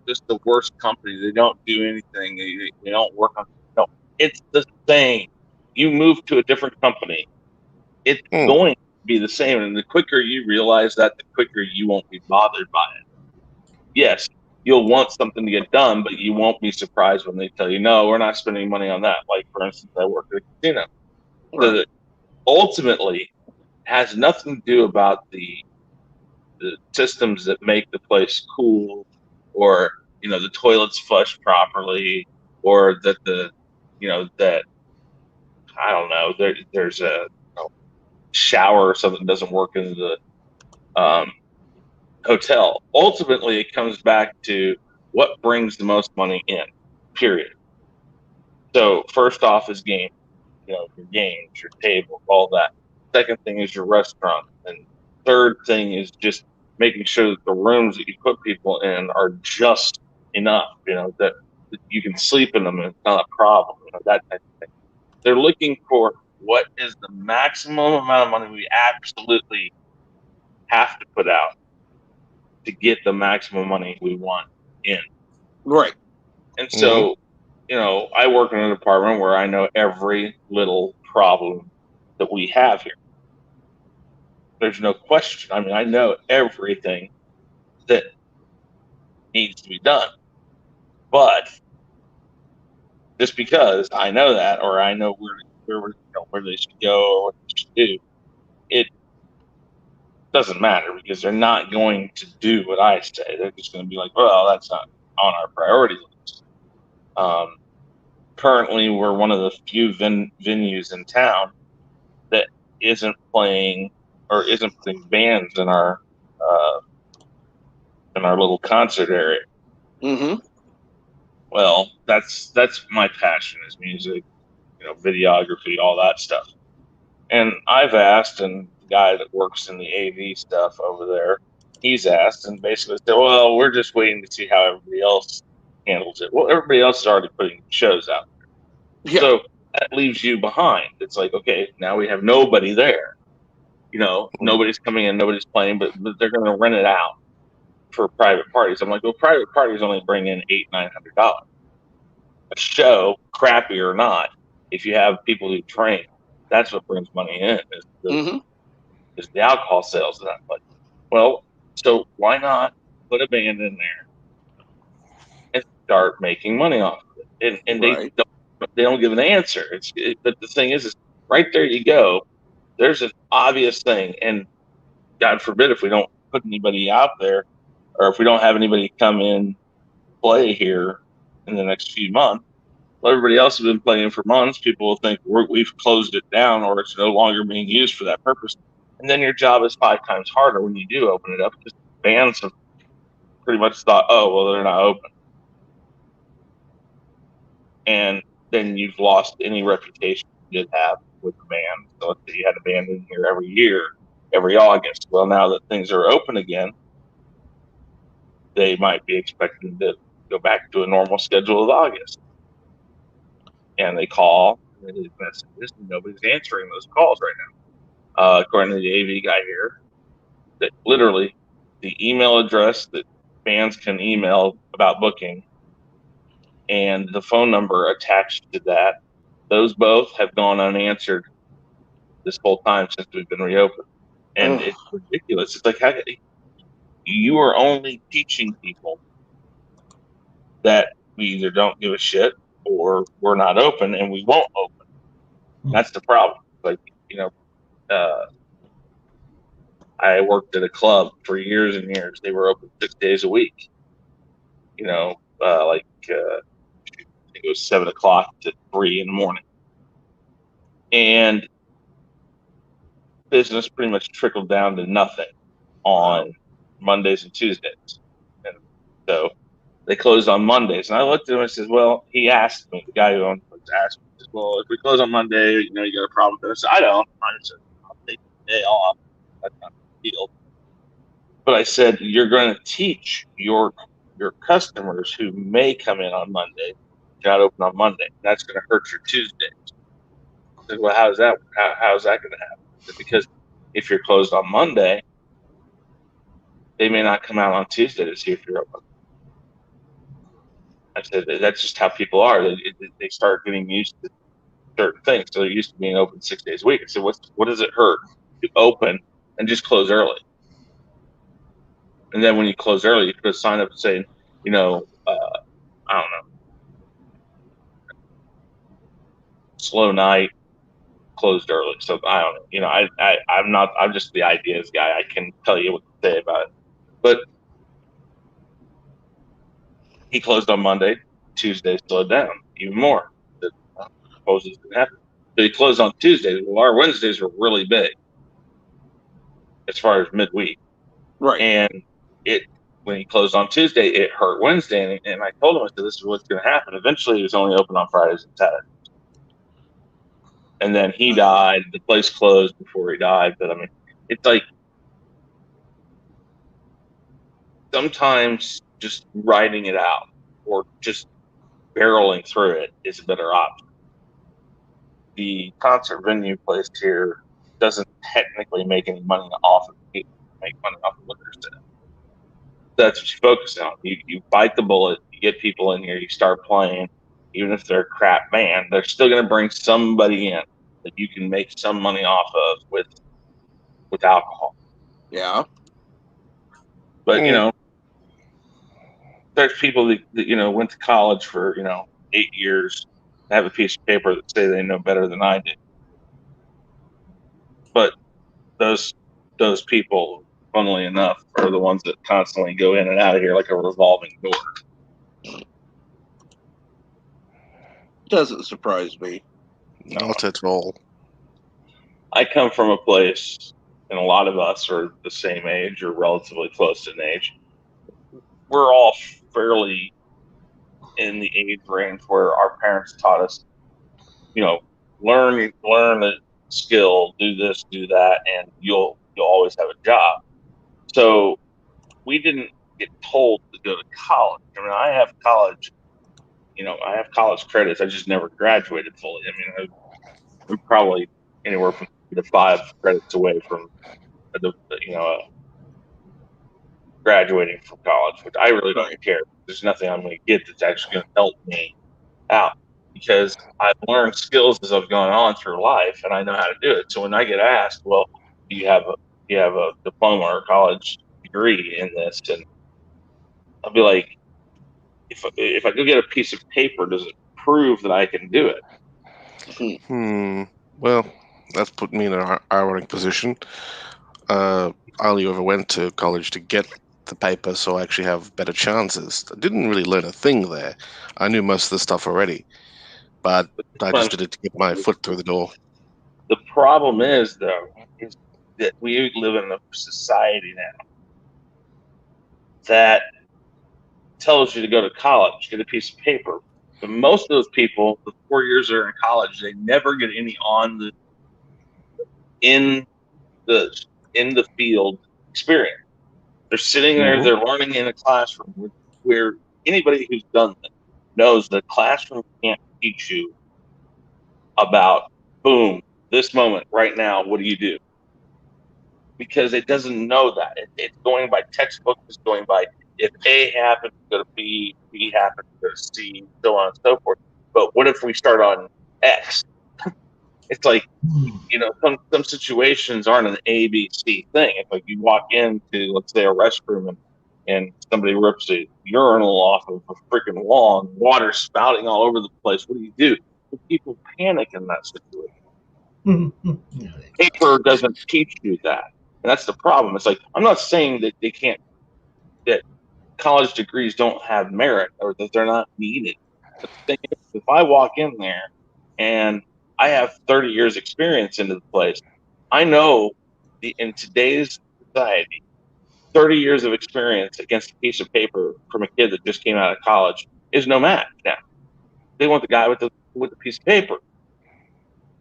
G: Just the worst company. They don't do anything. They don't work on. No, it's the same. You move to a different company, it's
H: Hmm.
G: going to be the same. And the quicker you realize that, the quicker you won't be bothered by it. Yes, you'll want something to get done, but you won't be surprised when they tell you, no, we're not spending money on that. Like, for instance, I work at a casino. So
A: Right.
G: that ultimately has nothing to do about the systems that make the place cool, or the toilets flush properly, or that that I don't know, there's a shower or something doesn't work in the hotel. Ultimately, it comes back to what brings the most money in. Period. So first off is game. Your games, your table, all that. Second thing is your restaurant, and third thing is just making sure that the rooms that you put people in are just enough. That you can sleep in them and it's not a problem. That type of thing. They're looking for what is the maximum amount of money we absolutely have to put out to get the maximum money we want in.
A: Right.
G: And
H: Hmm.
G: so, I work in a department where I know every little problem that we have here. There's no question. I mean, I know everything that needs to be done. But just because I know that, or I know where they should go or what they should do, it doesn't matter because they're not going to do what I say. They're just going to be like, well, that's not on our priority list. Currently, we're one of the few venues in town that isn't playing or isn't putting bands uh, in our little concert area.
A: Mm-hmm.
G: Well, that's my passion is music, videography, all that stuff. And I've asked, and the guy that works in the AV stuff over there, he's asked, and basically said, "Well, we're just waiting to see how everybody else handles it." Well, everybody else is already putting shows out,
A: Yeah.
G: so that leaves you behind. It's like, okay, now we have nobody there. Nobody's coming in, nobody's playing, but they're going to rent it out for private parties. I'm like, well, private parties only bring in $800-900. A show, crappy or not, if you have people who train, that's what brings money in
A: Mm-hmm.
G: is the alcohol sales of that place. Well, so why not put a band in there and start making money off of it? And
A: Right.
G: they don't give an answer. But the thing is right there you go. There's an obvious thing, and God forbid if we don't put anybody out there, or if we don't have anybody come in play here in the next few months. Well, everybody else has been playing for months. People will think we've closed it down or it's no longer being used for that purpose. And then your job is 5 times harder when you do open it up because bands have pretty much thought, oh, well, they're not open. And then you've lost any reputation you did have with the band. So let's say you had a band in here every year, every August. Well, now that things are open again, they might be expecting to go back to a normal schedule of August. And they call and they leave messages, and nobody's answering those calls right now. According to the AV guy here, that literally the email address that fans can email about booking and the phone number attached to that, those both have gone unanswered this whole time since we've been reopened. And
A: Ugh.
G: it's ridiculous. It's like, how, you are only teaching people that we either don't give a shit or we're not open and we won't open. That's the problem. Like, I worked at a club for years and years. They were open 6 days a week. I think it was 7 o'clock to 3 in the morning, and business pretty much trickled down to nothing on Mondays and Tuesdays, and so they closed on Mondays. And I looked at him and said, "Well," he asked me, the guy who owned the place asked me, he says, "Well, if we close on Monday, you got a problem with this?" I don't. I said, "I'll take the day off. That's not a big deal." But I said, "You're going to teach your customers who may come in on Monday, not open on Monday. That's going to hurt your Tuesday." I said, "Well, how's that? How's that going to happen?" I said, "Because if you're closed on Monday, they may not come out on Tuesday to see if you're open." I said, "That's just how people are. They start getting used to certain things. So they're used to being open 6 days a week." I said, "What does it hurt to open and just close early? And then when you close early, you put a sign up saying, I don't know, slow night, closed early." So I don't know. I'm just the ideas guy. I can tell you what to say about it. But he closed on Monday. Tuesday slowed down even more. I suppose it's going to happen. So he closed on Tuesdays. Well, our Wednesdays were really big as far as midweek.
A: Right.
G: And when he closed on Tuesday, it hurt Wednesday. And I told him, I said, "This is what's going to happen." Eventually, he was only open on Fridays and Saturdays. And then he died. The place closed before he died. But I mean, it's like sometimes just writing it out or just barreling through it is a better option. The concert venue place here doesn't technically make any money off of people. Make money off of liquor sales. That's what you focus on. You bite the bullet. You get people in here. You start playing. Even if they're a crap band, they're still going to bring somebody in that you can make some money off of with alcohol.
A: Yeah.
G: But there's people that went to college for 8 years, have a piece of paper that say they know better than I do. But those people, funnily enough, are the ones that constantly go in and out of here like a revolving door.
A: Doesn't surprise me.
H: Not at all.
G: I come from a place, and a lot of us are the same age or relatively close in age. We're all fairly in the age range where our parents taught us, learn a skill, do this, do that, and you'll always have a job. So we didn't get told to go to college. I mean, I have college credits. I just never graduated fully. I mean, we're probably anywhere from 3 to 5 credits away from, graduating from college, which I really don't care. There's nothing I'm going to get that's actually going to help me out because I've learned skills as I've gone on through life, and I know how to do it. So when I get asked, "Well, do you have a diploma or college degree in this?" and I'll be like, if I go get a piece of paper, does it prove that I can do it?
H: Well, that's put me in an ironic position. I only ever went to college to get the paper, so I actually have better chances. I didn't really learn a thing there. I knew most of the stuff already, but I just did it to get my foot through the door.
G: The problem is, though, is that we live in a society now that tells you to go to college, get a piece of paper. But most of those people, the 4 years they're in college, they never get any in the field experience. They're sitting there, they're learning in a classroom where anybody who's done this knows the classroom can't teach you about, boom, this moment right now, what do you do? Because it doesn't know that. It's going by textbook, it's going by if A happens to go to B, B happens to go to C, so on and so forth. But what if we start on X? It's like, some situations aren't an A, B, C thing. It's like you walk into, let's say, a restroom and somebody rips a urinal off of a freaking wall and water spouting all over the place. What do? People panic in that situation. Paper doesn't teach you that. And that's the problem. It's like, I'm not saying that that college degrees don't have merit or that they're not needed. But the thing is, if I walk in there and I have 30 years experience into the place, I know in today's society, 30 years of experience against a piece of paper from a kid that just came out of college is no match now. They want the guy with the piece of paper.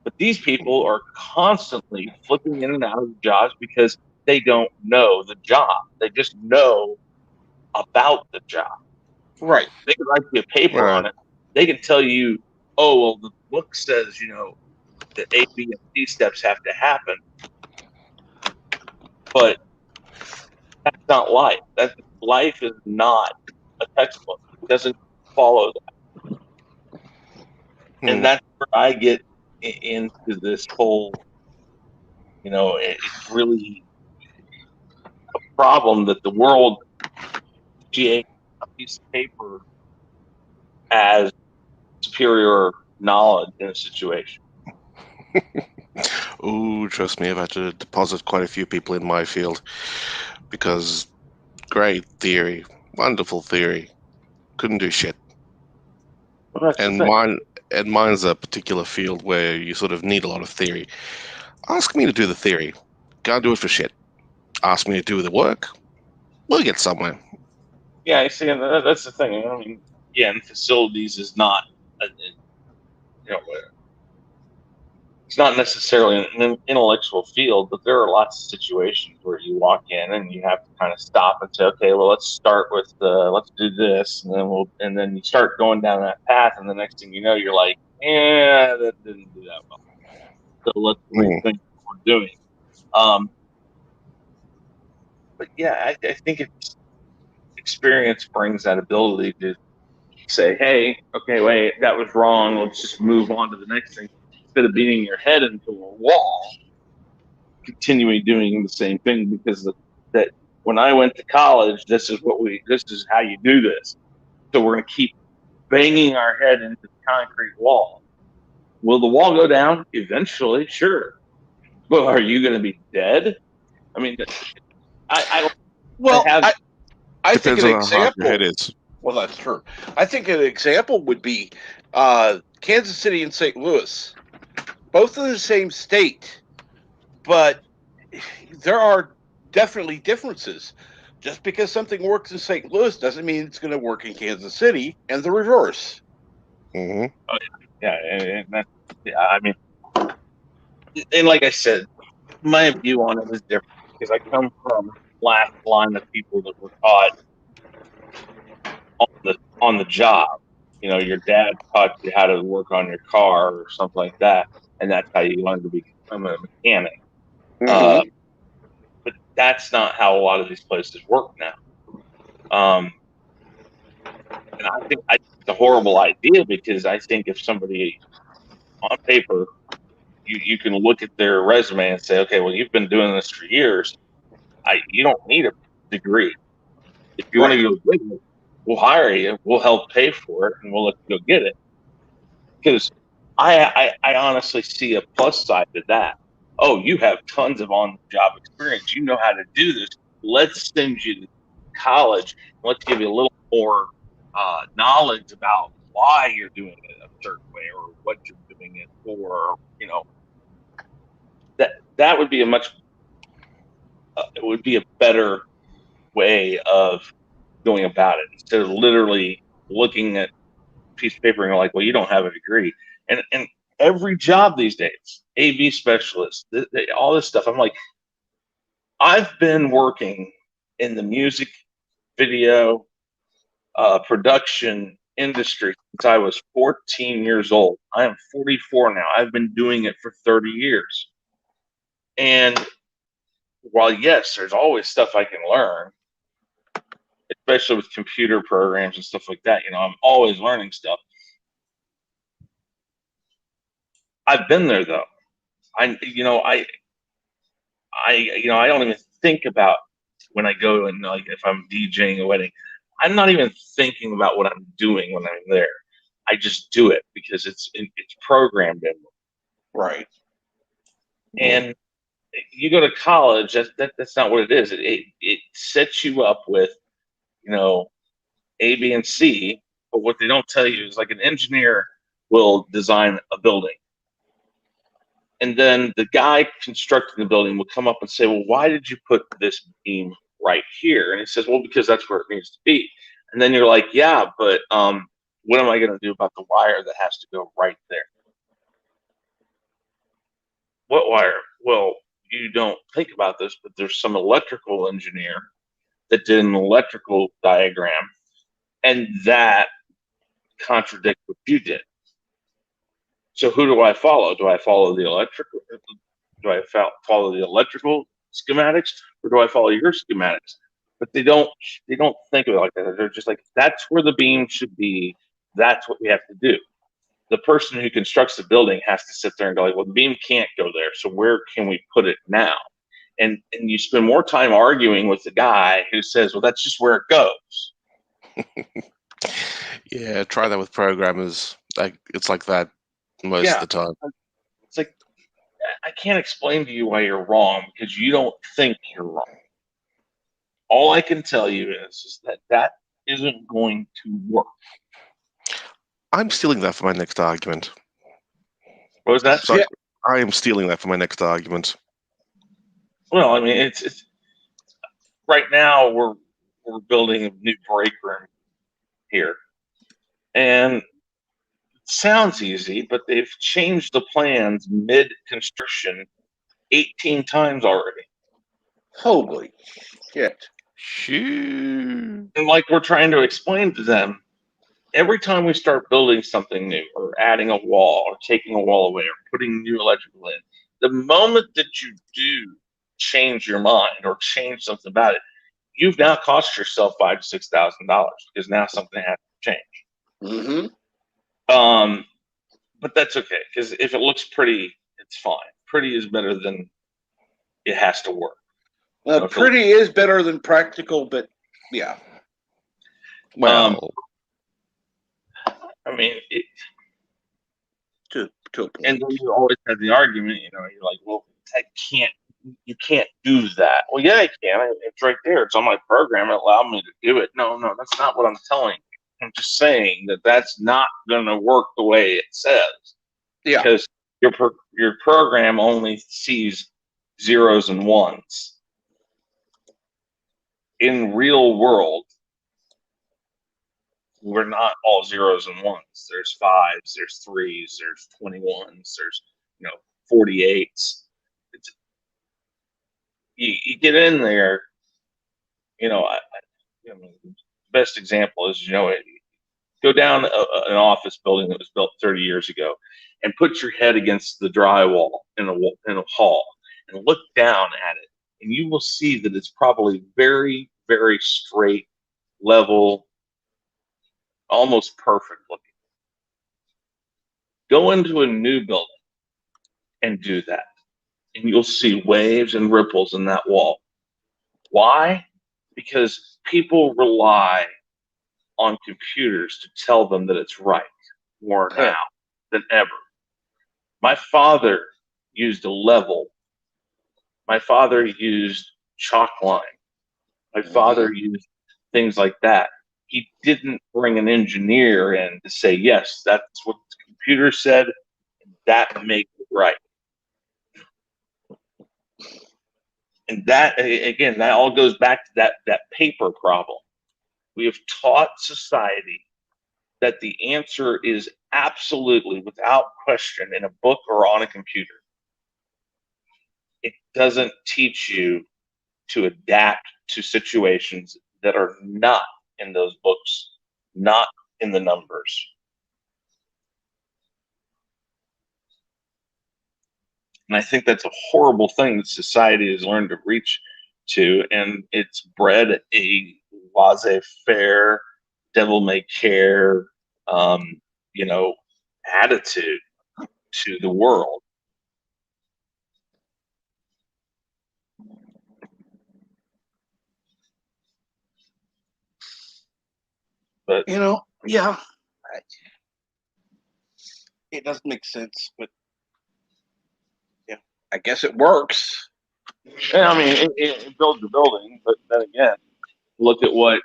G: But these people are constantly flipping in and out of jobs because they don't know the job. They just know about the job.
A: Right.
G: They can write you a paper on it. They can tell you, oh, well, the book says, that A, B, and C steps have to happen. But that's not life. Life is not a textbook. It doesn't follow that. And that's where I get into this whole, it's really a problem that the world GA a piece of paper as superior knowledge in a situation.
H: Oh, trust me, I've had to deposit quite a few people in my field because great theory, wonderful theory, couldn't do shit.
G: Well, that's
H: And
G: the thing.
H: mine's a particular field where you sort of need a lot of theory. Ask me to do the theory, can't do it for shit. Ask me to do the work, we'll get somewhere.
G: Yeah, I see, and that's the thing. I mean, yeah, and facilities is not, it's not necessarily an intellectual field, but there are lots of situations where you walk in and you have to kind of stop and say, okay, well, let's start with let's do this, and then you start going down that path, and the next thing you know, you're like, yeah, that didn't do that well. So let's rethink what we're doing. But yeah, I think experience brings that ability to say, hey, okay, wait, that was wrong. Let's just move on to the next thing instead of beating your head into a wall, continuing doing the same thing because that when I went to college, this is how you do this. So we're going to keep banging our head into the concrete wall. Will the wall go down eventually? Sure. Well, are you going to be dead? I mean, I don't
A: Well,
G: have.
A: I think
H: Depends
A: an
H: on how hard your
A: example.
H: head is.
A: Well, that's true. I think an example would be Kansas City and St. Louis, both in the same state, but there are definitely differences. Just because something works in St. Louis doesn't mean it's going to work in Kansas City, and the reverse.
H: Mm-hmm.
G: Yeah, and that's, yeah, I mean, and like I said, my view on it is different because I come from last line of people that were taught on the job. Your dad taught you how to work on your car or something like that, and that's how you learned to become a mechanic.
A: Mm-hmm.
G: But that's not how a lot of these places work now. And I think it's a horrible idea because I think if somebody on paper, you can look at their resume and say, okay, well, you've been doing this for years. You don't need a degree. If you want to go get it, we'll hire you. We'll help pay for it, and we'll let you go get it. Because I honestly see a plus side to that. Oh, you have tons of on-the-job experience. You know how to do this. Let's send you to college. Let's give you a little more knowledge about why you're doing it a certain way or what you're doing it for. That would be it would be a better way of going about it instead of literally looking at a piece of paper and you're like, well, you don't have a degree. And every job these days, AV specialist, all this stuff. I'm like, I've been working in the music, video, production industry since I was 14 years old. I am 44 now. I've been doing it for 30 years. And while, yes, there's always stuff I can learn, especially with computer programs and stuff like that, I'm always learning stuff. I've been there though. I don't even think about when I go and like if I'm DJing a wedding, I'm not even thinking about what I'm doing when I'm there. I just do it because it's programmed in.
A: Right.
G: And you go to college, that's not what it is. It sets you up with, A, B, and C. But what they don't tell you is like an engineer will design a building. And then the guy constructing the building will come up and say, well, why did you put this beam right here? And he says, well, because that's where it needs to be. And then you're like, yeah, but what am I going to do about the wire that has to go right there? What wire? Well, you don't think about this, but there's some electrical engineer that did an electrical diagram, and that contradicts what you did. So who do I follow? Do I follow the electrical? Do I follow the electrical schematics, or do I follow your schematics? But they don't think of it like that. They're just like, that's where the beam should be. That's what we have to do. The person who constructs the building has to sit there and go like, well, the beam can't go there. So where can we put it now? And you spend more time arguing with the guy who says, well, that's just where it goes.
H: Yeah, try that with programmers. It's like that most of the time.
G: It's like, I can't explain to you why you're wrong because you don't think you're wrong. All I can tell you is that isn't going to work.
H: I'm stealing that for my next argument.
G: What was that?
H: So yeah. I am stealing that for my next argument.
G: Well, I mean, it's right now we're building a new break room here, and it sounds easy, but they've changed the plans mid-construction 18 times already.
A: Holy shit!
H: Shoo.
G: And like we're trying to explain to them, every time we start building something new or adding a wall or taking a wall away or putting new electrical in, the moment that you do change your mind or change something about it, you've now cost yourself $5,000 to $6,000 because now something has to change.
A: Mm-hmm.
G: But that's okay because if it looks pretty, it's fine. Pretty is better than it has to work.
A: Pretty is better than practical, but yeah.
H: Well,
G: I mean,
A: to a point.
G: And then you always have the argument, you're like, well, you can't do that. Well, yeah, I can. It's right there. It's on my program. It allowed me to do it. No, that's not what I'm telling you. I'm just saying that that's not going to work the way it says.
A: Yeah.
G: Because your program only sees zeros and ones. In real world, we're not all zeros and ones. There's fives, there's threes, there's 21s, there's 48s. You get in there, best example is go down an office building that was built 30 years ago, and put your head against the drywall in a hall and look down at it, and you will see that it's probably very, very straight, level, almost perfect looking. Go into a new building and do that, and you'll see waves and ripples in that wall. Why? Because people rely on computers to tell them that it's right more now than ever. My father used a level. My father used chalk line. My father used things like that. He didn't bring an engineer in to say, yes, that's what the computer said, and that makes it right. And that, again, that all goes back to that paper problem. We have taught society that the answer is absolutely, without question, in a book or on a computer. It doesn't teach you to adapt to situations that are not in those books not in the numbers. And I think that's a horrible thing that society has learned to reach to, and it's bred a laissez-faire, devil-may-care, attitude to the world. But
H: yeah, it doesn't make sense. But
A: I guess it works.
G: and I mean, it builds a building, but then again, look at what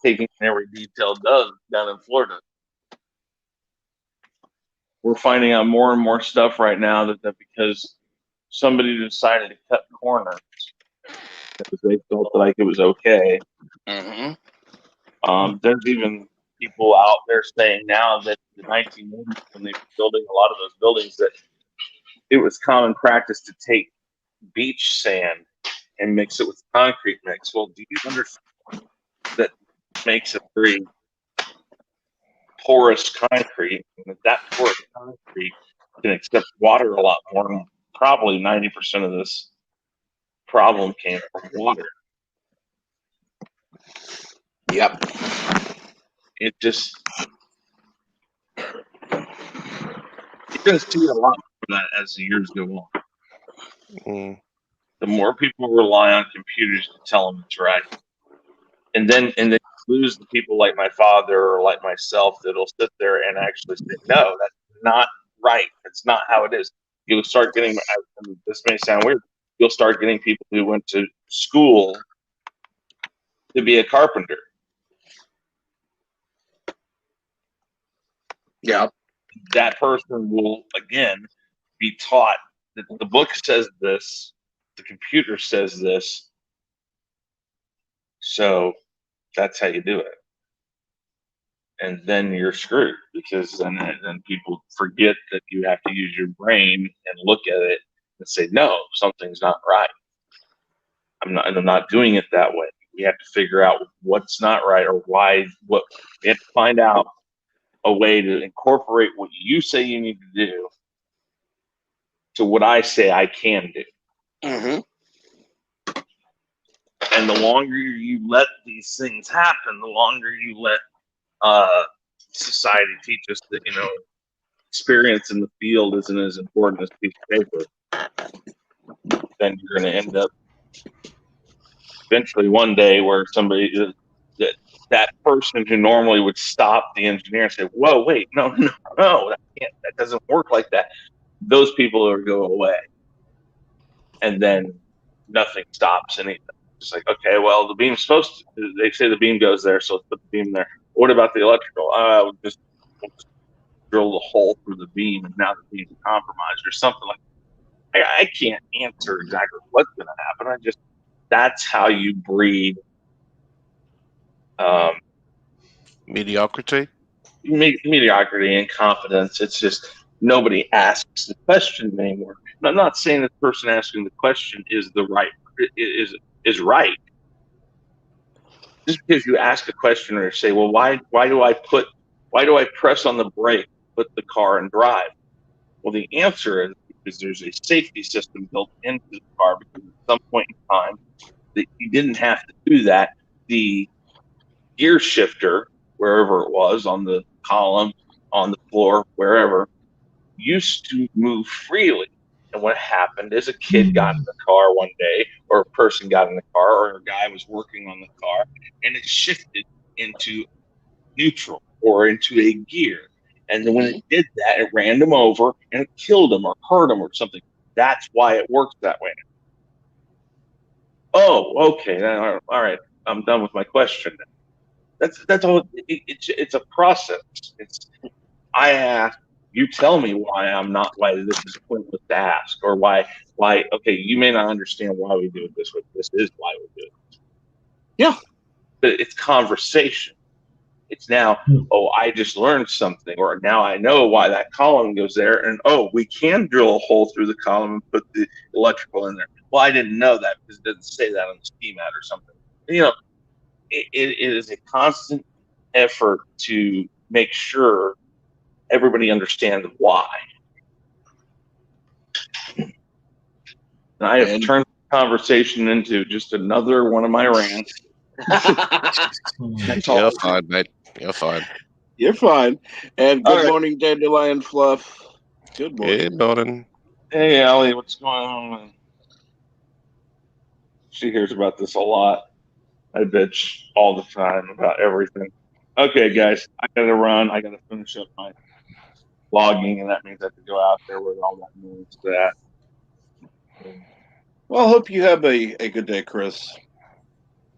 G: taking every detail does down in Florida. We're finding out more and more stuff right now that because somebody decided to cut corners because they felt like it was okay.
H: mm-hmm.
G: There's even people out there saying now that the 1980s, when they were building a lot of those buildings, that it was common practice to take beach sand and mix it with concrete mix. Well, do you understand that makes a very porous concrete, and that porous concrete can accept water a lot more, and probably 90% of this problem came from water.
A: Yep.
G: It just, you're going to see a lot of that as the years go on.
H: Mm.
G: The more people rely on computers to tell them it's right, and then lose the people like my father or like myself that'll sit there and actually say, no, that's not right. That's not how it is. You'll start getting, this may sound weird, you'll start getting people who went to school to be a carpenter.
A: Yeah.
G: That person will, again, be taught that the book says this, the computer says this, so that's how you do it. And then you're screwed, because then people forget that you have to use your brain and look at it and say, no, something's not right. I'm not doing it that way. We have to figure out what's not right, or why. We have to find out a way to incorporate what you say you need to do to what I say I can do.
H: Mm-hmm.
G: And the longer you let these things happen, the longer you let society teach us that, experience in the field isn't as important as a piece of paper, then you're going to end up eventually one day where somebody, that person who normally would stop the engineer and say, whoa, wait, no, that doesn't work like that. Those people will go away. And then nothing stops anything. It's like, okay, well, the beam's they say the beam goes there, so let's put the beam there. What about the electrical? We'll just drill the hole through the beam, and now the beam's compromised, or something like that. I can't answer exactly what's going to happen. That's how you breed
H: Mediocrity.
G: mediocrity and confidence. It's just nobody asks the question anymore. And I'm not saying the person asking the question is is right. Just because you ask a question or say, well, why do I press on the brake, put the car in drive? Well, the answer is because there's a safety system built into the car, because at some point in time that you didn't have to do that. The gear shifter, wherever it was, on the column, on the floor, wherever, used to move freely. And what happened is a kid got in the car one day, or a person got in the car, or a guy was working on the car, and it shifted into neutral or into a gear. And then when it did that, it ran them over and it killed them or hurt them or something. That's why it works that way. Oh, okay. All right. I'm done with my question. That's all. It's a process. I ask, you tell me why this is pointless to ask, or why. Okay, you may not understand why we do it this way. This is why we do it.
H: Yeah,
G: but it's conversation. It's now, oh, I just learned something, or now I know why that column goes there, and oh, we can drill a hole through the column and put the electrical in there. Well, I didn't know that because it doesn't say that on the schematic or something. it is a constant effort to make sure everybody understands why. And I have turned the conversation into just another one of my rants. That's all.
H: You're fine, mate. You're fine.
A: You're fine. And
G: All
A: good
G: right.
A: morning, Dandelion Fluff. Good morning.
H: Good morning.
G: Hey, Allie, what's going on? She hears about this a lot. I bitch all the time about everything. Okay, guys, I gotta run. I gotta finish up my logging, and that means I have to go out there where all that noise is at.
A: Well, I hope you have a good day, Chris.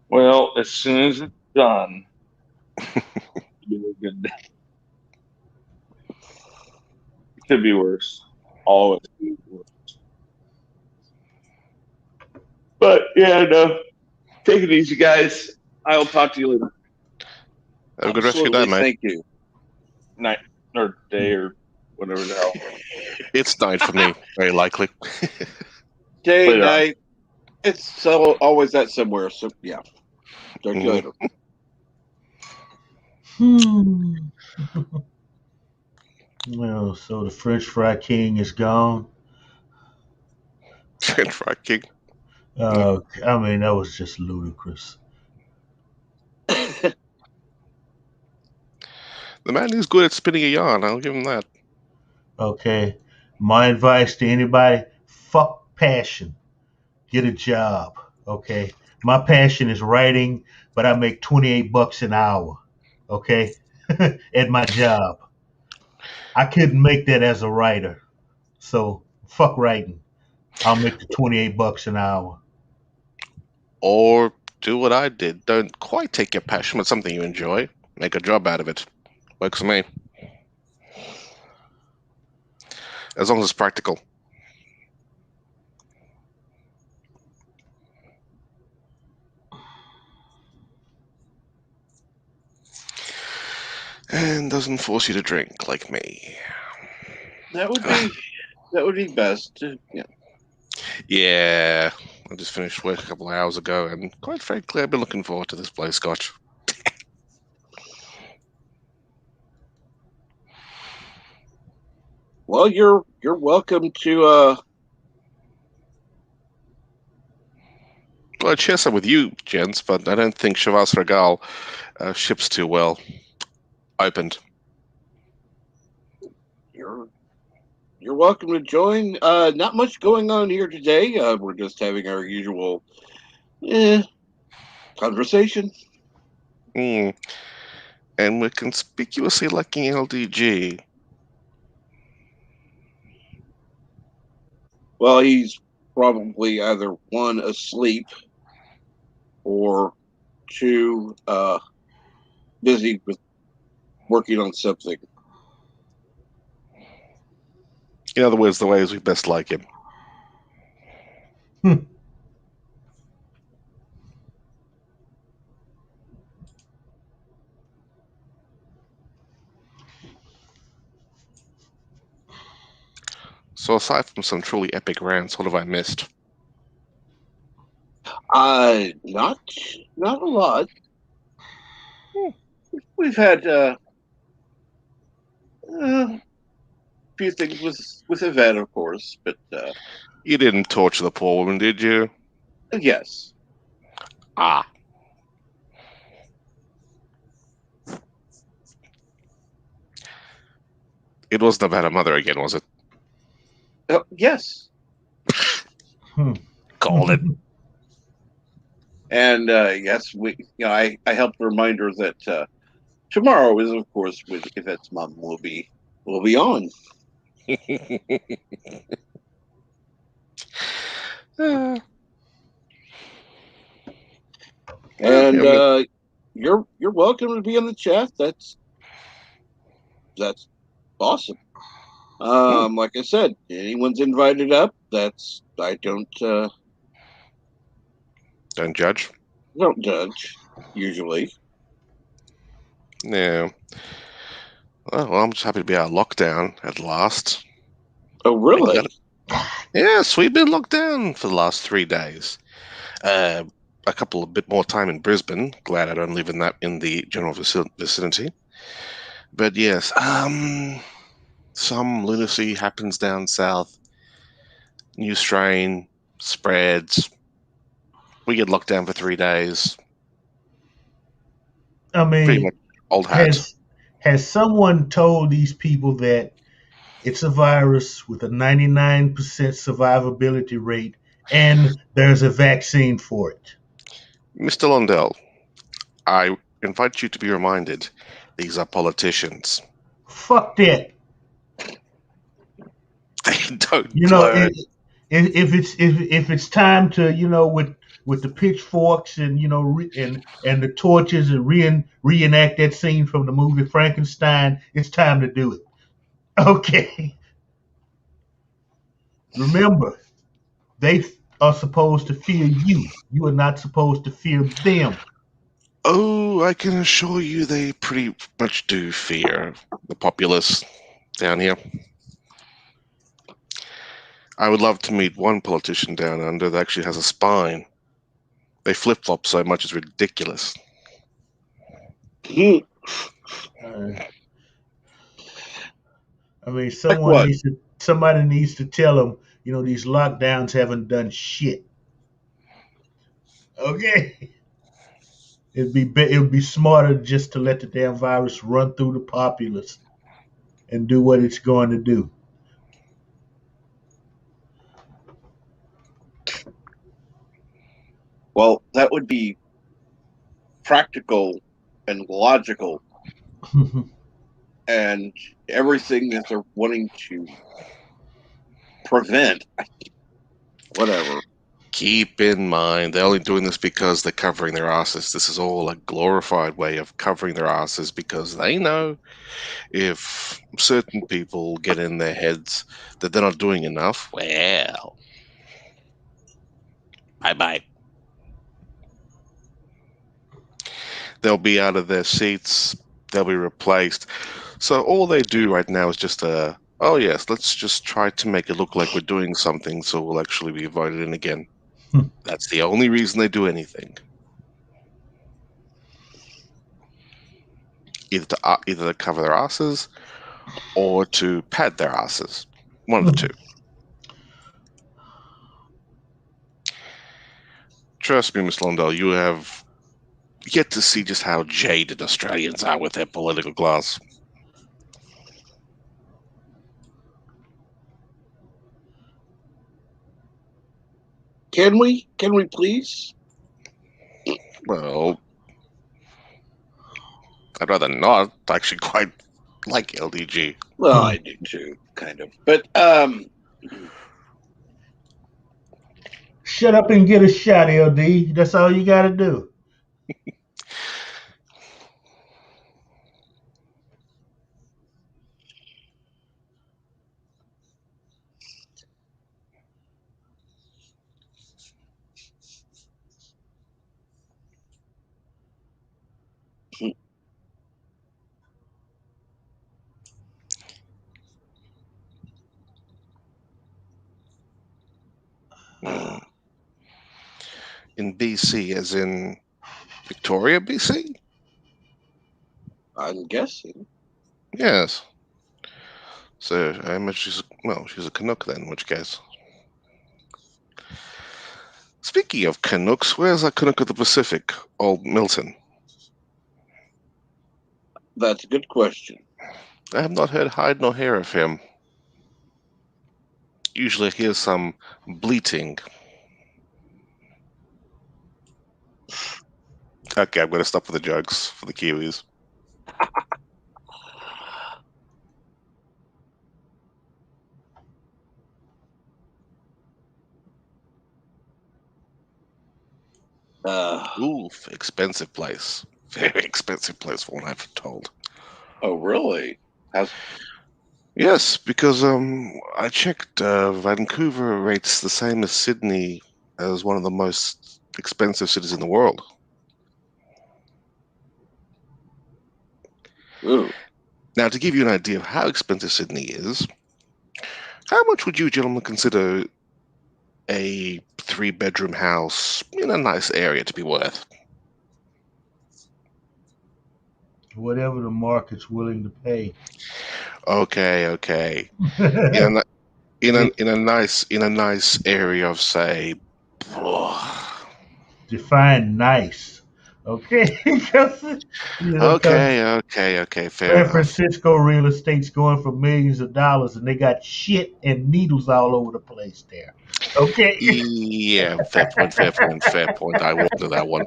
G: Well, as soon as it's done, it'll be a good day. It could be worse. Always be worse. But yeah, no. Take it easy, guys. I will talk to you later.
H: Have a good rest of your day, mate.
A: Thank you.
G: Night or day or whatever the hell.
H: It's night for me, very likely.
A: Day,
G: Later on.
A: night. It's so always that somewhere. So yeah. Talk to you later.
E: Well, so the French Fry King is gone.
H: French Fry King.
E: I mean, that was just ludicrous.
H: The man is good at spinning a yarn. I'll give him that.
E: Okay. My advice to anybody: fuck passion. Get a job. Okay. My passion is writing, but I make $28 an hour. Okay, at my job. I couldn't make that as a writer, so fuck writing. I'll make the $28 an hour.
H: Or do what I did. Don't quite take your passion, but something you enjoy. Make a job out of it. Works for me. As long as it's practical. And doesn't force you to drink like me.
A: That would be best. Yeah.
H: Yeah. I just finished work a couple of hours ago, and quite frankly, I've been looking forward to this play, Scotch.
A: Well, you're welcome to
H: Well, I'd share some with you, gents, but I don't think Chavas Regal ships too well. Opened.
A: you're welcome to join. Not much going on here today. We're just having our usual conversation.
H: And we're conspicuously lacking LDG.
A: Well, he's probably either one asleep or two busy with working on something.
H: In other words, the ways we best like him. So aside from some truly epic rants, what have I missed?
A: Not a lot. We've had a few things with Yvette, of course, but
H: You didn't torture the poor woman, did you?
A: yes.
H: Ah. It wasn't about her mother again, was it?
A: Yes.
H: Called it.
A: And yes, I helped remind her that tomorrow is, of course, when Yvette's mom will be on. And you're welcome to be in the chat. That's awesome. Like I said, anyone's invited up. I don't
H: judge.
A: Don't judge usually.
H: Yeah. Well, I'm just happy to be out of lockdown at last.
A: Oh, really?
H: Yes, we've been locked down for the last 3 days. a couple of bit more time in Brisbane. Glad I don't live in the general vicinity. But yes, some lunacy happens down south. New strain spreads. We get locked down for 3 days.
E: I
H: Pretty much
E: mean,
H: old hat.
E: has someone told these people that it's a virus with a 99% survivability rate and there's a vaccine for it?
H: Mr. Lundell, I invite you to be reminded these are politicians.
E: Fuck that.
H: They don't
E: You know,
H: learn.
E: if it's time to, with the pitchforks and and the torches and reenact that scene from the movie Frankenstein, it's time to do it. Okay. Remember, they are supposed to fear you. You are not supposed to fear them.
H: Oh, I can assure you they pretty much do fear the populace down here. I would love to meet one politician down under that actually has a spine. They flip-flop so much it's ridiculous.
E: Uh, I mean,
A: Like what?
E: somebody needs to tell them, these lockdowns haven't done shit. Okay. It would be smarter just to let the damn virus run through the populace and do what it's going to do.
A: Well, that would be practical and logical, and everything that they're wanting to prevent. Whatever.
H: Keep in mind, they're only doing this because they're covering their asses. This is all a glorified way of covering their asses because they know if certain people get in their heads that they're not doing enough, well, bye-bye. They'll be out of their seats. They'll be replaced. So all they do right now is just oh yes, let's just try to make it look like we're doing something so we'll actually be voted in again. That's the only reason they do anything. Either to cover their asses or to pad their asses. One of the two. Trust me, Miss Lundell, you have yet to see just how jaded Australians are with their political class.
A: Can we? Can we please?
H: Well, I'd rather not. I actually quite like LDG.
A: Well, I do too, kind of. But
E: Shut up and get a shot, LD. That's all you got to do.
H: In BC, as in Victoria, BC?
A: I'm guessing.
H: Yes. So I imagine she's a Canuck then, in which case. Speaking of Canucks, where's that Canuck of the Pacific, old Milton?
A: That's a good question.
H: I have not heard hide nor hair of him. Usually I hear some bleating. Okay, I'm going to stop with the jokes for the Kiwis. Oof, expensive place. Very expensive place for what I've told.
A: Oh, really?
H: Yes, because I checked. Vancouver rates the same as Sydney as one of the most expensive cities in the world.
A: Ooh.
H: Now, to give you an idea of how expensive Sydney is, how much would you gentlemen consider a 3-bedroom house in a nice area to be worth?
E: Whatever the market's willing to pay.
H: Okay. In a, in a nice area of, say,
E: Define nice. Okay. Because
H: okay, fair
E: San
H: enough.
E: Francisco real estate's going for millions of dollars, and they got shit and needles all over the place there. Okay.
H: Yeah, fair point. I won't do that one.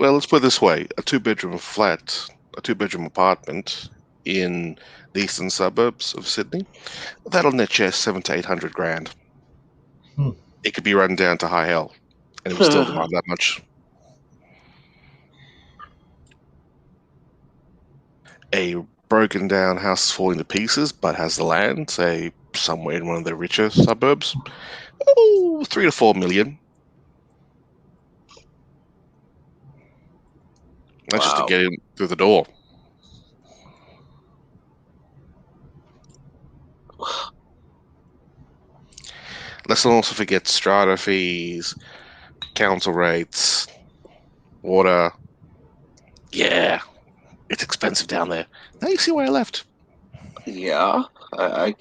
H: Well, let's put it this way: a 2-bedroom flat, a 2-bedroom apartment in the eastern suburbs of Sydney, that'll net you 700 to 800 grand.
E: Hmm.
H: It could be run down to high hell, and it would still demand that much. A broken down house is falling to pieces, but has the land, say somewhere in one of the richer suburbs, 3 to 4 million. That's just to
A: Wow.
H: get in through the door. Let's not also forget strata fees, council rates, water. Yeah, it's expensive down there. Now you see why I left.
A: Yeah, I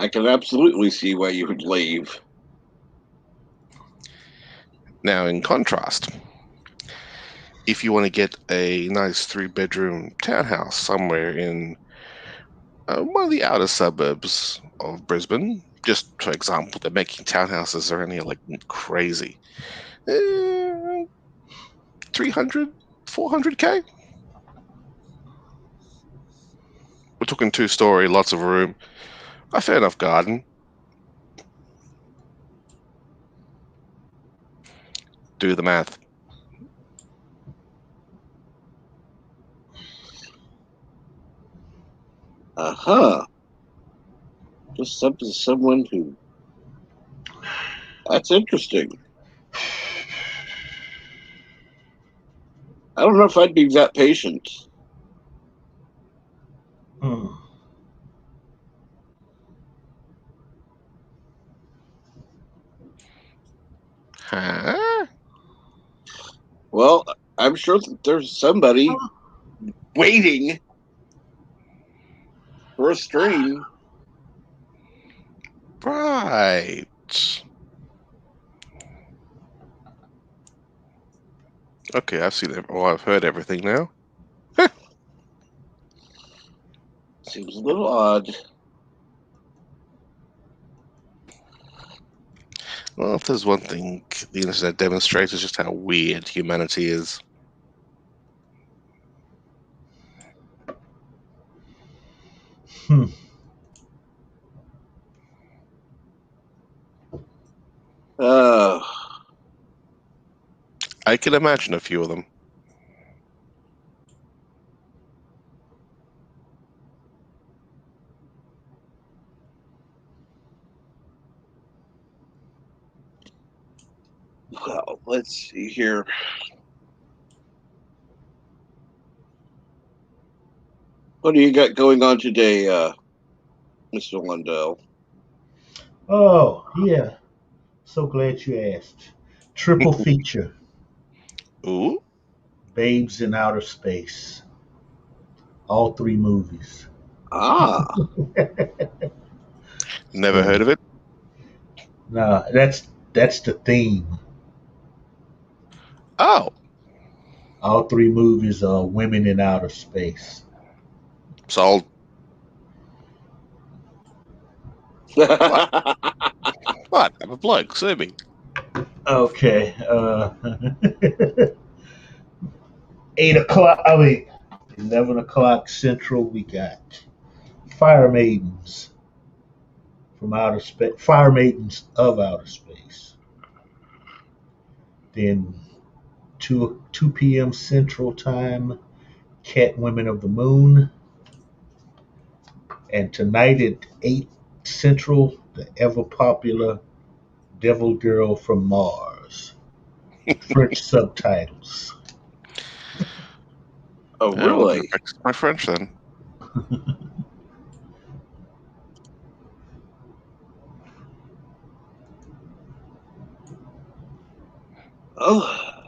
A: can absolutely see why you would leave.
H: Now, in contrast, if you want to get a nice 3-bedroom townhouse somewhere in one of the outer suburbs of Brisbane, just for example, they're making townhouses around here like crazy. 300, 400K? We're talking 2-story, lots of room, a fair enough garden. Do the math.
A: Just someone who. That's interesting. I don't know if I'd be that patient.
E: Hmm.
H: Huh?
A: Well, I'm sure that there's somebody waiting for a stream.
H: Right. Okay, I've seen it. Well, I've heard everything now.
A: Seems a little odd.
H: Well, if there's one thing the internet demonstrates, is just how weird humanity is.
E: Hmm.
A: Uh,
H: I can imagine a few of them.
A: well, let's see here. What do you got going on today, Mr. Lundell?
E: Oh, yeah. So glad you asked. Triple feature.
H: Ooh,
E: Babes in Outer Space. All 3 movies.
A: Ah,
H: never
E: So,
H: heard of it.
E: no, that's the theme.
H: Oh,
E: All 3 movies are women in outer space.
H: sold. What? What? I'm a bloke. Sue me.
E: Okay. 8 o'clock. 11 o'clock Central. We got Fire Maidens from outer space. Fire Maidens of outer space. Then 2 p.m. Central Time. Cat Women of the Moon. And tonight at 8 Central, the ever popular Devil Girl from Mars. French subtitles.
A: oh,
H: Yeah, well,
A: really?
H: better practice my French then.
A: Oh,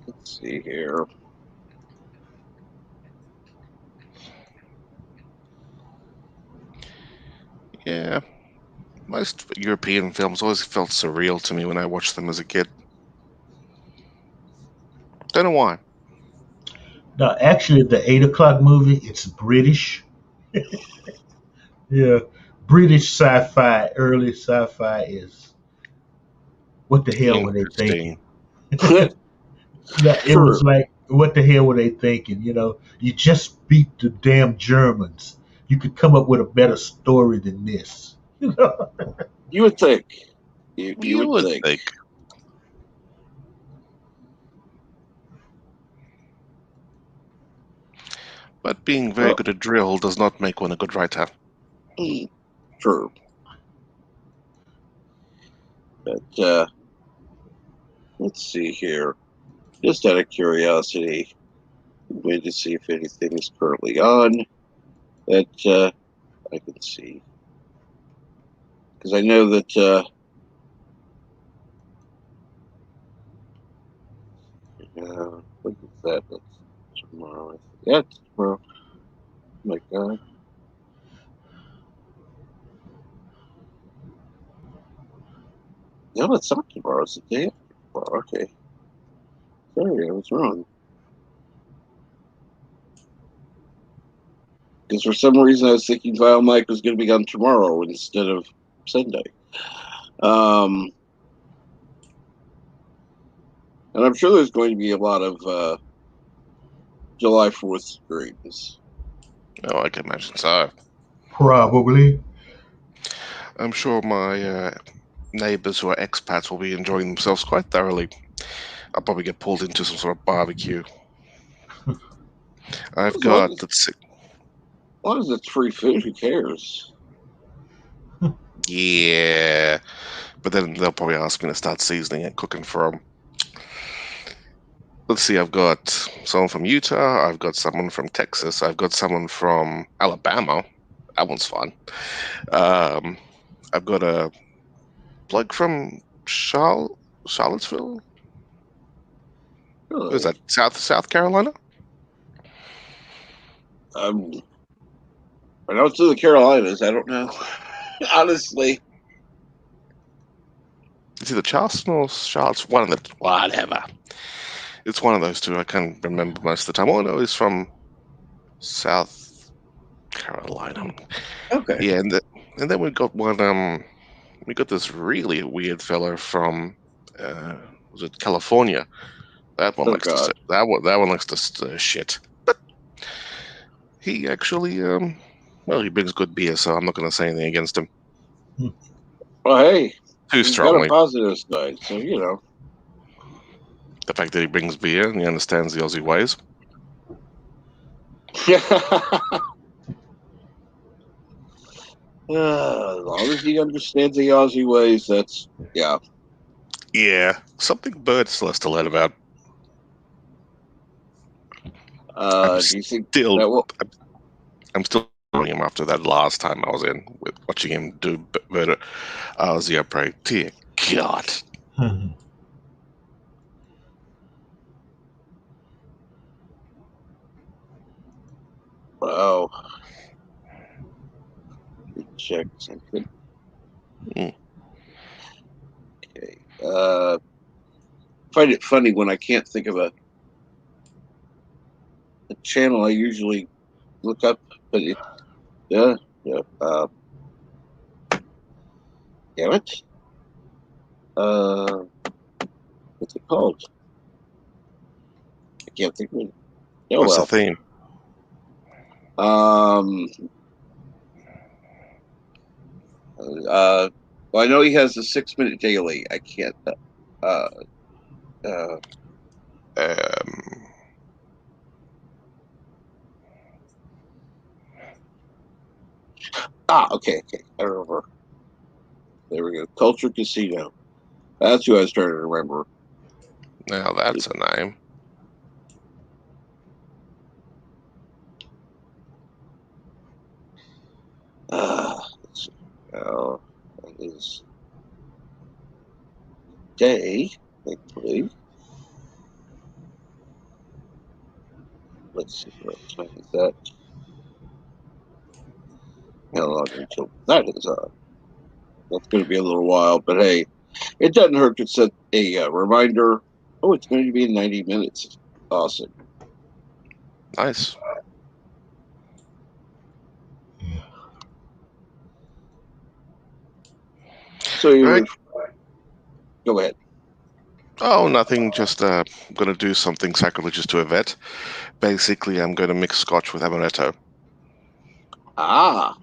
A: let's see here.
H: Yeah, most European films always felt surreal to me when I watched them as a kid. Don't know why.
E: No, actually, the 8 o'clock movie, it's British. Yeah, British sci-fi, early sci-fi is what the hell were they thinking?
H: Interesting.
E: No, it was
A: True.
E: like, what the hell were they thinking? You just beat the damn Germans. You could come up with a better story than this.
A: You would think. You
H: You
A: would
H: would
A: think.
H: think. But being very
A: Well,
H: good at drill does not make one a good writer.
A: true. But let's see here. Just out of curiosity, I'm going to see if anything is currently on that I can see. Because I know that what is that? That's tomorrow. Yeah, it's tomorrow. Oh my God. No, it's not tomorrow. It's the day after tomorrow. Okay. Sorry, I was wrong. Because for some reason I was thinking Vile Mike was going to be on tomorrow instead of Sunday. Um, and I'm sure there's going to be a lot of July 4th streams.
H: Oh, I can imagine so.
E: Probably.
H: I'm sure my neighbours who are expats will be enjoying themselves quite thoroughly. I'll probably get pulled into some sort of barbecue. I've
A: As long
H: got,
A: as,
H: let's see,
A: as long as it's free food, who cares?
H: yeah, but then they'll probably ask me to start seasoning and cooking for them. Let's see, I've got someone from Utah, I've got someone from Texas, I've got someone from Alabama. That one's fun. Um, I've got a bloke from Charlottesville. What is
A: Really?
H: that? South Carolina?
A: Um, I know it's in the Carolinas. I don't know. Honestly.
H: It's either Charleston or Charlotte. One of the whatever. It's one of those two. I can't remember most of the time. All I know is from South Carolina.
A: Okay.
H: Yeah, and then we got one. We got this really weird fellow from was it California? That one
A: Oh,
H: likes to
A: God.
H: that one likes to stir shit. But he actually well, he brings good beer, so I'm not going to say anything against him
A: Well, hey,
H: too
A: he's got a
H: strongly.
A: positive side, so, you know.
H: The fact that he brings beer and he understands the Aussie ways.
A: As long as he understands the Aussie ways, that's, yeah.
H: Yeah, something Bert still has to learn about. I'm
A: Do you think
H: still,
A: that will?
H: I'm still doing him after that last time I was in with watching him do better. Aussie upgrade. Dear God,
A: Oh, check something.
H: Mm.
A: Okay. Find it funny when I can't think of a channel I usually look up, but it, yeah, yeah. Damn it. Uh, what's it called? I can't think of it. Oh
H: What's the
A: well.
H: theme?
A: Um. Well, I know he has a 6 minute daily. I can't. Uh. Uh.
H: Um,
A: Okay. Okay. I remember. There we go. Culture Casino. That's who I was trying to remember.
H: now that's a name.
A: Let's see. That is. today, thankfully. Let's see what time is that. How long until that is on? That's going to be a little while, but hey, it doesn't hurt to set a reminder. Oh, it's going to be in 90 minutes. Awesome.
H: Nice.
A: So you
H: Right.
A: go ahead.
H: Oh, nothing. Just I'm going to do something sacrilegious to Yvette. Basically, I'm going to mix scotch with amaretto.
A: Ah,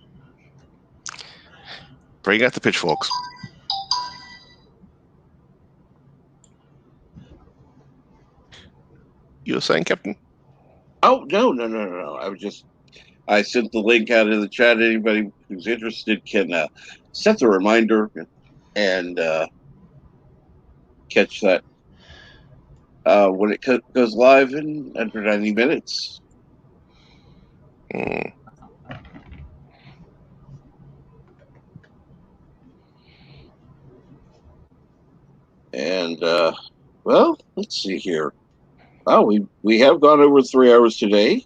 H: Bring out the pitchforks. You were saying, Captain?
A: oh no. I sent the link out in the chat. Anybody who's interested can set the reminder and catch that when it goes live in under 90 minutes.
H: Mm.
A: And well, let's see here. Oh, we have gone over 3 hours today.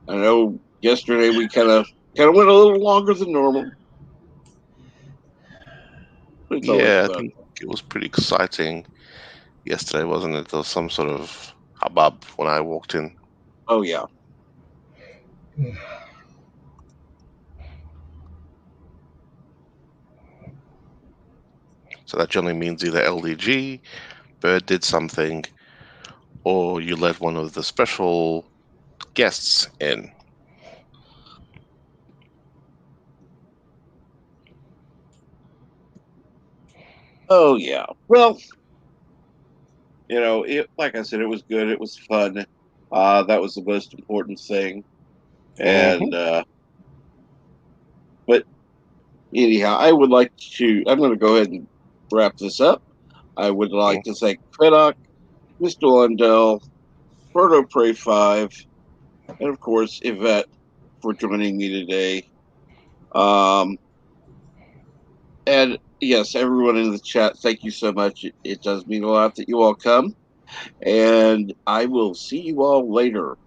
A: I know yesterday we kind of went a little longer than normal. But it's always
H: Yeah, I
A: fun.
H: think it was pretty exciting yesterday, wasn't it? There was some sort of hubbub when I walked in.
A: Oh yeah.
H: So that generally means either LDG, Bird did something, or you let one of the special guests in.
A: Oh yeah. Well, like I said, it was good. It was fun. That was the most important thing.
H: Mm-hmm.
A: And but anyhow, I would like to. I'm going to go ahead and wrap this up. I would like to thank Creddock, Mr. Lundell, Birdo Prey 5, and of course Yvette for joining me today. And yes, everyone in the chat, thank you so much. It does mean a lot that you all come. And I will see you all later.